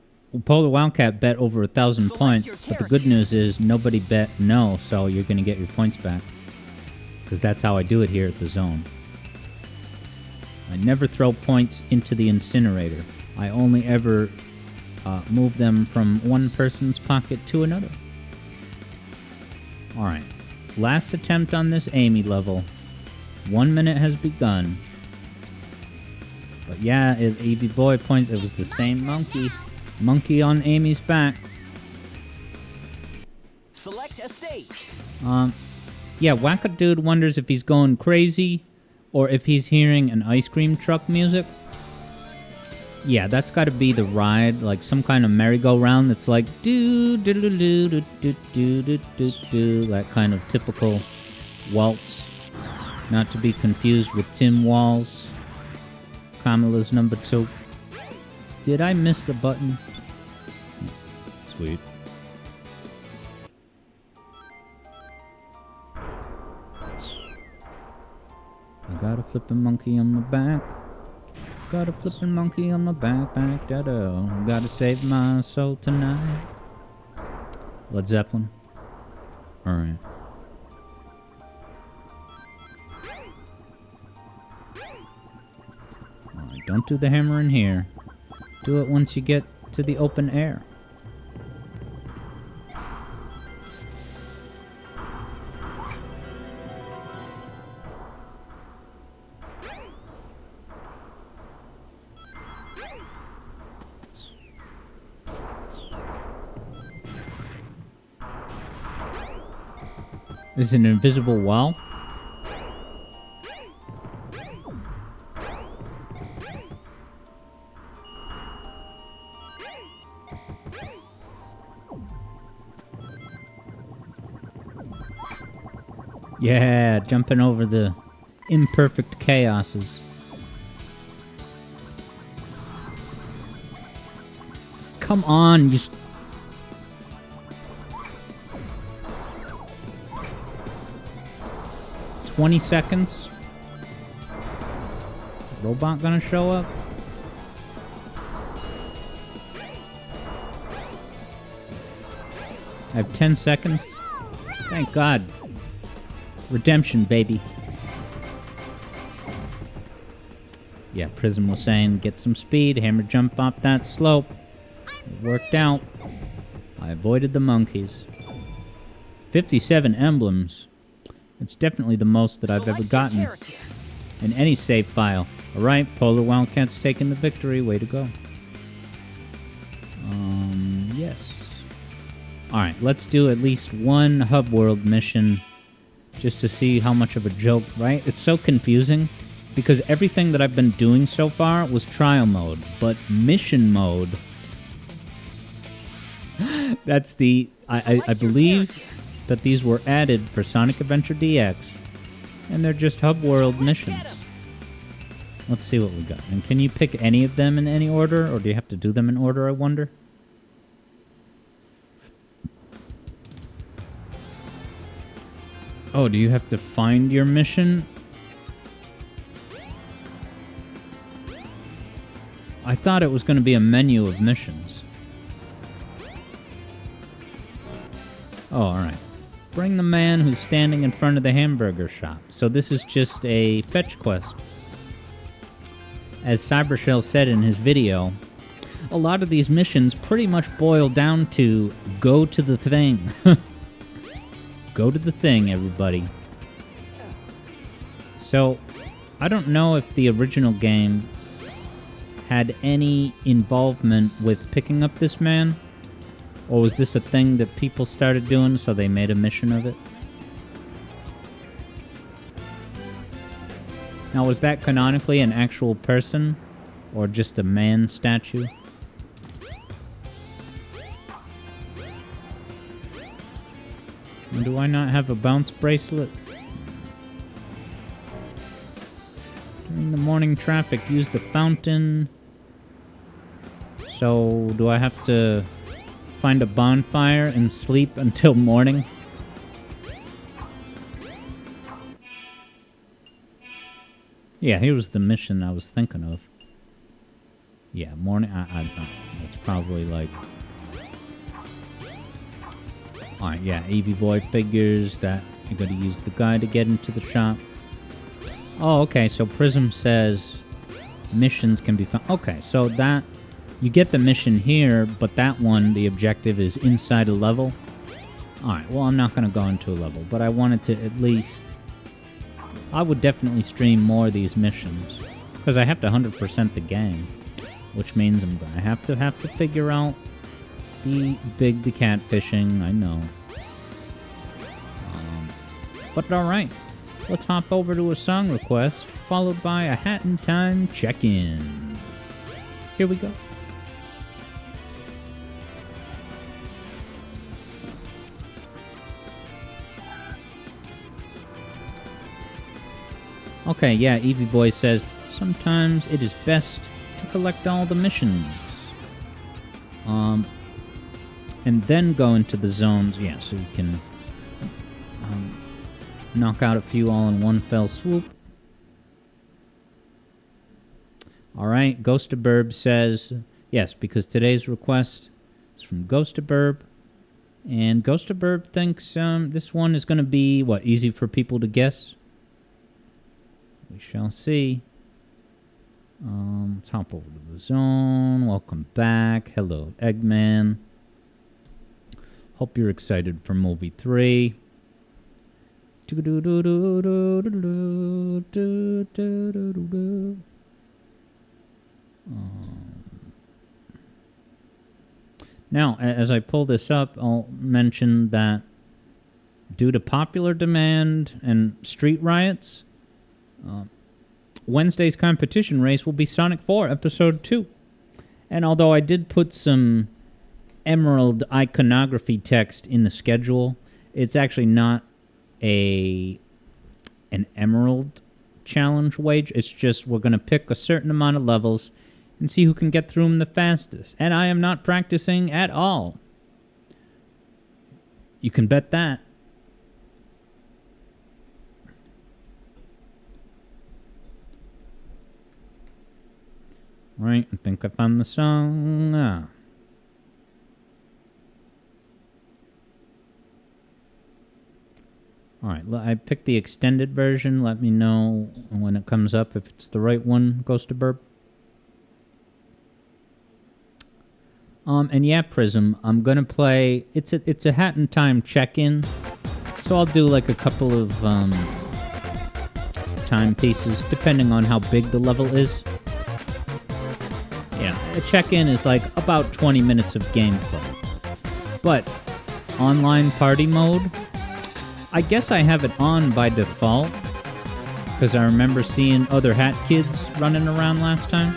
Polar Wildcat bet over 1,000 points, but the good news is nobody bet no, so you're going to get your points back. Because that's how I do it here at the zone. I never throw points into the incinerator. I only ever... move them from one person's pocket to another. Alright. Last attempt on this Amy level. 1 minute has begun. But yeah, EB Boy points, it was the same monkey. Monkey on Amy's back. Select a stage. Yeah, Wackadude wonders if he's going crazy or if he's hearing an ice cream truck music. Yeah, that's got to be the ride, like some kind of merry-go-round that's like do do do do do do do do do do, that kind of typical waltz. Not to be confused with Tim Walls, Kamila's number 2. Did I miss the button? Sweet. I got a flippin' monkey on my back. Got a flippin' monkey on my back, da-do. Gotta save my soul tonight. Led Zeppelin. Alright. Alright, don't do the hammer in here. Do it once you get to the open air. Is it an invisible wall? Yeah, jumping over the imperfect chaoses. Come on, you... 20 seconds? Robot gonna show up? I have 10 seconds. Thank God. Redemption, baby. Yeah, Prism was saying, get some speed, hammer jump off that slope. It worked out. I avoided the monkeys. 57 emblems. It's definitely the most that I've ever gotten in any save file. Alright, Polar Wildcat's taking the victory. Way to go. Yes. Alright, let's do at least one hub world mission just to see how much of a joke, right? It's so confusing because everything that I've been doing so far was trial mode, but mission mode... That's the... I believe that these were added for Sonic Adventure DX, and they're just hub world missions. Let's see what we got. And can you pick any of them in any order, or do you have to do them in order, I wonder? Oh, do you have to find your mission? I thought it was going to be a menu of missions. Oh, alright. Bring the man who's standing in front of the hamburger shop. So this is just a fetch quest. As Cybershell said in his video, a lot of these missions pretty much boil down to go to the thing. Go to the thing, everybody. So, I don't know if the original game had any involvement with picking up this man, or was this a thing that people started doing, so they made a mission of it? Now, was that canonically an actual person, or just a man statue? And do I not have a bounce bracelet? During the morning traffic, use the fountain. So, do I have to find a bonfire and sleep until morning? Yeah, here was the mission I was thinking of. Yeah, morning. I don't know. It's probably like... Alright, yeah, Eevee Boy figures that you gotta use the guy to get into the shop. Oh, okay, so Prism says missions can be found. Okay, so that... You get the mission here, but that one, the objective is inside a level. Alright, well, I'm not gonna go into a level, but I wanted to at least... I would definitely stream more of these missions, because I have to 100% the game, which means I'm gonna have to figure out the catfishing, I know. But alright, let's hop over to a song request, followed by a Hat in Time check-in. Here we go. Okay, yeah, Eevee Boy says, sometimes it is best to collect all the missions. And then go into the zones, yeah, so you can knock out a few all in one fell swoop. Alright, Ghostaburb says, yes, because today's request is from Ghostaburb. And Ghostaburb thinks this one is going to be, what, easy for people to guess? We shall see. Let's hop over to the zone. Welcome back. Hello, Eggman. Hope you're excited for movie 3. Now, as I pull this up, I'll mention that due to popular demand and street riots, Wednesday's competition race will be Sonic 4 Episode 2. And although I did put some Emerald iconography text in the schedule, it's actually not a an Emerald challenge wage. It's just we're going to pick a certain amount of levels and see who can get through them the fastest. And I am not practicing at all. You can bet that. Right, I think I found the song. Alright, I picked the extended version. Let me know when it comes up if it's the right one, Ghost to Burp. And yeah, Prism, I'm gonna play... It's a Hat in Time check-in. So I'll do like a couple of timepieces, depending on how big the level is. Yeah, a check-in is like about 20 minutes of gameplay. But online party mode, I guess I have it on by default, because I remember seeing other hat kids running around last time.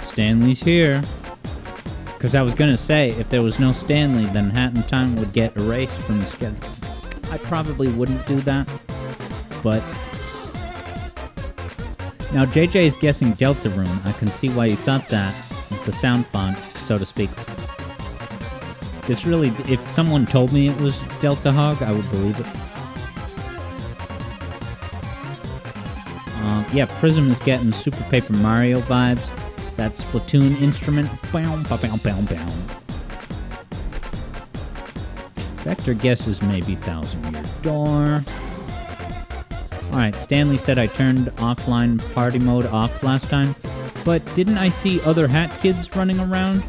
Stanley's here. Because I was going to say, if there was no Stanley, then Hat in Time would get erased from the schedule. I probably wouldn't do that, but... Now, JJ is guessing Deltarune. I can see why you thought that, with the sound font, so to speak. This really... If someone told me it was Delta Hog, I would believe it. Yeah, Prism is getting Super Paper Mario vibes. That Splatoon instrument. Vector guesses maybe Thousand Year Door. Alright, Stanley said I turned offline party mode off last time, but didn't I see other hat kids running around?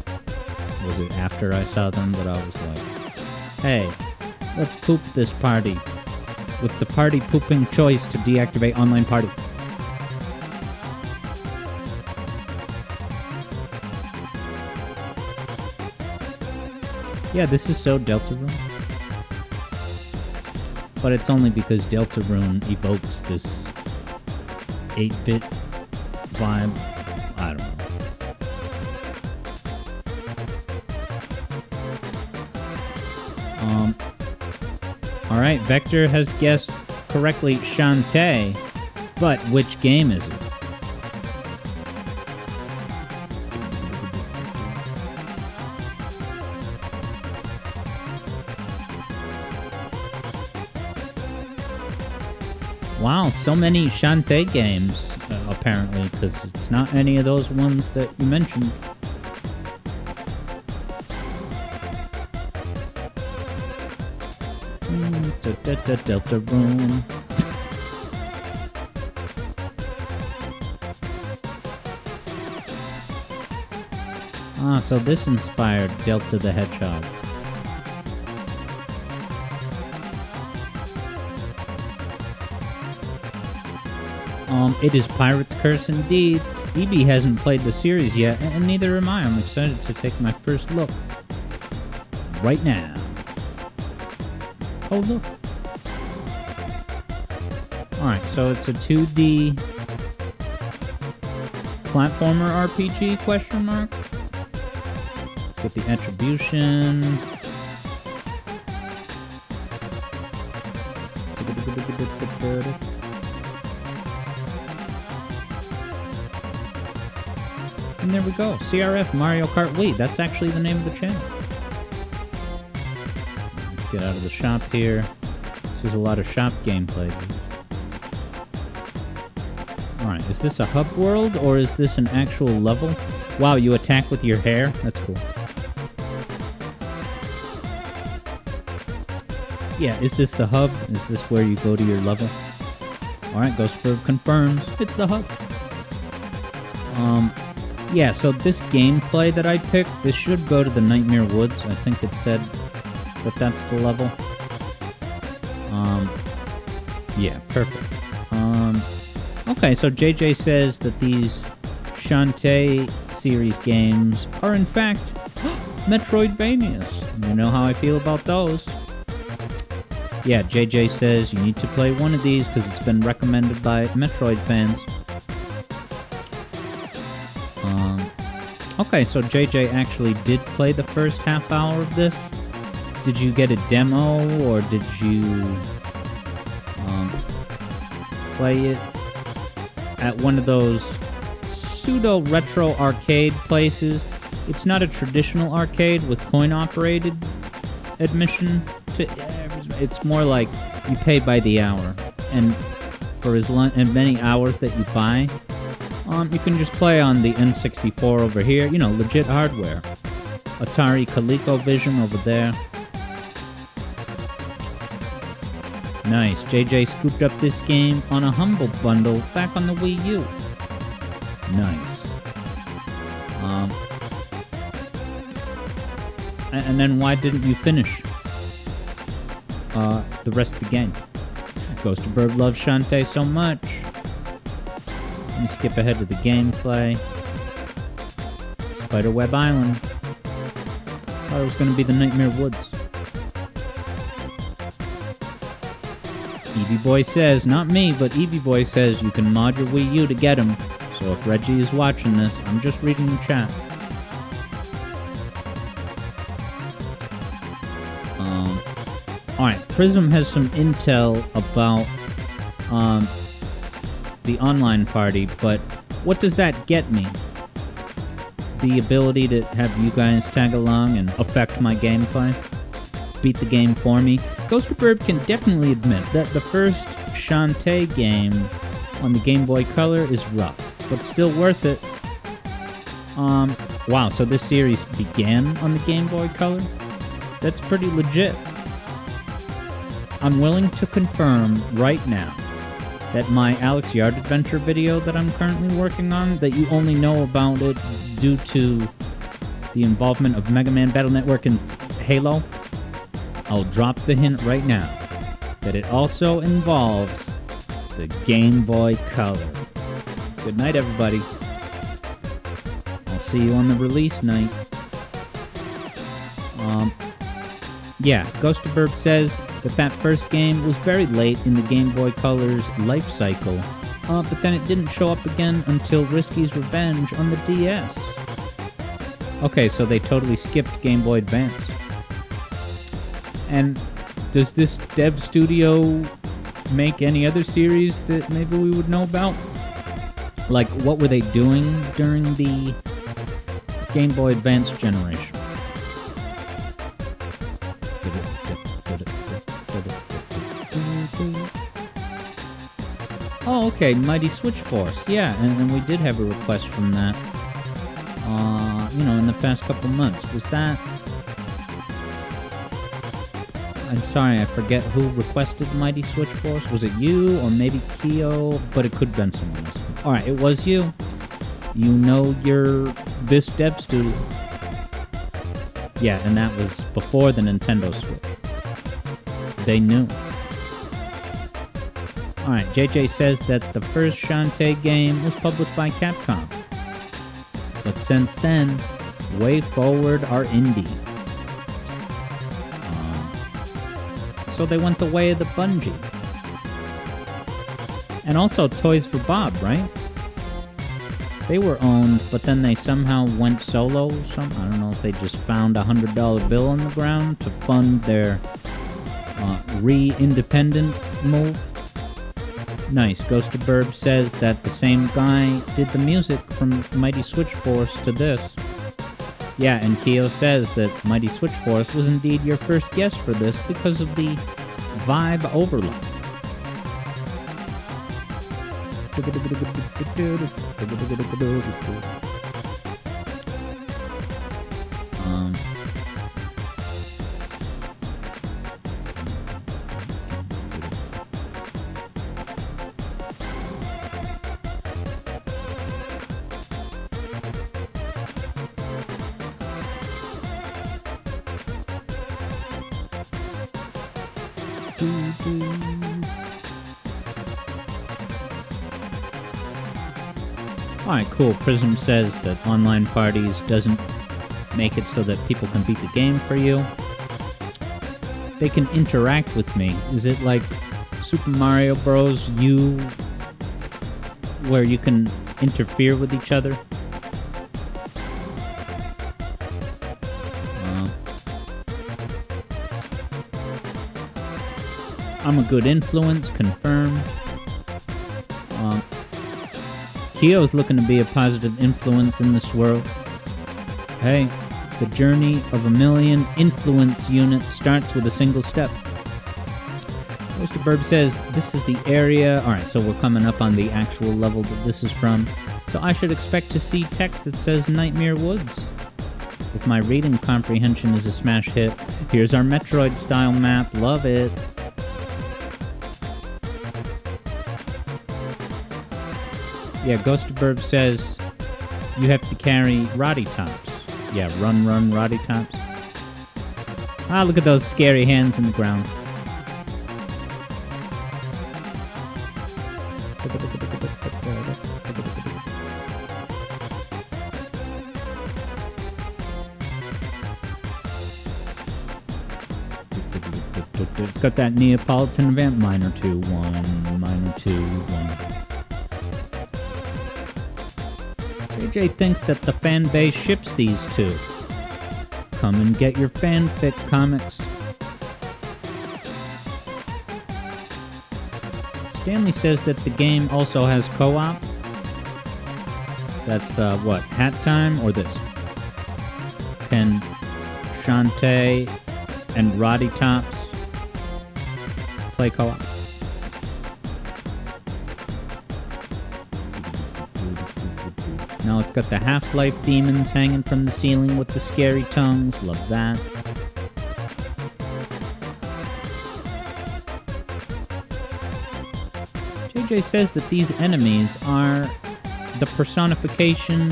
Was it after I saw them that I was like, hey, let's poop this party with the party pooping choice to deactivate online party. Yeah, this is so Deltarune. But it's only because Deltarune evokes this 8-bit vibe. I don't know. Alright, Vector has guessed correctly Shantae, but which game is it? Wow, so many Shantae games, apparently, because it's not any of those ones that you mentioned. Deltarune. Ah, so this inspired Delta the Hedgehog. It is Pirate's Curse indeed. EB hasn't played the series yet, and neither am I. I'm excited to take my first look. Right now. Oh, look. Alright, so it's a 2D platformer RPG, question mark? Let's get the attribution. And there we go. CRF Mario Kart Wii. That's actually the name of the channel. Let's get out of the shop here. This is a lot of shop gameplay. Alright, is this a hub world or is this an actual level? Wow, you attack with your hair? That's cool. Yeah, is this the hub? Is this where you go to your level? Alright, Ghostbird confirms. It's the hub. Yeah, so this gameplay that I picked, this should go to the Nightmare Woods. I think it said that that's the level. Yeah, perfect. Okay, so JJ says that these Shantae series games are in fact Metroidvanias. You know how I feel about those. Yeah, JJ says you need to play one of these because it's been recommended by Metroid fans. Okay, so JJ actually did play the first half hour of this. Did you get a demo, or did you play it at one of those pseudo-retro arcade places? It's not a traditional arcade with coin-operated admission. It's more like you pay by the hour, and for as many hours that you buy, you can just play on the N64 over here. You know, legit hardware. Atari ColecoVision over there. Nice. JJ scooped up this game on a Humble Bundle back on the Wii U. Nice. And then why didn't you finish the rest of the game? Ghost of Bird loves Shantae so much. Let me skip ahead to the gameplay. Spiderweb Island. Thought it was going to be the Nightmare Woods. Evie Boy says, not me, but Evie Boy says you can mod your Wii U to get him. So if Reggie is watching this, I'm just reading the chat. Alright, Prism has some intel about the online party, but what does that get me? The ability to have you guys tag along and affect my gameplay? Beat the game for me? Ghost of Bird can definitely admit that the first Shantae game on the Game Boy Color is rough, but still worth it. Wow, so this series began on the Game Boy Color? That's pretty legit. I'm willing to confirm right now that my Alex Yard Adventure video that I'm currently working on, that you only know about it due to the involvement of Mega Man Battle Network and Halo. I'll drop the hint right now that it also involves the Game Boy Color. Good night, everybody. I'll see you on the release night. Yeah, Ghost of Burp says that first game was very late in the Game Boy Color's life cycle, but then it didn't show up again until Risky's Revenge on the DS. Okay, so they totally skipped Game Boy Advance. And does this dev studio make any other series that maybe we would know about? Like, what were they doing during the Game Boy Advance generation? Oh, okay, Mighty Switch Force. Yeah, and we did have a request from that. In the past couple months. Was that... I'm sorry, I forget who requested Mighty Switch Force. Was it you, or maybe Kyo? But it could have been someone else. Alright, it was you. You know this dev studio. Yeah, and that was before the Nintendo Switch. They knew. Alright, JJ says that the first Shantae game was published by Capcom. But since then, WayForward are indie. So they went the way of the Bungie. And also Toys for Bob, right? They were owned, but then they somehow went solo or something. I don't know if they just found a $100 bill on the ground to fund their re-independent move. Nice. Ghost of Burb says that the same guy did the music from Mighty Switch Force to this. Yeah, and Kyo says that Mighty Switch Force was indeed your first guess for this because of the vibe overlap. Alright, cool. Prism says that online parties doesn't make it so that people can beat the game for you. They can interact with me. Is it like Super Mario Bros. U, where you can interfere with each other? I'm a good influence, confirmed. Kyo's looking to be a positive influence in this world. Hey, the journey of a million influence units starts with a single step. Mr. Burb says, this is the area... Alright, so we're coming up on the actual level that this is from. So I should expect to see text that says Nightmare Woods. If my reading comprehension is a smash hit, here's our Metroid-style map. Love it. Yeah, Ghost of Burb says you have to carry Roddy Tops. Yeah, run, Roddy Tops. Ah, look at those scary hands in the ground. It's got that Neapolitan event. Minor 2, 1, minor 2, 1. JJ thinks that the fan base ships these two. Come and get your fanfic comics. Stanley says that the game also has co-op. That's, what, Hat Time or this? Can Shantae and Roddy Tops play co-op? Now it's got the Half-Life demons hanging from the ceiling with the scary tongues. Love that. JJ says that these enemies are the personification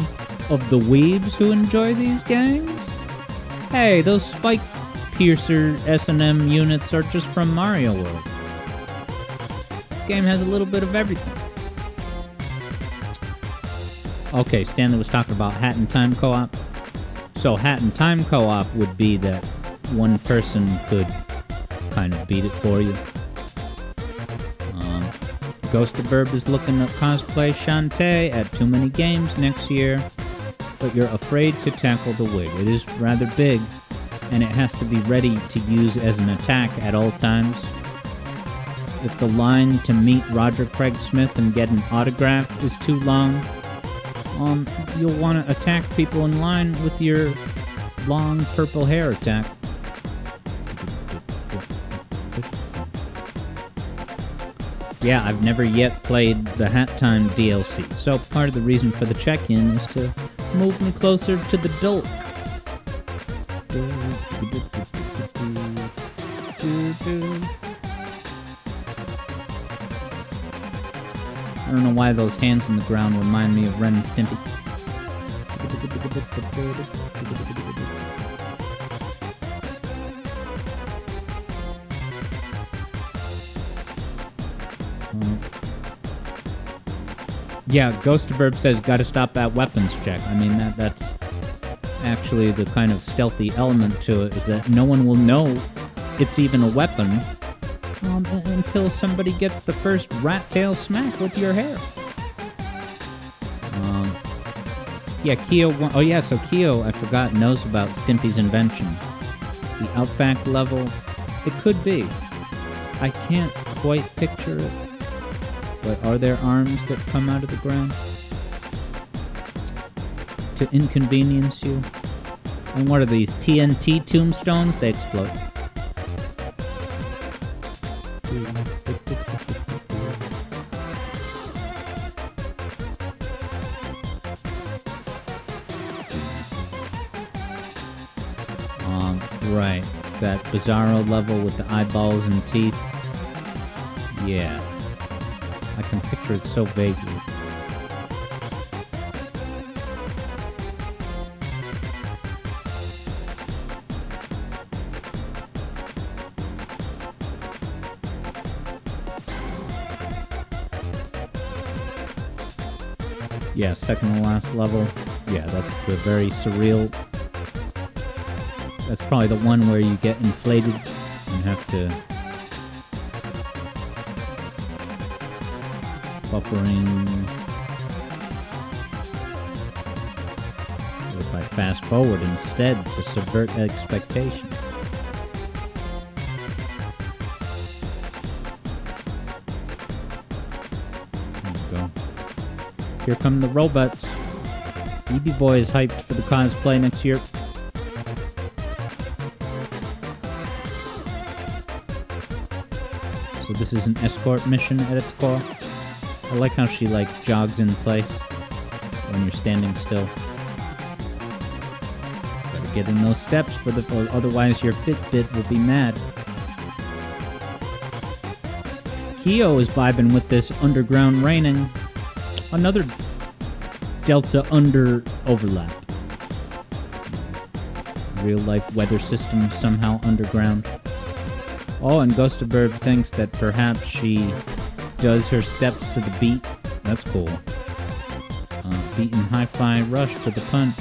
of the weebs who enjoy these games. Hey, those Spike Piercer S&M units are just from Mario World. This game has a little bit of everything. Okay, Stanley was talking about Hat in Time co-op. So Hat in Time co-op would be that one person could kind of beat it for you. Ghost of Burb is looking to cosplay Shantae at Too Many Games next year, but you're afraid to tackle the wig. It is rather big, and it has to be ready to use as an attack at all times. If the line to meet Roger Craig Smith and get an autograph is too long, you'll want to attack people in line with your long purple hair attack. Yeah, I've never yet played the Hat Time DLC, so part of the reason for the check-in is to move me closer to the Dulk. I don't know why those hands in the ground remind me of Ren and Stimpy. Yeah, Ghost of Burb says gotta stop that weapons check. I mean, that's actually the kind of stealthy element to it, is that no one will know it's even a weapon until somebody gets the first rat tail smack with your hair. Yeah, Kyo... Oh yeah, so Kyo, I forgot, knows about Stimpy's invention. The Outback level. It could be. I can't quite picture it. But are there arms that come out of the ground to inconvenience you? And what are these, TNT tombstones? They explode. Right. That Bizarro level with the eyeballs and teeth. Yeah. I can picture it so vaguely. Yeah, second to last level. Yeah, that's the very surreal. That's probably the one where you get inflated and have to... buffering. Or if I fast forward instead to subvert expectations. Here come the robots. EB Boy is hyped for the cosplay next year. So this is an escort mission at its core. I like how she like jogs in place when you're standing still. Gotta get in those steps, or otherwise your Fitbit will be mad. Kyo is vibing with this underground raining. Another Delta under overlap. Real life weather system somehow underground. Oh, and Ghostabird thinks that perhaps she does her steps to the beat. That's cool. Beating Hi-Fi Rush to the punch.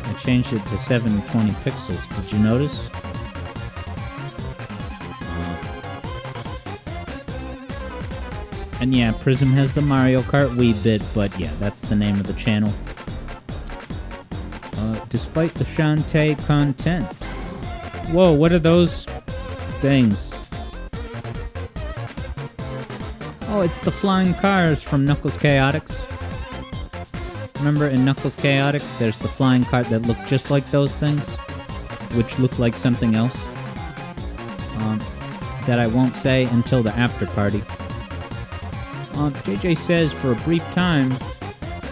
I changed it to 720 pixels. Did you notice? And yeah, Prism has the Mario Kart Wii bit, but yeah, that's the name of the channel. Despite the Shantae content. Whoa, what are those things? Oh, it's the flying cars from Knuckles Chaotix. Remember in Knuckles Chaotix, there's the flying car that look just like those things, which look like something else. That I won't say until the after party. JJ says for a brief time,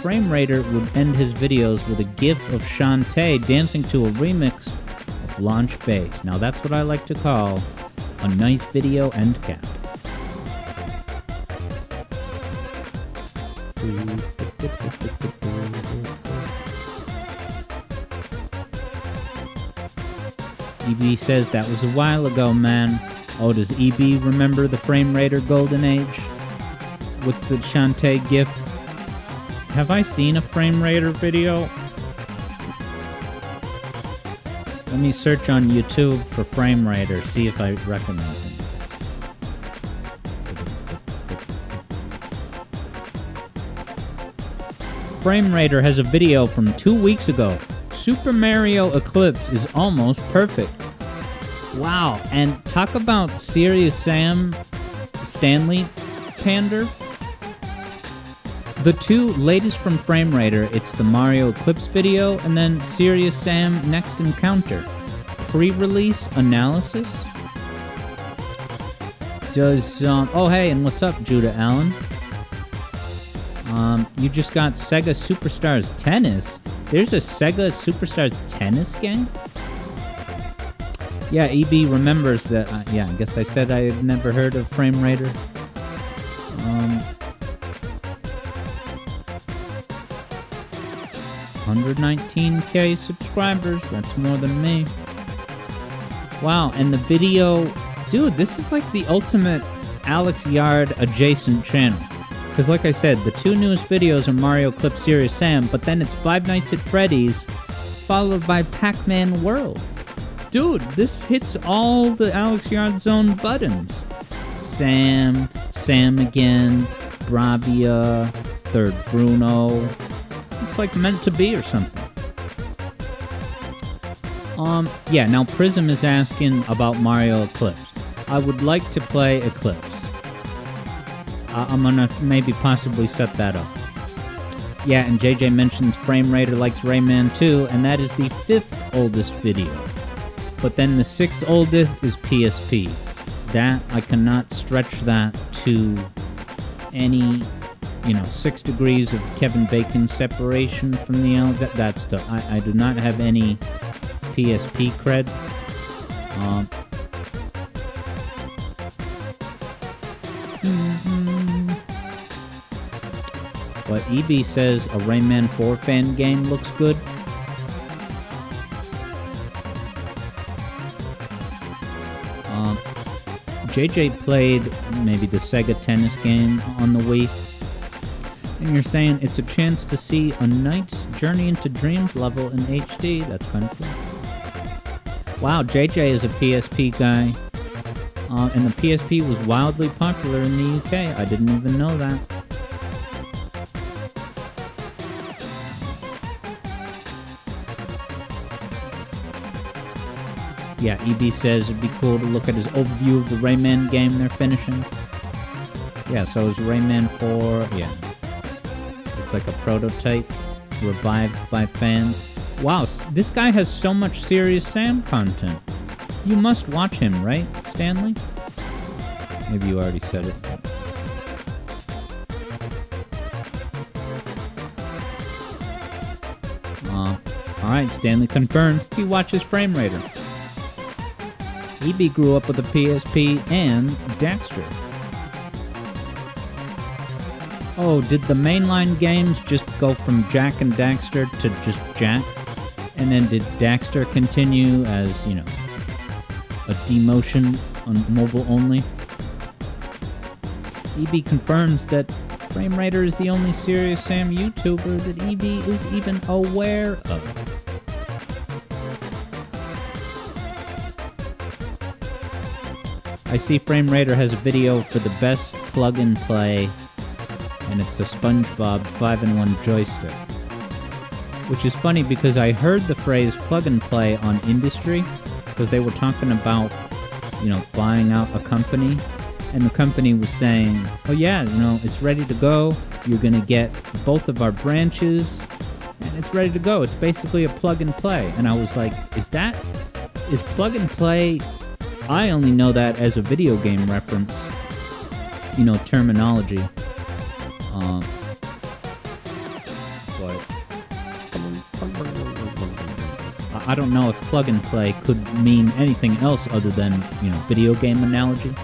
Frame Raider would end his videos with a gif of Shantae dancing to a remix of Launch Base. Now that's what I like to call a nice video end cap. EB says that was a while ago, man. Oh, does EB remember the Frame Raider Golden Age? With the Shantae gif? Have I seen a Frame Raider video? Let me search on YouTube for Frame Raider, see if I recognize him. Frame Raider has a video from 2 weeks ago. Super Mario Eclipse is almost perfect. Wow, and talk about Serious Sam Stanley pander. The two latest from Frame Raider, it's the Mario Eclipse video, and then Serious Sam Next Encounter. Pre-release analysis? Does, oh hey, and what's up, Judah Allen? You just got Sega Superstars Tennis? There's a Sega Superstars Tennis game? Yeah, EB remembers that, yeah, I guess I said I had never heard of Frame Raider. 119k subscribers, that's more than me. Wow, and the video, dude, this is like the ultimate Alex Yard adjacent channel. Because like I said, the two newest videos are Mario Clip Serious Sam, but then it's Five Nights at Freddy's, followed by Pac-Man World. Dude, this hits all the Alex Yard Zone buttons. Sam, Sam again, Bravia, Third Bruno. It's like meant to be or something. Yeah, now Prism is asking about Mario Eclipse. I would like to play Eclipse. I'm gonna maybe possibly set that up. Yeah, and JJ mentions Frame Raider likes Rayman 2, and that is the 5th oldest video. But then the 6th oldest is PSP. That, I cannot stretch that to any, 6 degrees of Kevin Bacon separation from the L. That's stuff. I do not have any PSP cred. But EB says a Rayman 4 fan game looks good. JJ played maybe the Sega Tennis game on the Wii. And you're saying it's a chance to see a nice Journey into Dreams level in HD. That's kind of cool. Wow, JJ is a PSP guy. And the PSP was wildly popular in the UK. I didn't even know that. Yeah, EB says it'd be cool to look at his overview of the Rayman game they're finishing. Yeah, so is Rayman 4, yeah. It's like a prototype, revived by fans. Wow, this guy has so much Serious Sam content. You must watch him, right, Stanley? Maybe you already said it. Alright, Stanley confirms he watches Frame Raider. EB grew up with a PSP and Daxter. Oh, did the mainline games just go from Jak and Daxter to just Jak? And then did Daxter continue as, you know, a demotion on mobile only? EB confirms that Frame Raider is the only Serious Sam YouTuber that EB is even aware of. I see Frame Raider has a video for the best plug-and-play, and it's a SpongeBob 5-in-1 joystick. Which is funny because I heard the phrase plug-and-play on Industry, because they were talking about, you know, buying out a company, and the company was saying, oh yeah, you know, it's ready to go, you're gonna get both of our branches, and it's ready to go. It's basically a plug-and-play. And I was like, is plug-and-play... I only know that as a video game reference, you know, terminology. But I don't know if plug and play could mean anything else other than, you know, video game analogy.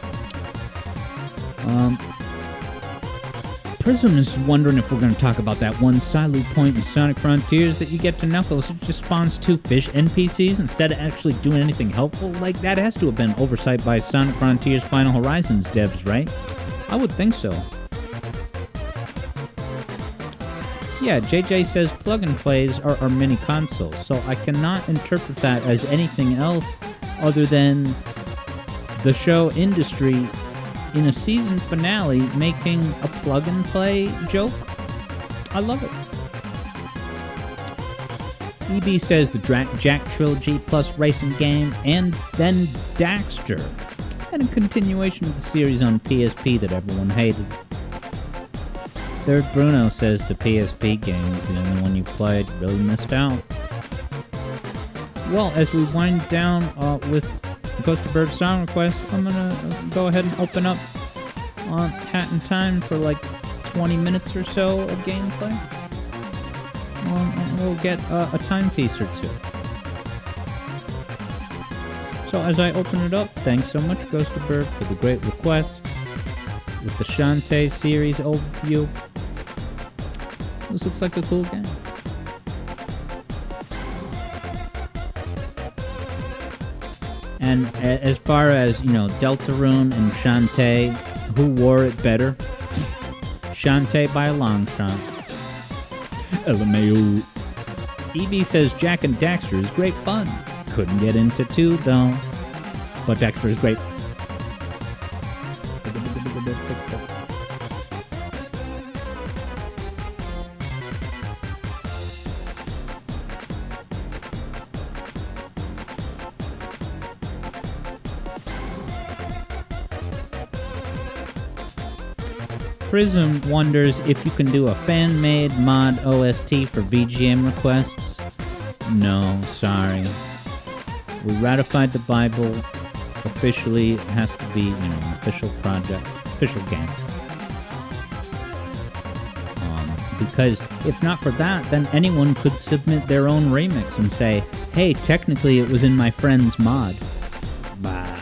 Prism is wondering if we're going to talk about that one side loop point in Sonic Frontiers that you get to Knuckles. It just spawns 2 fish NPCs instead of actually doing anything helpful. Like, that has to have been oversight by Sonic Frontiers Final Horizons devs, right? I would think so. Yeah, JJ says plug-and-plays are mini consoles, so I cannot interpret that as anything else other than the show Industry in a season finale making a plug-and-play joke. I love it. EB says the Jak trilogy plus racing game and then Daxter, and a continuation of the series on PSP that everyone hated. Third Bruno says the PSP game was the only one you played, really missed out. Well, as we wind down with Ghost of Bird Song Request, I'm gonna go ahead and open up Hat in Time for like 20 minutes or so of gameplay. And we'll get a timepiece or two. So as I open it up, thanks so much Ghost of Bird for the great request with the Shantae series overview. This looks like a cool game. And as far as, you know, Deltarune and Shantae, who wore it better? Shantae by a long shot. LMAO. EB says Jak and Daxter is great fun. Couldn't get into 2 though. But Daxter is great. Prism wonders if you can do a fan-made mod OST for VGM requests. No, sorry. We ratified the Bible. Officially, it has to be, you know, an official project, official game. Because if not for that, then anyone could submit their own remix and say, hey, technically it was in my friend's mod. Bah.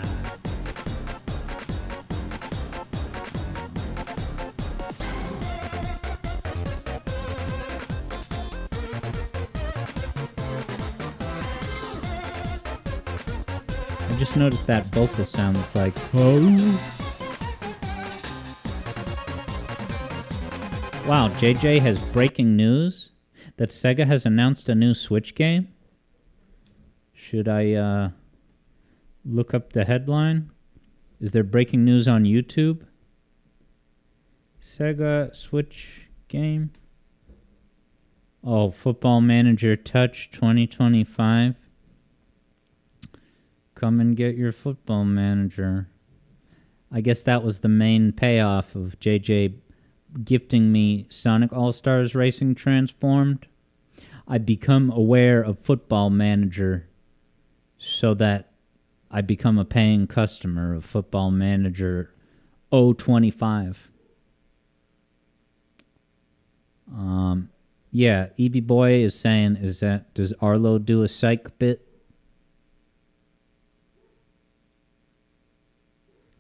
I just noticed that vocal sound. It's like, oh. Wow, JJ has breaking news that Sega has announced a new Switch game. Should I look up the headline? Is there breaking news on YouTube? Sega Switch game. Oh, Football Manager Touch 2025. Come and get your football manager. I guess that was the main payoff of JJ gifting me Sonic All-Stars Racing Transformed. I become aware of Football Manager so that I become a paying customer of Football Manager 025. Yeah, EB Boy is saying, does Arlo do a psych bit?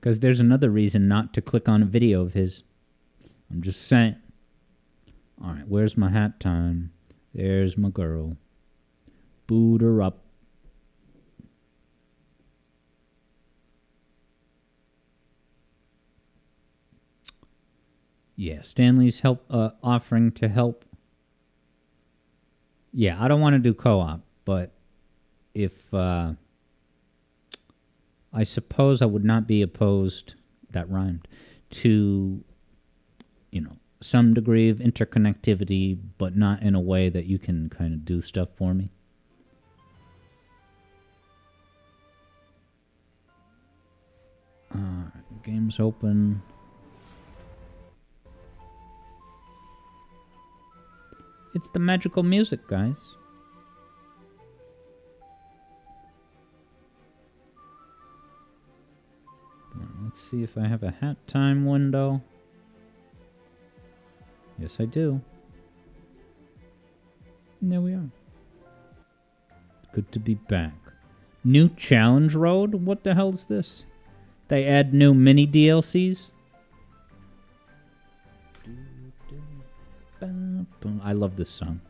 Because there's another reason not to click on a video of his. I'm just saying. Alright, where's my hat time? There's my girl. Boot her up. Yeah, Stanley's offering to help. Yeah, I don't want to do co-op, but if I suppose I would not be opposed, that rhymed, to, some degree of interconnectivity, but not in a way that you can kind of do stuff for me. Game's open. It's the magical music, guys. Let's see if I have a hat time window. Yes, I do. And there we are. Good to be back. New challenge road? What the hell is this? They add new mini DLCs? I love this song.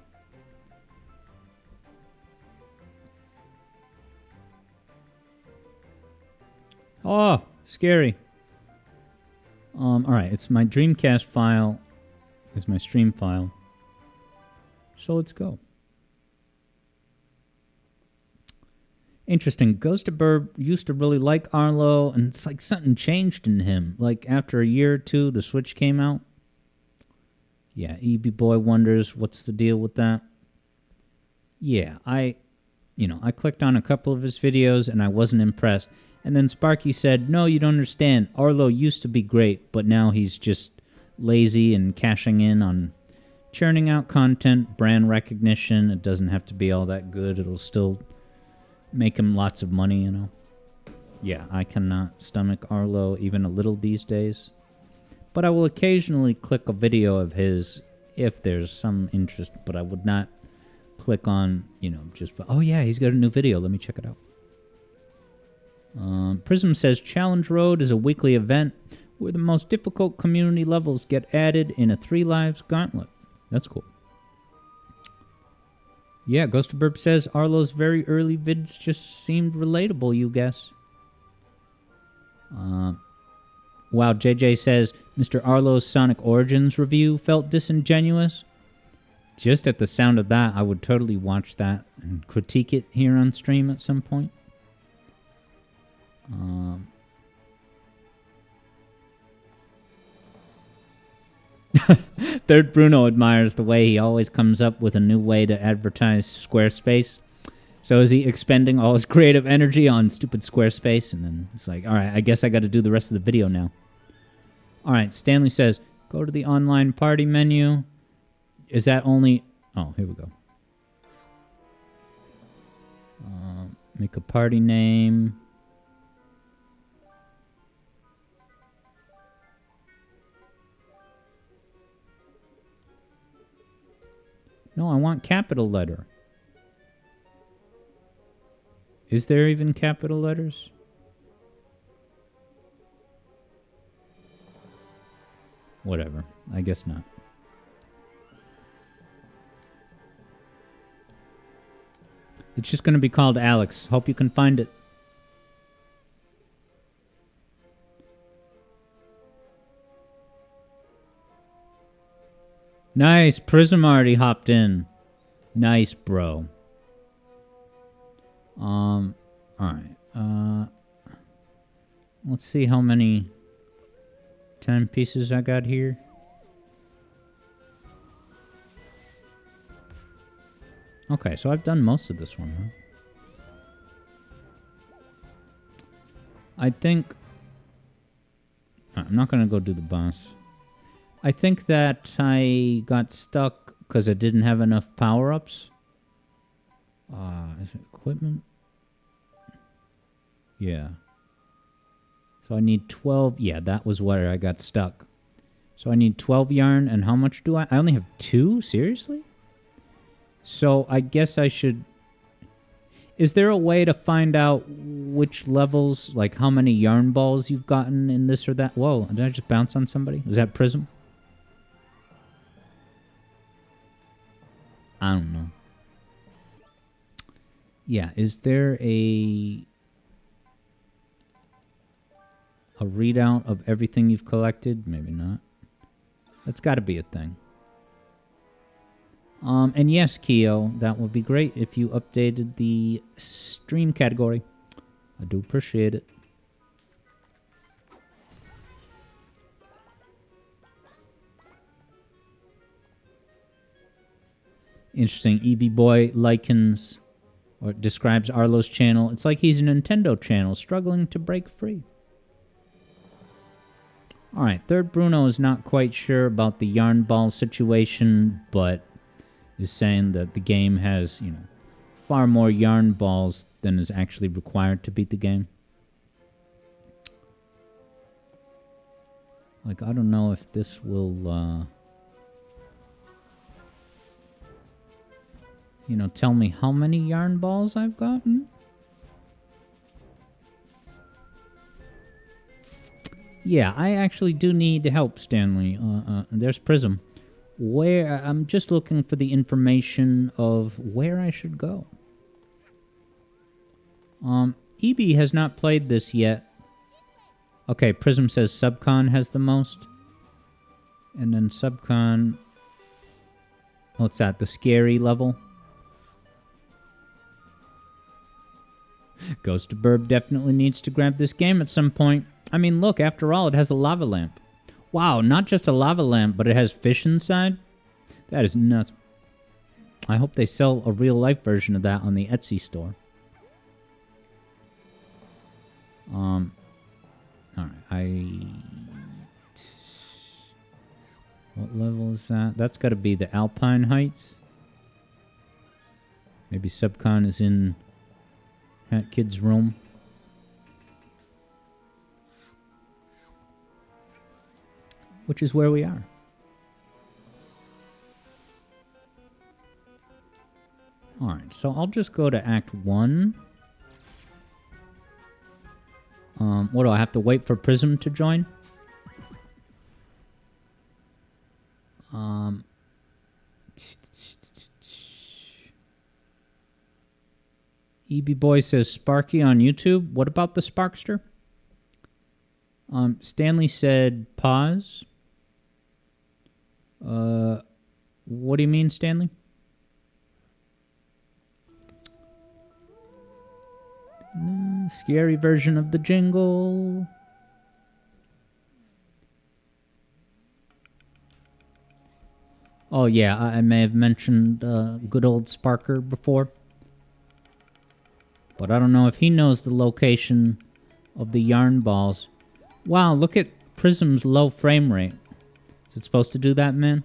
Oh, scary. Alright, it's my Dreamcast file. It's my stream file. So let's go. Interesting. Ghost of Burb used to really like Arlo, and it's like something changed in him. Like after a year or two, the Switch came out. Yeah, EB Boy wonders what's the deal with that. Yeah, I clicked on a couple of his videos and I wasn't impressed. And then Sparky said, no, you don't understand. Arlo used to be great, but now he's just lazy and cashing in on churning out content, brand recognition. It doesn't have to be all that good. It'll still make him lots of money, Yeah, I cannot stomach Arlo even a little these days. But I will occasionally click a video of his if there's some interest, but I would not click on, just, oh yeah, he's got a new video, let me check it out. Prism says Challenge Road is a weekly event where the most difficult community levels get added in a 3 lives gauntlet. That's cool. Yeah, Ghost of Burp says Arlo's very early vids just seemed relatable, you guess. Wow, JJ says Mr. Arlo's Sonic Origins review felt disingenuous. Just at the sound of that, I would totally watch that and critique it here on stream at some point. Third Bruno admires the way he always comes up with a new way to advertise Squarespace. So is he expending all his creative energy on stupid Squarespace? And then it's like, all right, I guess I got to do the rest of the video now. All right, Stanley says, go to the online party menu. Is that only... Oh, here we go. Make a party name. No, I want capital letter. Is there even capital letters? Whatever. I guess not. It's just going to be called Alex. Hope you can find it. Nice. Prism already hopped in. Nice, bro. Alright. Let's see how many timepieces I got here. Okay, so I've done most of this one, huh? I think... I'm not gonna go do the boss. I think that I got stuck because I didn't have enough power-ups. Is it equipment? Yeah. So I need 12... Yeah, that was where I got stuck. So I need 12 yarn, and how much do I... I only have 2? Seriously? So I guess I should... Is there a way to find out which levels, like how many yarn balls you've gotten in this or that? Whoa, did I just bounce on somebody? Was that Prism? I don't know. Yeah, is there a readout of everything you've collected? Maybe not. That's got to be a thing. And yes, Keo, that would be great if you updated the stream category. I do appreciate it. Interesting. EB Boy likens or describes Arlo's channel. It's like he's a Nintendo channel struggling to break free. Alright, Third Bruno is not quite sure about the yarn ball situation, but is saying that the game has, you know, far more yarn balls than is actually required to beat the game. Like, I don't know if this will, you know, tell me how many yarn balls I've gotten. Yeah, I actually do need help, Stanley. There's Prism. Where I'm just looking for the information of where I should go. EB has not played this yet. Okay, Prism says Subcon has the most. And then Subcon... What's that? The scary level? Ghost of Burb definitely needs to grab this game at some point. I mean, look, after all, it has a lava lamp. Wow, not just a lava lamp, but it has fish inside? That is nuts. I hope they sell a real-life version of that on the Etsy store. Alright, what level is that? That's got to be the Alpine Heights. Maybe Subcon is in Hat Kid's room. Which is where we are. Alright, so I'll just go to Act 1. What do I have to wait for Prism to join? EB Boy says Sparky on YouTube. What about the Sparkster? Stanley said pause. What do you mean, Stanley? Scary version of the jingle. Oh yeah, I may have mentioned good old Sparker before. But I don't know if he knows the location of the yarn balls. Wow, look at Prism's low frame rate. Is it supposed to do that, man?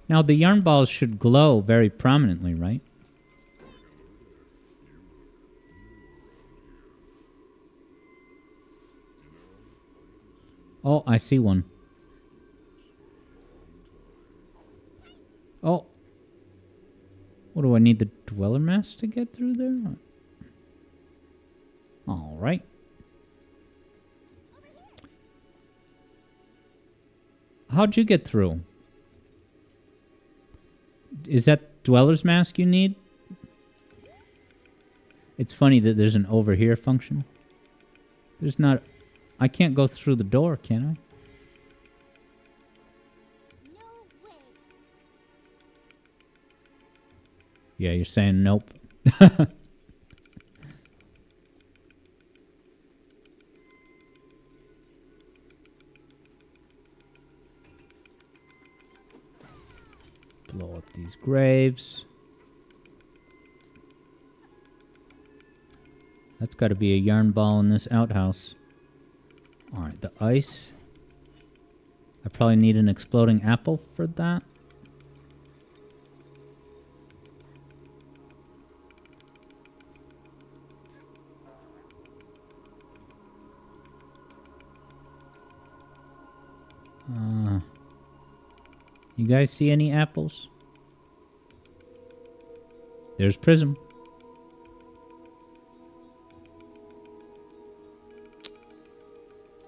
Now, the yarn balls should glow very prominently, right? Oh, I see one. Oh. What do I need the Dweller Mask to get through there? All right. How'd you get through? Is that Dweller's Mask you need? It's funny that there's an over here function. There's not... I can't go through the door, can I? No way. Yeah, you're saying nope. these graves. That's got to be a yarn ball in this outhouse. Alright, the ice. I probably need an exploding apple for that. You guys see any apples? There's Prism.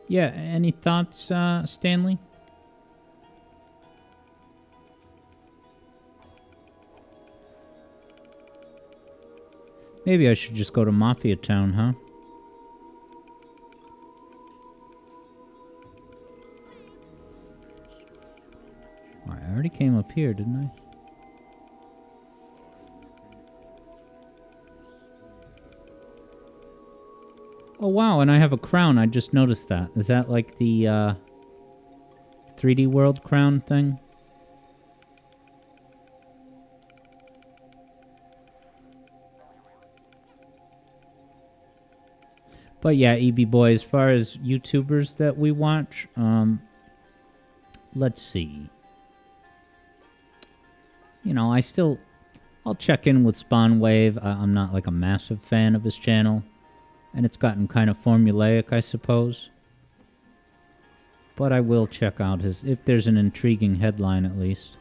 Yeah, any thoughts, Stanley? Maybe I should just go to Mafia Town, huh? I already came up here, didn't I? Oh wow, and I have a crown. I just noticed that. Is that like the 3D World crown thing? But yeah, EB Boy, as far as YouTubers that we watch, let's see. You know, I'll check in with Spawn Wave. I'm not like a massive fan of his channel. And it's gotten kind of formulaic, I suppose. But I will check out his, if there's an intriguing headline at least.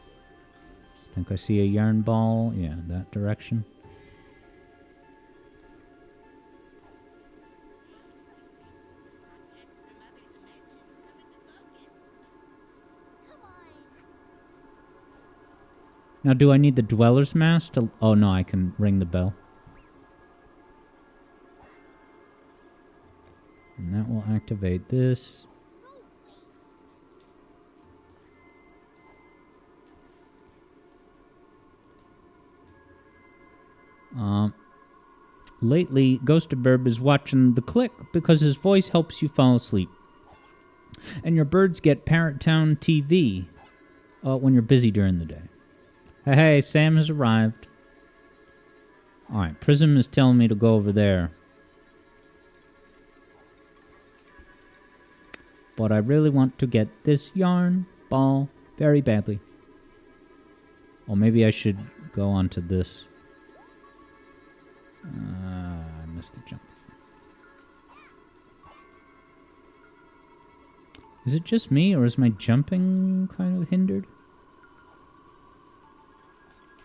I think I see a yarn ball. Yeah, that direction. Now, do I need the Dweller's Mask to... Oh, no, I can ring the bell. And that will activate this. Lately, Ghostaburb is watching The Click because his voice helps you fall asleep. And your birds get Parrot Town TV when you're busy during the day. Hey, Sam has arrived. Alright, Prism is telling me to go over there. But I really want to get this yarn ball very badly. Or maybe I should go on to this. I missed the jump. Is it just me, or is my jumping kind of hindered?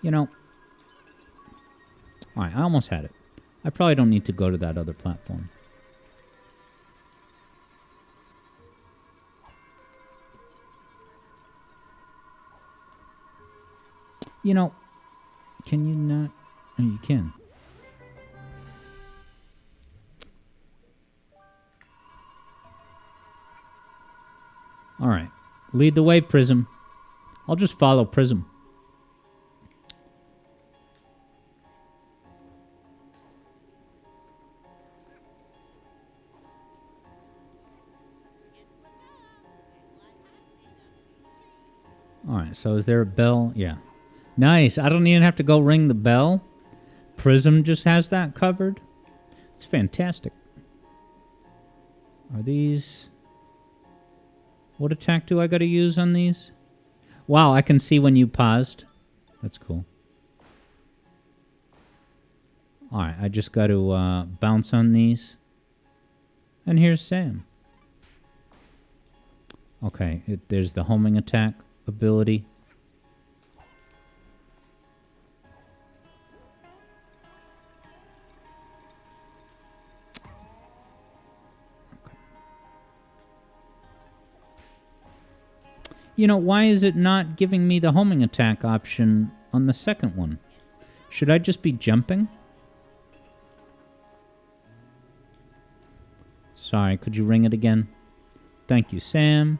You know. Alright, I almost had it. I probably don't need to go to that other platform. You know, can you not? Oh, you can. Alright. Lead the way, Prism. I'll just follow Prism. Alright, so is there a bell? Yeah. Nice. I don't even have to go ring the bell. Prism just has that covered. It's fantastic. Are these... What attack do I gotta use on these? Wow, I can see when you paused. That's cool. Alright, I just gotta bounce on these. And here's Sam. Okay, there's the homing attack ability. You know, why is it not giving me the homing attack option on the second one? Should I just be jumping? Sorry, could you ring it again? Thank you, Sam.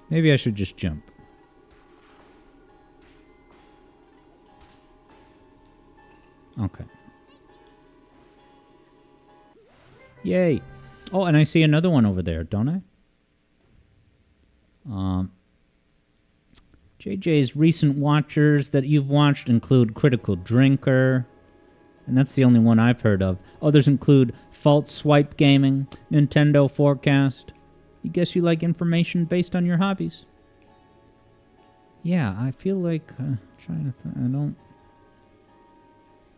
Maybe I should just jump. Okay. Yay. Oh, and I see another one over there, don't I? JJ's recent watchers that you've watched include Critical Drinker, and that's the only one I've heard of. Others include False Swipe Gaming, Nintendo Forecast. You guess you like information based on your hobbies. Yeah, I feel like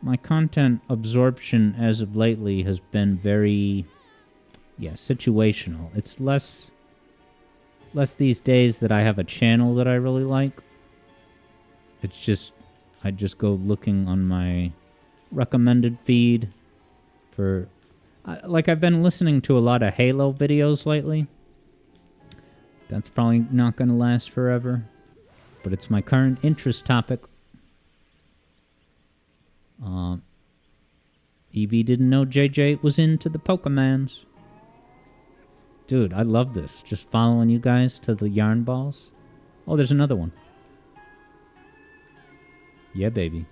my content absorption as of lately has been very, situational. It's less these days that I have a channel that I really like. It's just, I just go looking on my recommended feed for, I've been listening to a lot of Halo videos lately. That's probably not going to last forever, but it's my current interest topic. Evie didn't know JJ was into the Pokemons. Dude, I love this. Just following you guys to the yarn balls. Oh, there's another one. Yeah, baby.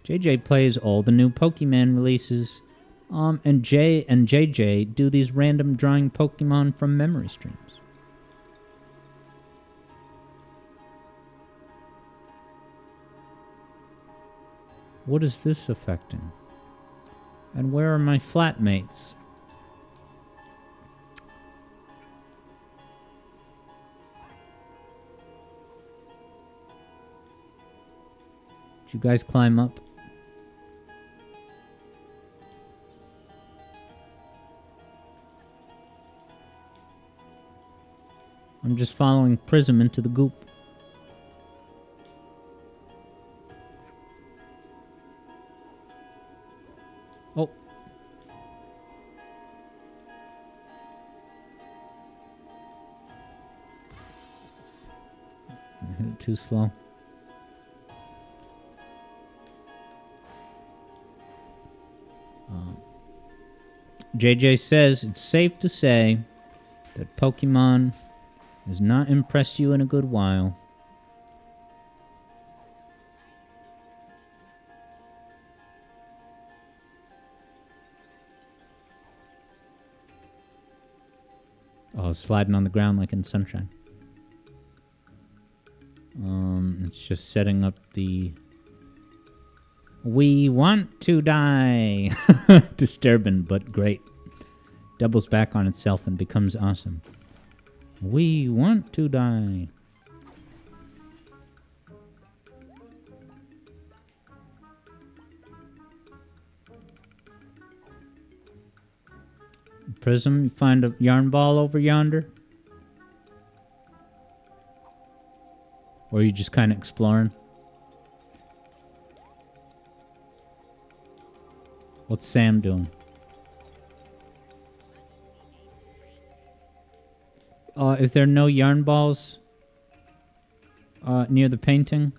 JJ plays all the new Pokemon releases. And Jay and JJ do these random drawing Pokemon from memory streams. What is this affecting? And where are my flatmates? Did you guys climb up? I'm just following Prism into the goop. Oh. I hit it too slow. JJ says it's safe to say that Pokemon has not impressed you in a good while. Oh, sliding on the ground like in Sunshine. It's just setting up the "We want to die" disturbing but great. Doubles back on itself and becomes awesome. We want to die. Prism, you find a yarn ball over yonder? Or are you just kind of exploring? What's Sam doing? Is there no yarn balls near the painting?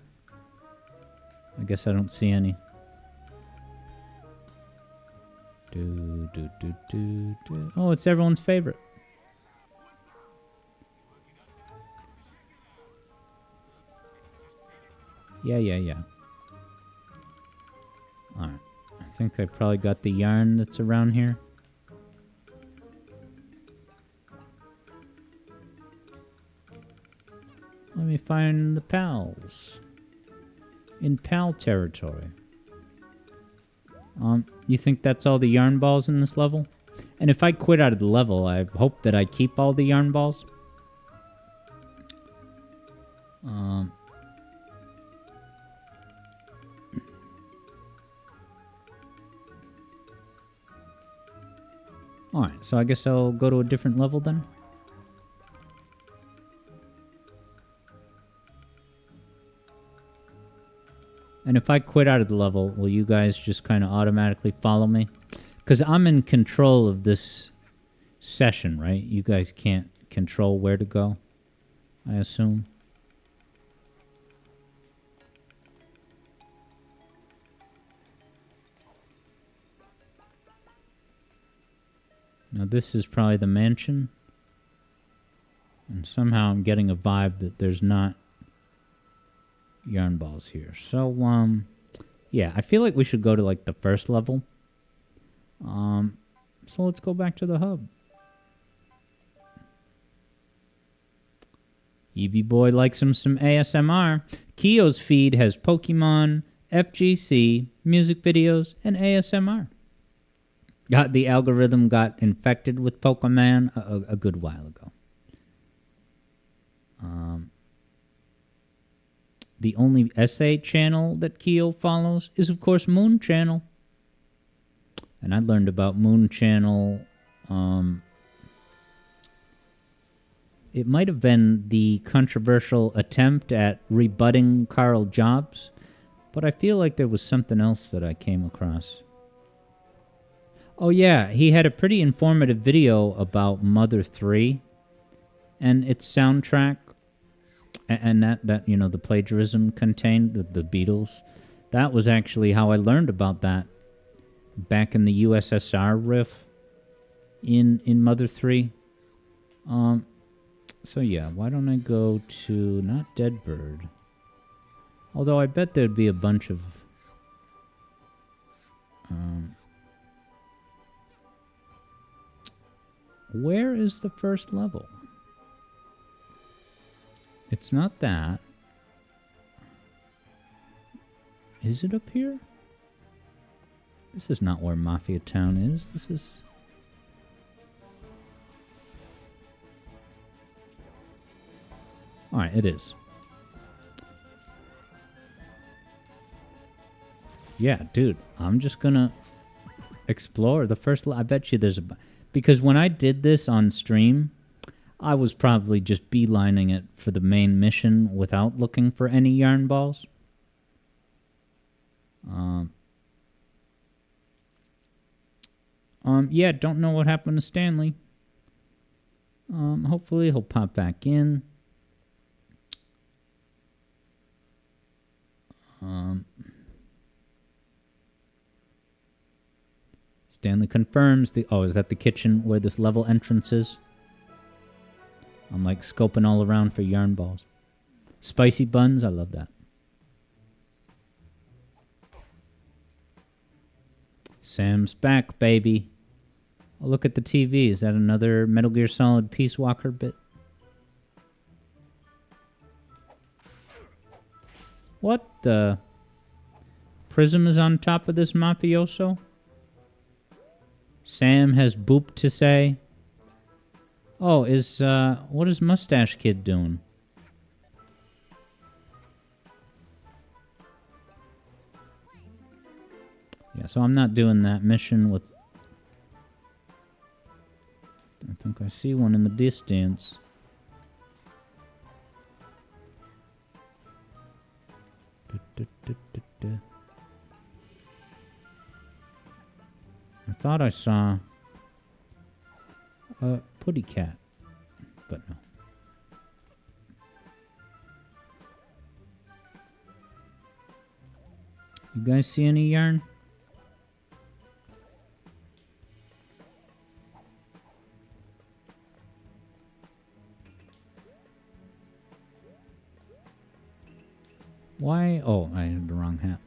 I guess I don't see any. Oh, it's everyone's favorite. Yeah. Alright. I think I probably got the yarn that's around here. Let me find the pals. In pal territory. You think that's all the yarn balls in this level? And if I quit out of the level, I hope that I keep all the yarn balls. Alright, so I guess I'll go to a different level then. And if I quit out of the level, will you guys just kind of automatically follow me? Because I'm in control of this session, right? You guys can't control where to go, I assume. Now this is probably the mansion. And somehow I'm getting a vibe that there's not yarn balls here. So, yeah, I feel like we should go to, like, the first level. So let's go back to the hub. Evie Boy likes him some ASMR. Kyo's feed has Pokemon, FGC, music videos, and ASMR. The algorithm got infected with Pokemon a good while ago. The only essay channel that Kyo follows is, of course, Moon Channel. And I learned about Moon Channel. It might have been the controversial attempt at rebutting Carl Jobs, but I feel like there was something else that I came across. Oh yeah, he had a pretty informative video about Mother 3 and its soundtrack, and that you know, the plagiarism contained, the Beatles. That was actually how I learned about that, back in the USSR riff in Mother 3. So yeah, why don't I go to, not Deadbird, although I bet there'd be a bunch of where is the first level? It's not that. Is it up here? This is not where Mafia Town is. This is... Alright, it is. Yeah, dude, I'm just gonna explore the first... I bet you there's a... Because when I did this on stream, I was probably just beelining it for the main mission without looking for any yarn balls. Yeah, don't know what happened to Stanley. Hopefully he'll pop back in. Stanley confirms the... Oh, is that the kitchen where this level entrance is? I'm like scoping all around for yarn balls. Spicy buns, I love that. Sam's back, baby. Oh, look at the TV. Is that another Metal Gear Solid Peace Walker bit? What the... Prism is on top of this mafioso? Sam has boop to say. Oh, what is Mustache Kid doing? Yeah, so I'm not doing that mission with... I think I see one in the distance. I thought I saw a putty cat, but no. You guys see any yarn? Why? Oh, I had the wrong hat.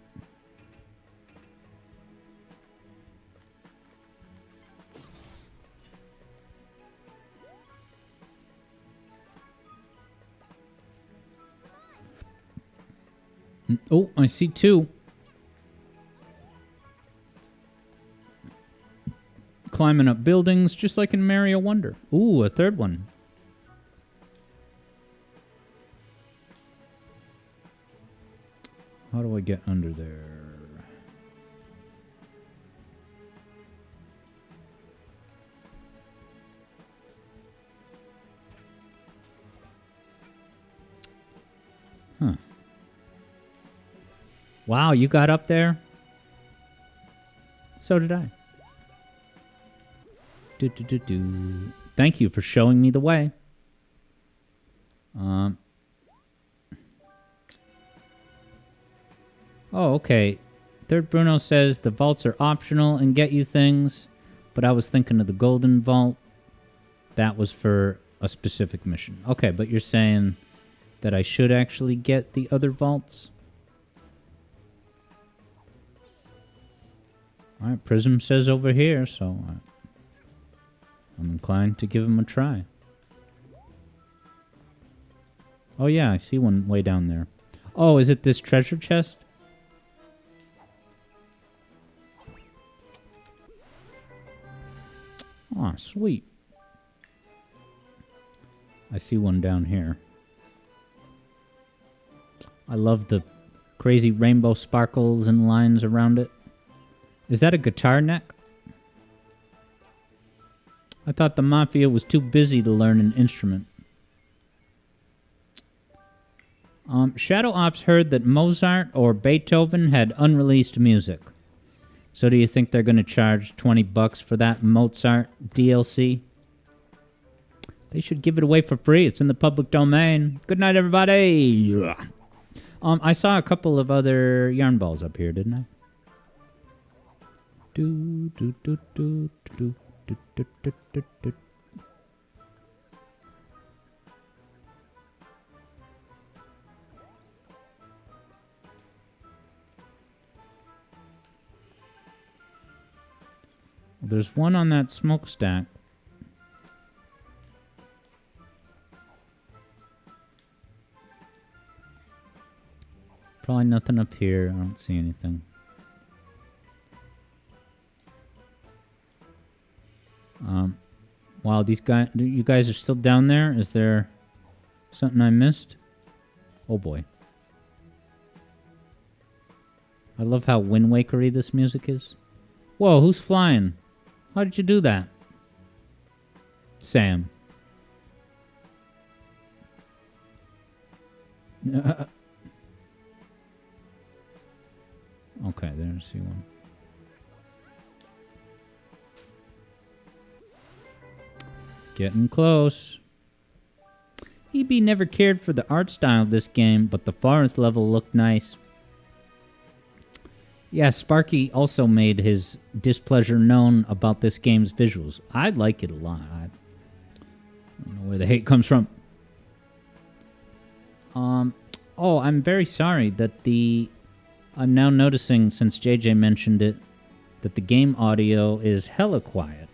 Oh, I see two. Climbing up buildings, just like in Mario Wonder. Ooh, a third one. How do I get under there? Huh. Wow, you got up there? So did I. Thank you for showing me the way. Oh, okay. Third Bruno says the vaults are optional and get you things, but I was thinking of the golden vault. That was for a specific mission. Okay, but you're saying that I should actually get the other vaults? Alright, Prism says over here, so I'm inclined to give him a try. Oh yeah, I see one way down there. Oh, is it this treasure chest? Aw, sweet. I see one down here. I love the crazy rainbow sparkles and lines around it. Is that a guitar neck? I thought the Mafia was too busy to learn an instrument. Shadow Ops heard that Mozart or Beethoven had unreleased music. So do you think they're going to charge $20 for that Mozart DLC? They should give it away for free. It's in the public domain. Good night, everybody. I saw a couple of other yarn balls up here, didn't I? Do do do do do do do do do do. There's one on that smokestack. Probably nothing up here. I don't see anything. Wow, these guys, you guys are still down there? Is there something I missed? Oh boy. I love how Wind Waker-y this music is. Whoa, who's flying? How did you do that? Sam. Okay, there, I see one. Getting close. EB never cared for the art style of this game, but the forest level looked nice. Yeah, Sparky also made his displeasure known about this game's visuals. I like it a lot. I don't know where the hate comes from. Oh, I'm very sorry that I'm now noticing, since JJ mentioned it, that the game audio is hella quiet.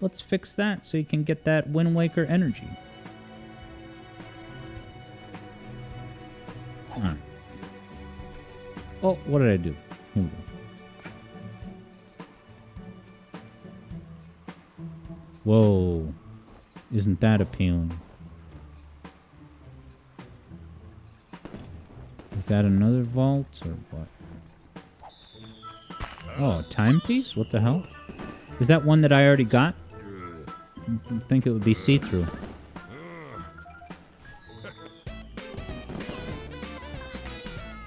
Let's fix that so you can get that Wind Waker energy. Alright. Oh, what did I do? Here we go. Whoa. Isn't that appealing? Is that another vault or what? Oh, a timepiece? What the hell? Is that one that I already got? I think it would be see-through.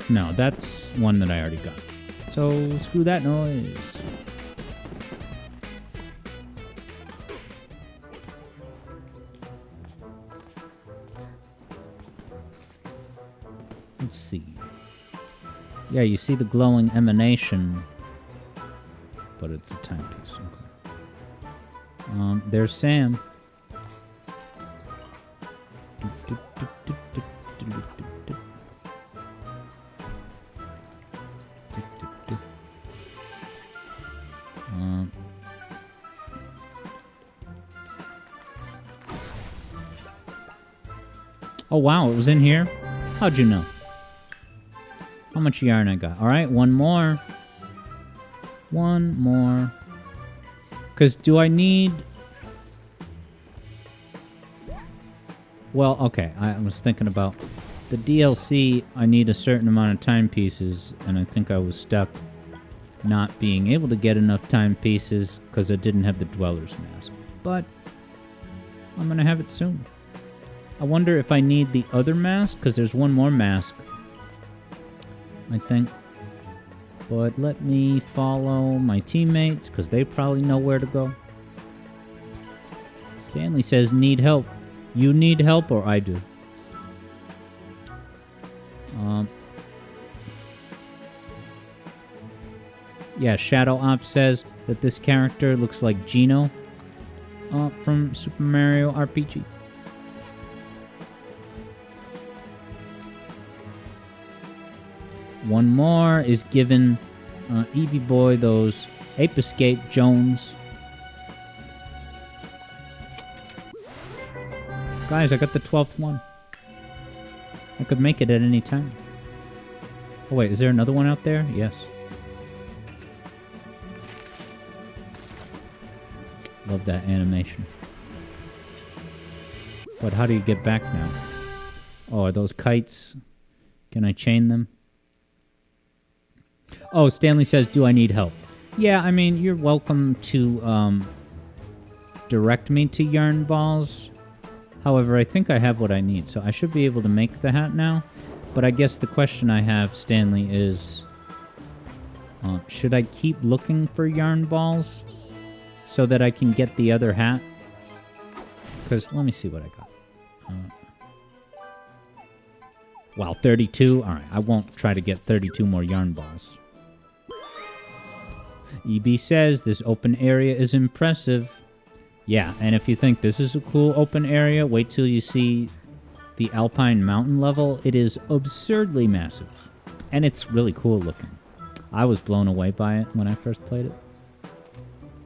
No, that's one that I already got. So, screw that noise. Let's see. Yeah, you see the glowing emanation, but it's a timepiece. Okay. There's Sam. Oh wow, it was in here? How'd you know? How much yarn I got? Alright, one more. One more. Because do I need... Well, okay, I was thinking about... The DLC, I need a certain amount of timepieces, and I think I was stuck not being able to get enough timepieces because I didn't have the Dweller's Mask. But I'm going to have it soon. I wonder if I need the other mask, because there's one more mask, I think. But let me follow my teammates, because they probably know where to go. Stanley says, need help. You need help, or I do? Yeah, Shadow Ops says that this character looks like Gino from Super Mario RPG. One more is giving Eevee Boy those Ape Escape Jones. Guys, I got the 12th one. I could make it at any time. Oh wait, is there another one out there? Yes. Love that animation. But how do you get back now? Oh, are those kites? Can I chain them? Oh, Stanley says, do I need help? Yeah, I mean, you're welcome to direct me to yarn balls. However, I think I have what I need, so I should be able to make the hat now. But I guess the question I have, Stanley, is... should I keep looking for yarn balls so that I can get the other hat? Because, let me see what I got. Wow, 32? Alright, I won't try to get 32 more yarn balls. EB says, this open area is impressive. Yeah, and if you think this is a cool open area, wait till you see the Alpine Mountain level. It is absurdly massive. And it's really cool looking. I was blown away by it when I first played it.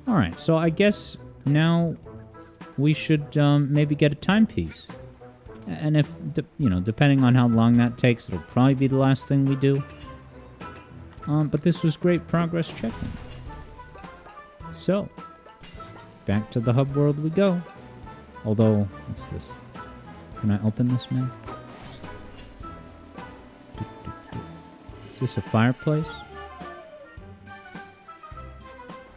Alright, so I guess now we should maybe get a timepiece. And if, depending on how long that takes, it'll probably be the last thing we do. But this was great progress checking. So, back to the hub world we go. Although, what's this? Can I open this, man? Is this a fireplace?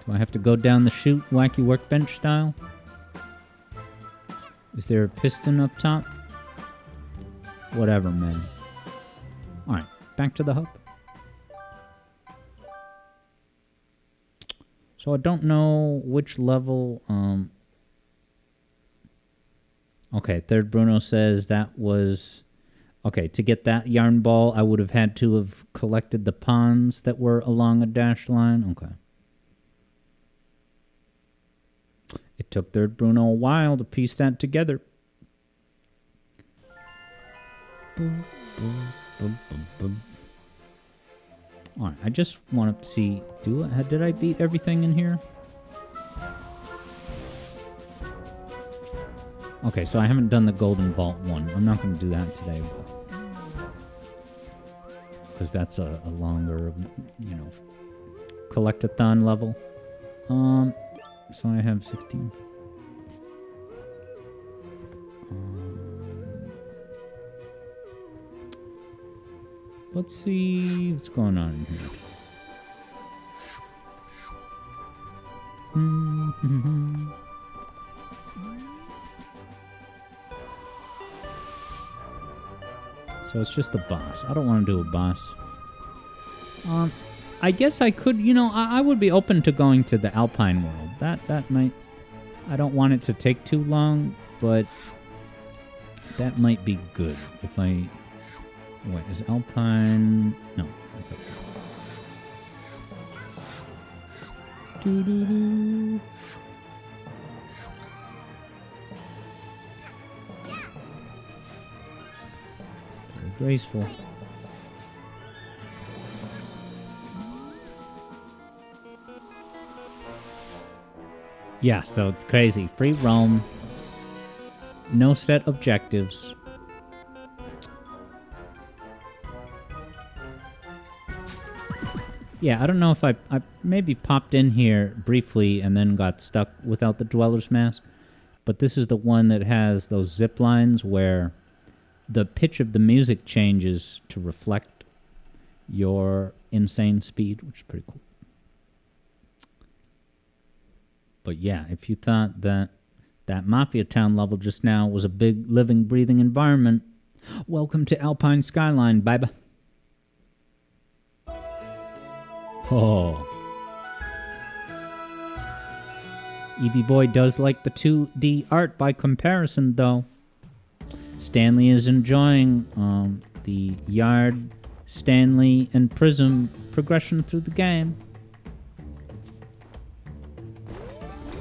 Do I have to go down the chute, wacky workbench style? Is there a piston up top? Whatever, man. Alright, back to the hub. So I don't know which level, Okay, Third Bruno says that was... Okay, to get that yarn ball, I would have had to have collected the ponds that were along a dashed line. Okay. It took Third Bruno a while to piece that together. Boom, boom, boom, boom, boom. Alright, I just want to see... Did I beat everything in here? Okay, so I haven't done the Golden Vault one. I'm not going to do that today. Because that's a longer, collect-a-thon level. So I have 16. Let's see what's going on in here. So it's just the boss. I don't want to do a boss. I guess I could, I would be open to going to the Alpine world. That might... I don't want it to take too long, but that might be good if I... Wait, is Alpine... No, that's okay. Doo-doo-doo. Very graceful. Yeah, so it's crazy. Free roam. No set objectives. Yeah, I don't know if I maybe popped in here briefly and then got stuck without the Dweller's Mask, but this is the one that has those zip lines where the pitch of the music changes to reflect your insane speed, which is pretty cool. But yeah, if you thought that Mafia Town level just now was a big, living, breathing environment, welcome to Alpine Skyline, baby. Oh. EB Boy does like the 2D art by comparison, though. Stanley is enjoying the Yard, Stanley, and Prism progression through the game.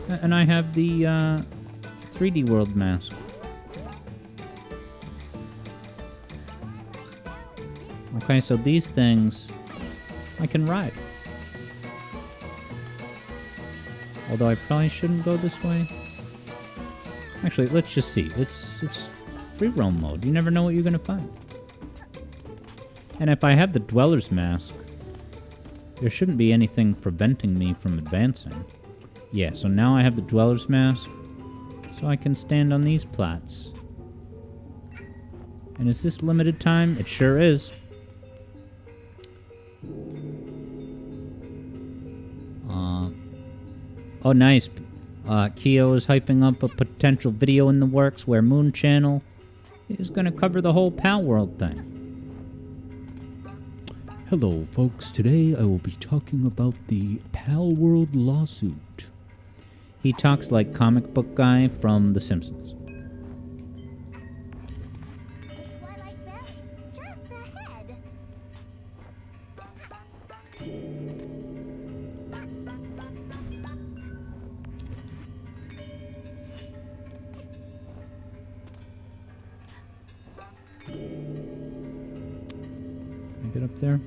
And I have the 3D World mask. Okay, so these things I can ride. Although I probably shouldn't go this way. Actually, let's just see. It's free roam mode. You never know what you're gonna find. And if I have the Dweller's Mask, there shouldn't be anything preventing me from advancing. Yeah, so now I have the Dweller's Mask, so I can stand on these plats. And is this limited time? It sure is. Oh, nice. Keo is hyping up a potential video in the works where Moon Channel is going to cover the whole Pal World thing. Hello, folks. Today I will be talking about the Pal World lawsuit. He talks like comic book guy from The Simpsons. The Twilight Bell is just ahead. Can I get up there?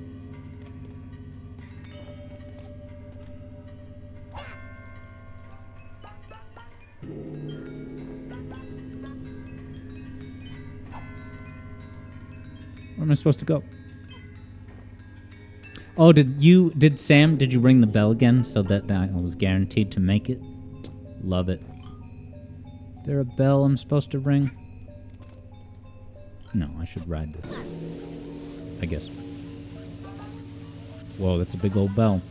Where am I supposed to go? Oh, did you ring the bell again so that I was guaranteed to make it? Love it. Is there a bell I'm supposed to ring? No, I should ride this. I guess. Whoa, that's a big old bell.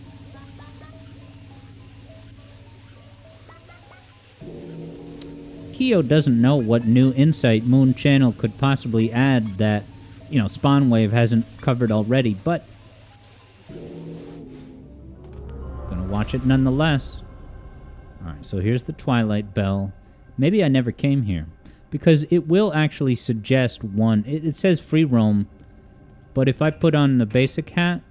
Keo doesn't know what new insight Moon Channel could possibly add that, Spawnwave hasn't covered already, but gonna watch it nonetheless. Alright, so here's the Twilight Bell. Maybe I never came here, because it will actually suggest one. It says free roam, but if I put on the basic hat,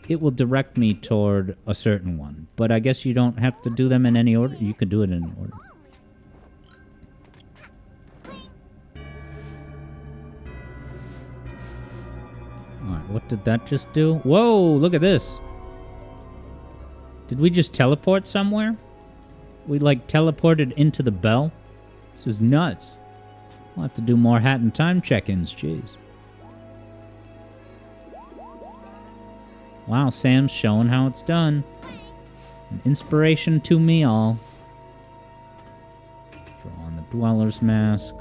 it will direct me toward a certain one. But I guess you don't have to do them in any order. You could do it in order. Alright, what did that just do? Whoa, look at this. Did we just teleport somewhere? We, teleported into the bell? This is nuts. We'll have to do more Hat in Time check-ins, jeez. Wow, Sam's showing how it's done. An inspiration to me all. Throw on the Dweller's Mask.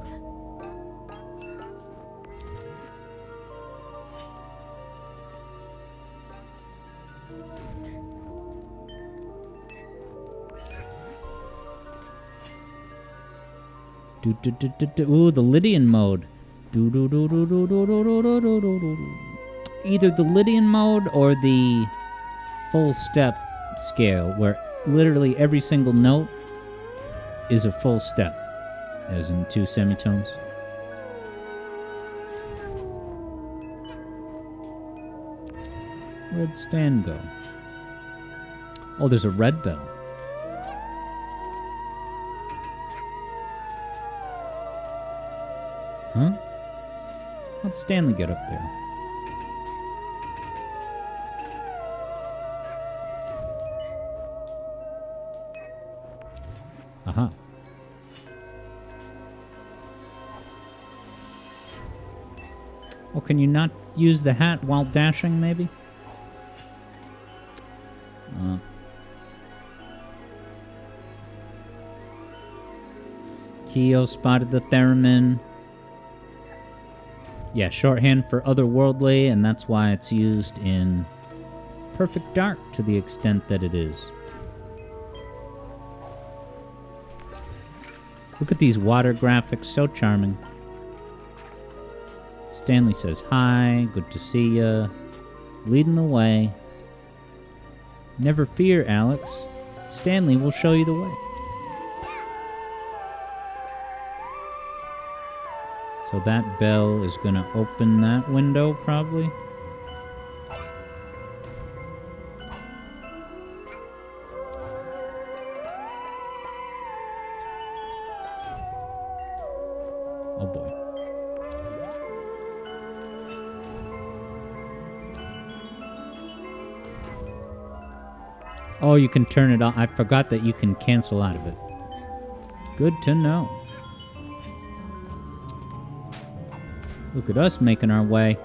Ooh, the Lydian mode. Either the Lydian mode or the full step scale, where literally every single note is a full step, as in 2 semitones. Where'd Stan go? Oh, there's a red bell. Huh? How'd Stanley get up there? Aha. Oh, can you not use the hat while dashing, maybe? Keo spotted the theremin. Yeah, shorthand for otherworldly, and that's why it's used in Perfect Dark to the extent that it is. Look at these water graphics, so charming. Stanley says hi, good to see ya. Leading the way. Never fear, Alex. Stanley will show you the way. So that bell is going to open that window, probably. Oh boy. Oh, you can turn it on. I forgot that you can cancel out of it. Good to know. Look at us making our way.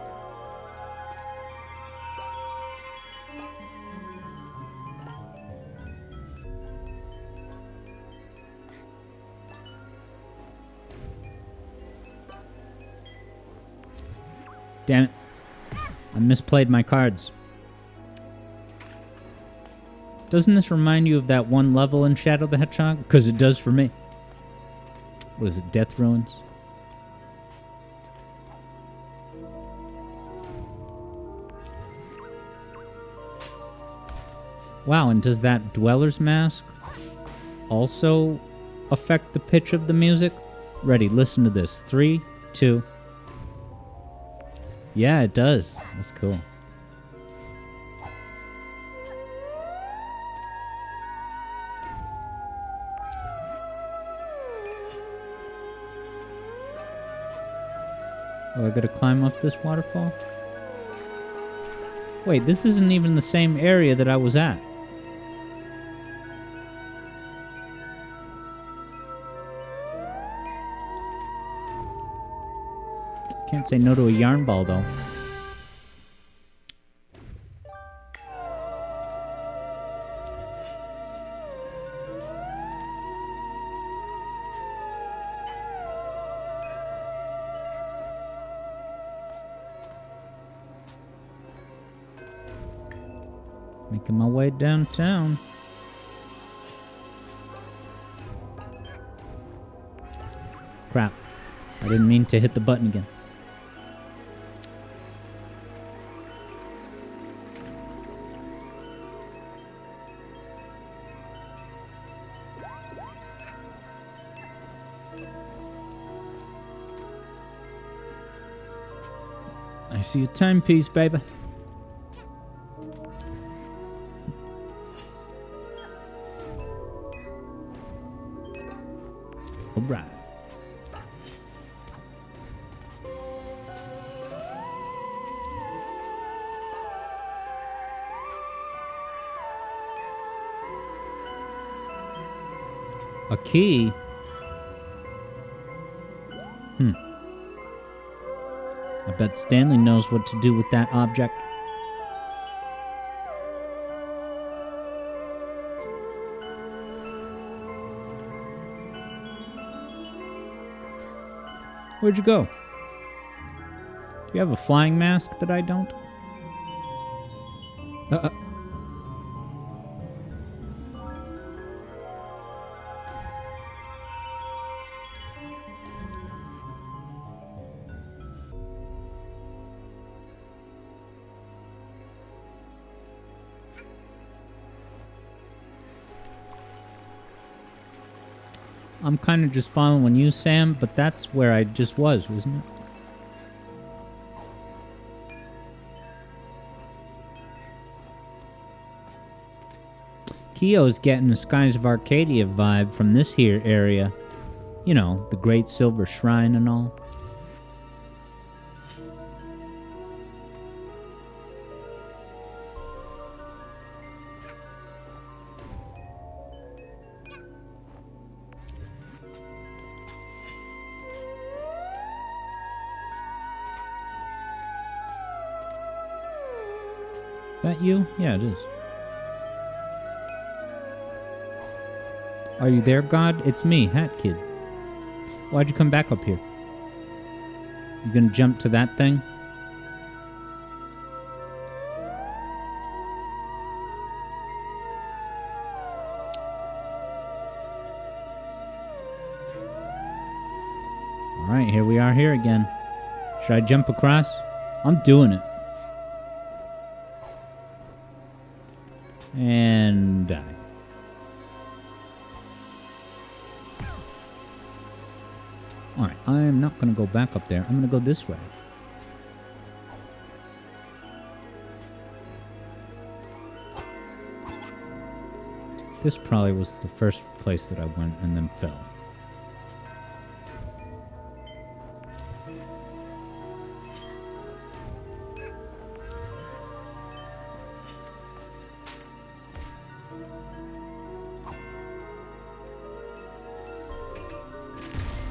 Damn it. I misplayed my cards. Doesn't this remind you of that one level in Shadow the Hedgehog? Because it does for me. What is it, Death Ruins? Wow, and does that Dweller's Mask also affect the pitch of the music? Ready, listen to this. 3, 2. Yeah, it does. That's cool. Oh, I gotta climb up this waterfall? Wait, this isn't even the same area that I was at. Can't say no to a yarn ball, though. Making my way downtown. Crap. I didn't mean to hit the button again. I see a timepiece, baby. Alright. A key? I bet Stanley knows what to do with that object. Where'd you go? Do you have a flying mask that I don't? I'm kind of just following you, Sam, but that's where I just was, wasn't it? Keo's getting a Skies of Arcadia vibe from this here area. You know, the Great Silver Shrine and all. Is that you? Yeah, it is. Are you there, God? It's me, Hat Kid. Why'd you come back up here? You gonna jump to that thing? Alright, here we are here again. Should I jump across? I'm doing it. And die. Alright, I'm not going to go back up there. I'm going to go this way. This probably was the first place that I went and then fell.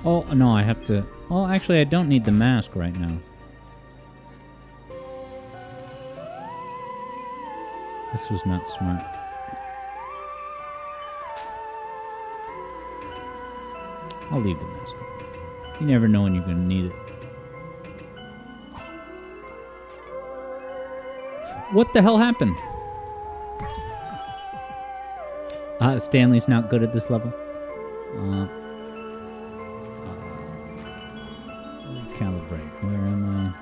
Oh, no, I have to... Oh, actually, I don't need the mask right now. This was not smart. I'll leave the mask on. You never know when you're going to need it. What the hell happened? Stanley's not good at this level. Recalibrate. Where am I?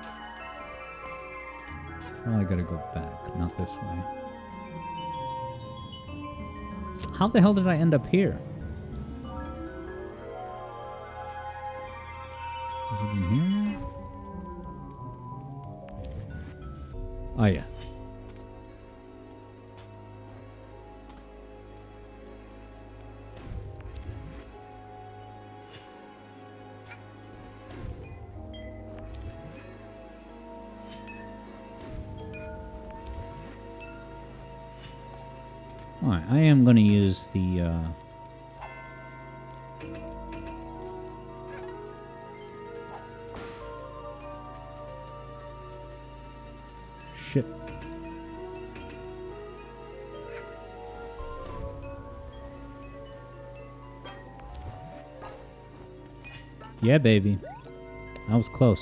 Well, I gotta go back, not this way. How the hell did I end up here? Is it in here now? Oh, yeah. Alright, I am going to use the, shit. Yeah, baby. I was close.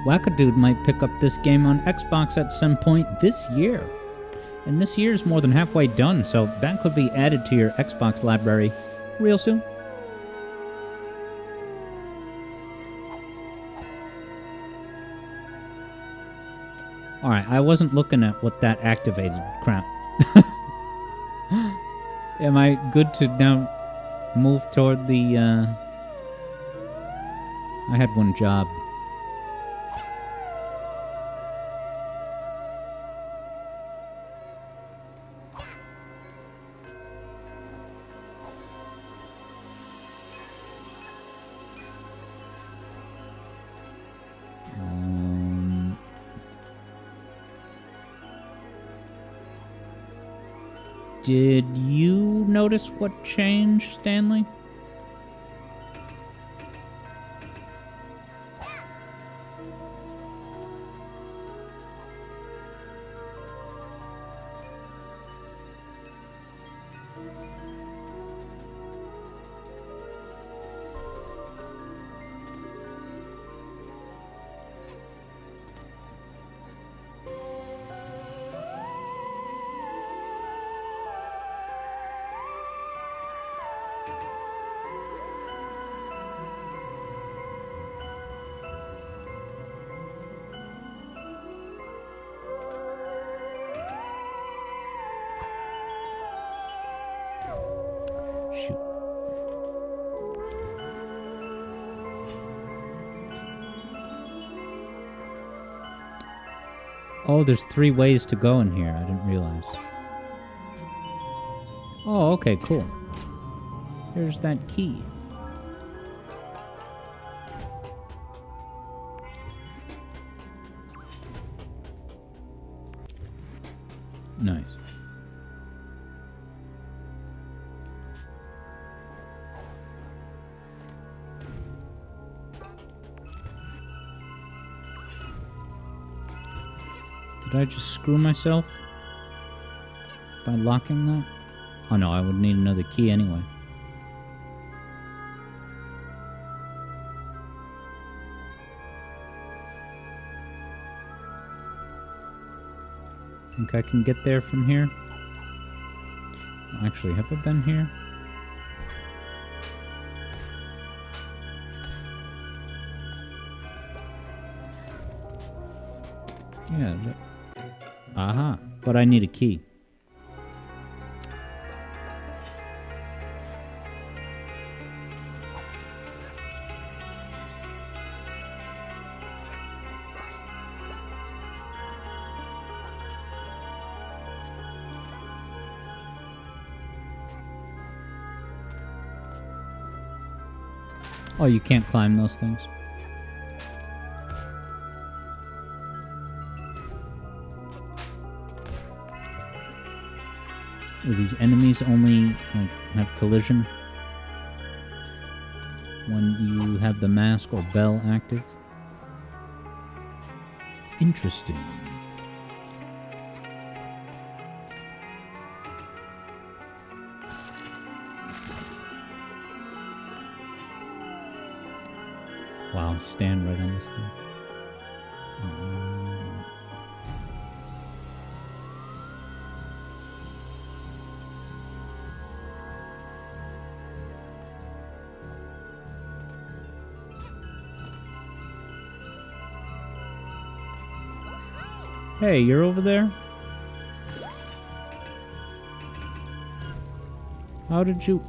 Wackadude might pick up this game on Xbox at some point this year. And this year's more than halfway done, so that could be added to your Xbox library real soon. Alright, I wasn't looking at what that activated. Crap. Am I good to now move toward the, I had one job. Did you notice what changed, Stanley? Shoot. Oh, there's 3 ways to go in here. I didn't realize. Oh, okay, cool. Here's that key. Nice. Did I just screw myself by locking that? Oh no, I would need another key anyway. Think I can get there from here? Actually, have I been here? Yeah. Aha. But I need a key. Oh, you can't climb those things? Do these enemies only have collision when you have the mask or bell active? Interesting. Wow, stand right on this thing. Hey, you're over there? How did you...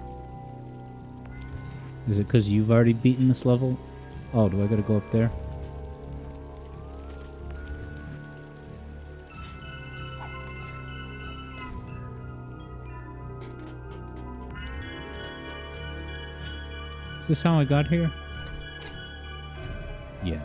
Is it because you've already beaten this level? Oh, do I gotta go up there? Is this how I got here? Yeah.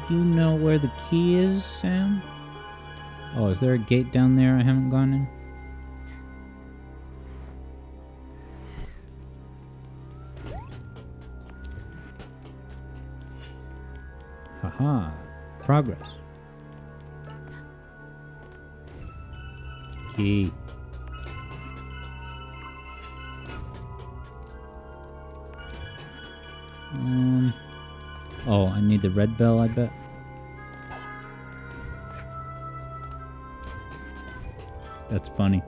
Do you know where the key is, Sam? Oh, is there a gate down there I haven't gone in? Haha. Progress. Key. Oh, I need the red bell, I bet. That's funny.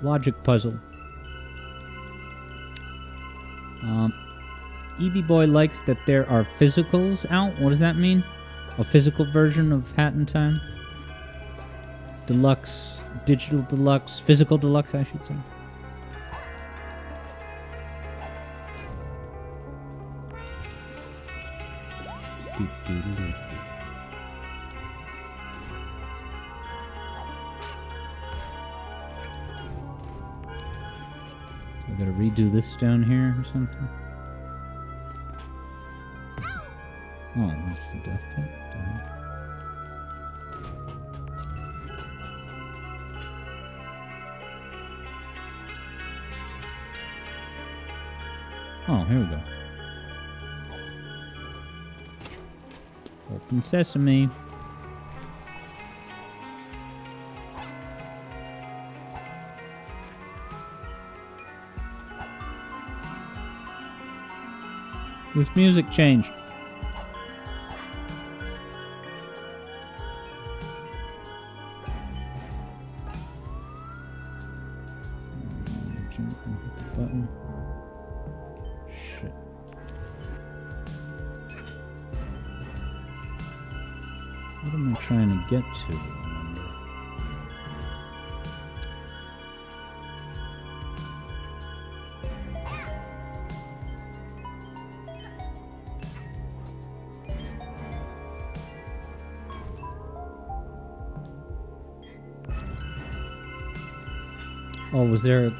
Logic puzzle. EB Boy likes that there are physicals out. What does that mean? A physical version of Hat in Time? Deluxe, digital deluxe, physical deluxe, I should say. I gotta redo this down here or something. Oh, that's the death pit. Oh, here we go. Open sesame. This music changed. Button. Shit. What am I trying to get to? I wonder. Oh, was there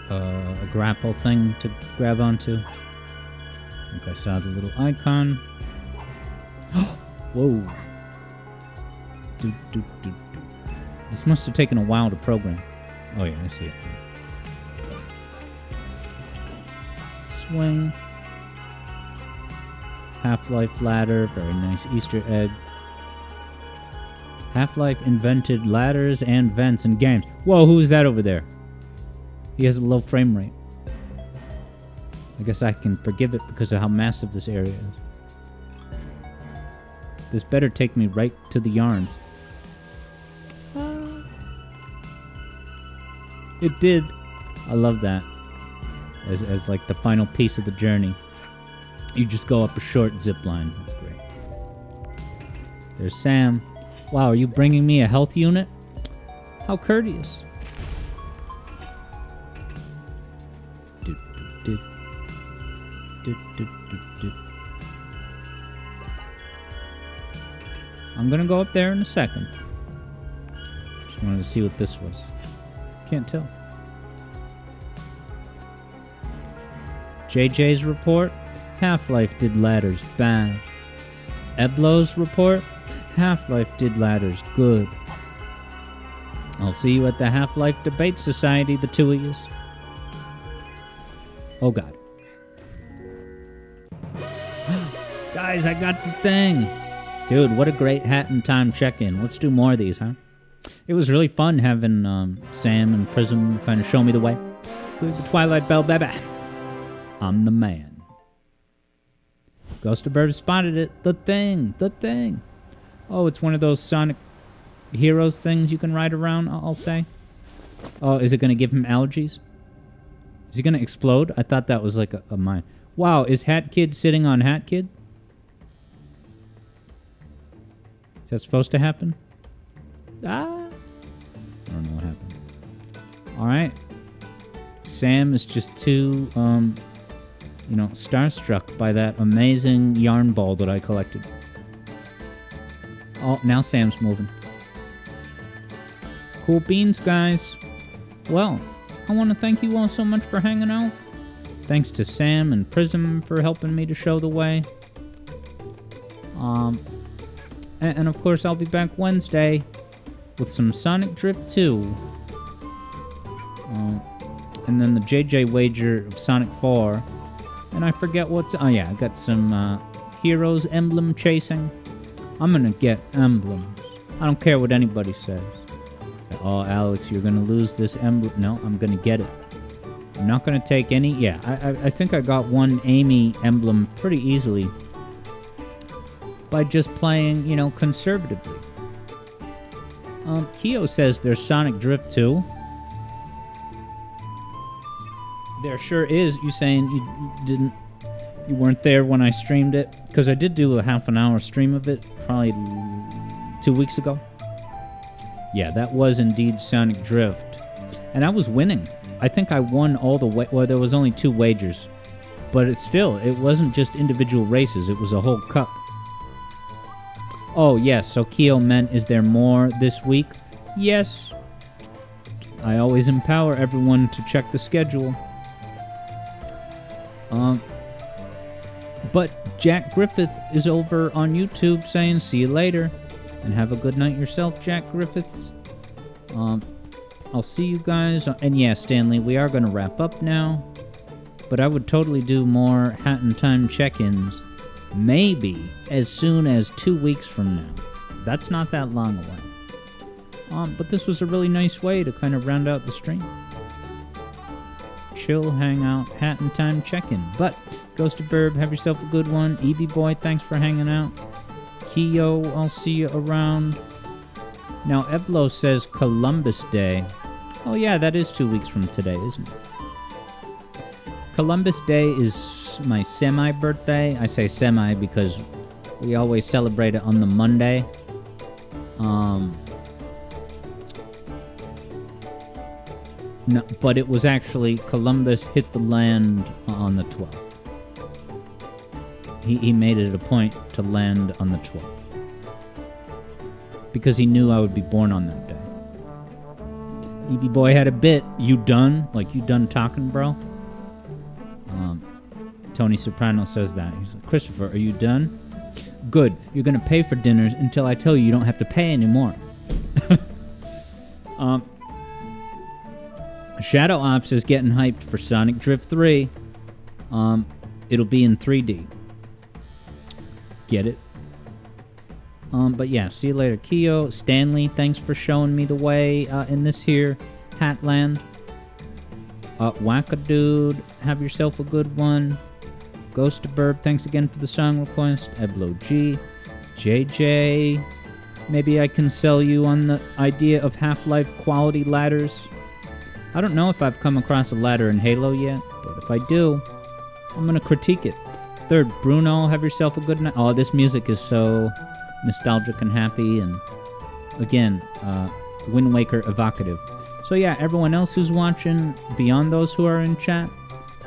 a grapple thing to grab onto? I think I saw the little icon. Whoa. This must have taken a while to program. Oh yeah, I see it. Swing. Half-Life ladder, very nice Easter egg. Half-Life invented ladders and vents in games. Whoa, who's that over there? He has a low frame rate. I guess I can forgive it because of how massive this area is. This better take me right to the yarn. It did. I love that. As like the final piece of the journey. You just go up a short zip line. That's great. There's Sam. Wow, are you bringing me a health unit? How courteous. I'm gonna go up there in a second. Just wanted to see what this was. Can't tell. JJ's report. Half-Life did ladders bad. Eblo's report. Half-Life did ladders good. I'll see you at the Half-Life Debate Society, the two of yous. Oh god. Guys, I got the thing. Dude, what a great Hat in Time check-in. Let's do more of these, huh? It was really fun having Sam and Prism kind of show me the way. The Twilight Bell, baby. I'm the man. Ghost of Bird spotted it. The thing. Oh, it's one of those Sonic Heroes things you can ride around, I'll say. Oh, is it going to give him allergies? Is he going to explode? I thought that was like a mine. Wow, is Hat Kid sitting on Hat Kid? Is that supposed to happen? I don't know what happened. Alright. Sam is just too, starstruck by that amazing yarn ball that I collected. Oh, now Sam's moving. Cool beans, guys. Well, I want to thank you all so much for hanging out. Thanks to Sam and Prism for helping me to show the way. And of course, I'll be back Wednesday with some Sonic Drift 2. And then the JJ Wager of Sonic 4. And I forget what's... Oh yeah, I got some Heroes emblem chasing. I'm gonna get emblems. I don't care what anybody says. Oh, Alex, you're gonna lose this emblem. No, I'm gonna get it. I'm not gonna take any... Yeah, I think I got one Amy emblem pretty easily. By just playing, conservatively. Keo says there's Sonic Drift 2. There sure is. You saying you weren't there when I streamed it? Because I did do a half an hour stream of it, probably 2 weeks ago. Yeah, that was indeed Sonic Drift. And I was winning. I think I won all the way. Well, there was only 2 wagers. But it wasn't just individual races. It was a whole cup. Oh, yes. So Keo meant, is there more this week? Yes. I always empower everyone to check the schedule. But Jack Griffith is over on YouTube saying, see you later. And have a good night yourself, Jack Griffiths. I'll see you guys. And yeah, Stanley, we are going to wrap up now. But I would totally do more Hat in Time check-ins. Maybe as soon as 2 weeks from now. That's not that long away. But this was a really nice way to kind of round out the stream. Chill, hang out, Hat in Time check-in. But, Ghost of Burb, have yourself a good one. EB Boy, thanks for hanging out. Keo, I'll see you around. Now, Eblo says Columbus Day. Oh yeah, that is 2 weeks from today, isn't it? Columbus Day is my semi-birthday. I say semi because we always celebrate it on the Monday. No, but it was actually Columbus hit the land on the 12th. He made it a point to land on the 12th. Because he knew I would be born on that day. EB Boy had a bit. You done? Like, you done talking, bro? Tony Soprano says that. He's like, Christopher, are you done? Good. You're going to pay for dinners until I tell you don't have to pay anymore. Shadow Ops is getting hyped for Sonic Drift 3. It'll be in 3D. Get it? But yeah, see you later. Keo, Stanley, thanks for showing me the way in this here Hatland. Wackadude, have yourself a good one. Ghost of Burb, thanks again for the song request. Eblo G. JJ, maybe I can sell you on the idea of Half-Life quality ladders. I don't know if I've come across a ladder in Halo yet, but if I do, I'm going to critique it. Third, Bruno, have yourself a good night. Oh, this music is so nostalgic and happy, and again, Wind Waker evocative. So yeah, everyone else who's watching, beyond those who are in chat,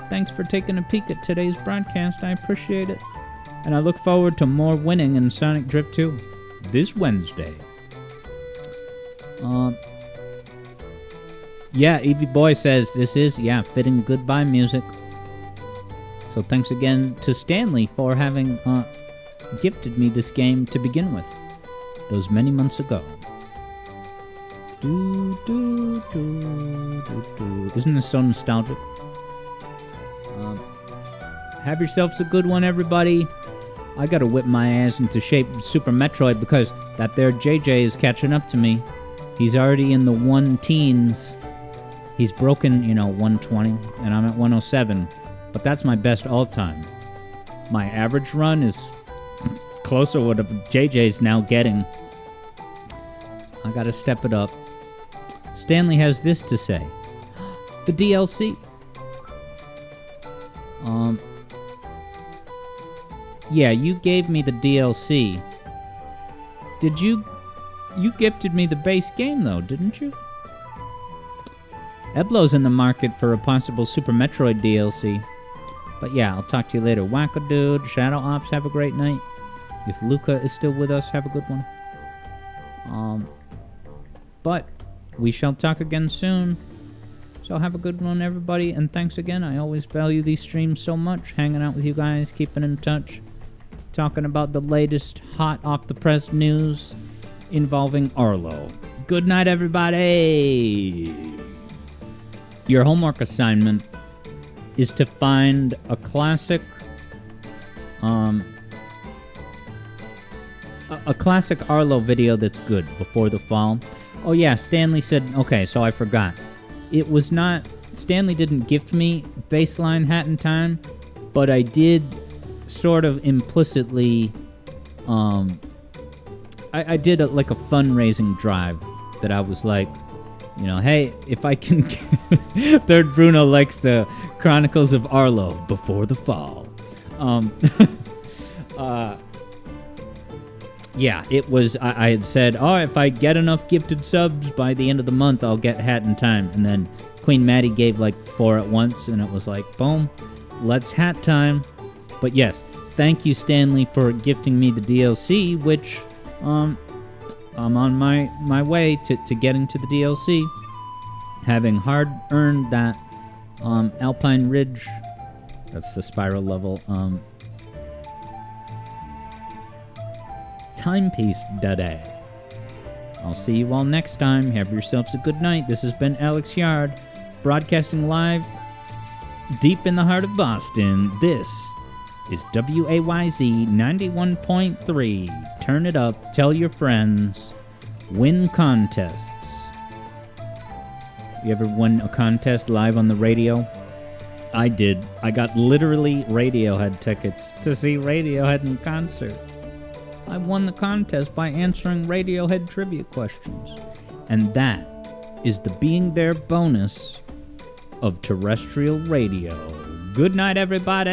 thanks for taking a peek at today's broadcast. I appreciate it. And I look forward to more winning in Sonic Drift 2 this Wednesday. Yeah, Evie Boy says this is, fitting goodbye music. So thanks again to Stanley for having gifted me this game to begin with, those many months ago. Isn't this so nostalgic? Have yourselves a good one, everybody. I gotta whip my ass into shape of Super Metroid because that there JJ is catching up to me. He's already in the 1-teens. He's broken, 120, and I'm at 107. But that's my best all-time. My average run is closer to what JJ's now getting. I gotta step it up. Stanley has this to say. The DLC. Yeah, you gave me the DLC. Did you gifted me the base game, though, didn't you? Eblo's in the market for a possible Super Metroid DLC. But yeah, I'll talk to you later. Wackadude, Shadow Ops, have a great night. If Luca is still with us, have a good one. But we shall talk again soon. So have a good one, everybody, and thanks again. I always value these streams so much, hanging out with you guys, keeping in touch, talking about the latest hot off-the-press news involving Arlo. Good night, everybody! Your homework assignment is to find a classic, a classic Arlo video that's good before the fall. Oh yeah, Stanley said, okay, so I forgot. It was not, Stanley didn't gift me Baseline Hat in Time, but I did sort of implicitly, I did like a fundraising drive that I was like, you know, hey, if I can, Third Bruno likes the Chronicles of Arlo before the fall. Yeah, it was, I had said, oh, if I get enough gifted subs by the end of the month, I'll get Hat in Time. And then Queen Maddie gave like 4 at once, and it was like, boom, let's Hat Time. But yes, thank you, Stanley, for gifting me the DLC, which, I'm on my way to getting to the DLC. Having hard-earned that, Alpine Ridge, that's the spiral level, timepiece today. I'll see you all next time. Have yourselves a good night. This has been Alex Yard, broadcasting live deep in the heart of Boston. This is WAYZ 91.3. Turn it up, tell your friends, win contests. You ever won a contest live on the radio? I did. I got literally Radiohead tickets to see Radiohead in concert. I won the contest by answering Radiohead trivia questions. And that is the being there bonus of terrestrial radio. Good night, everybody!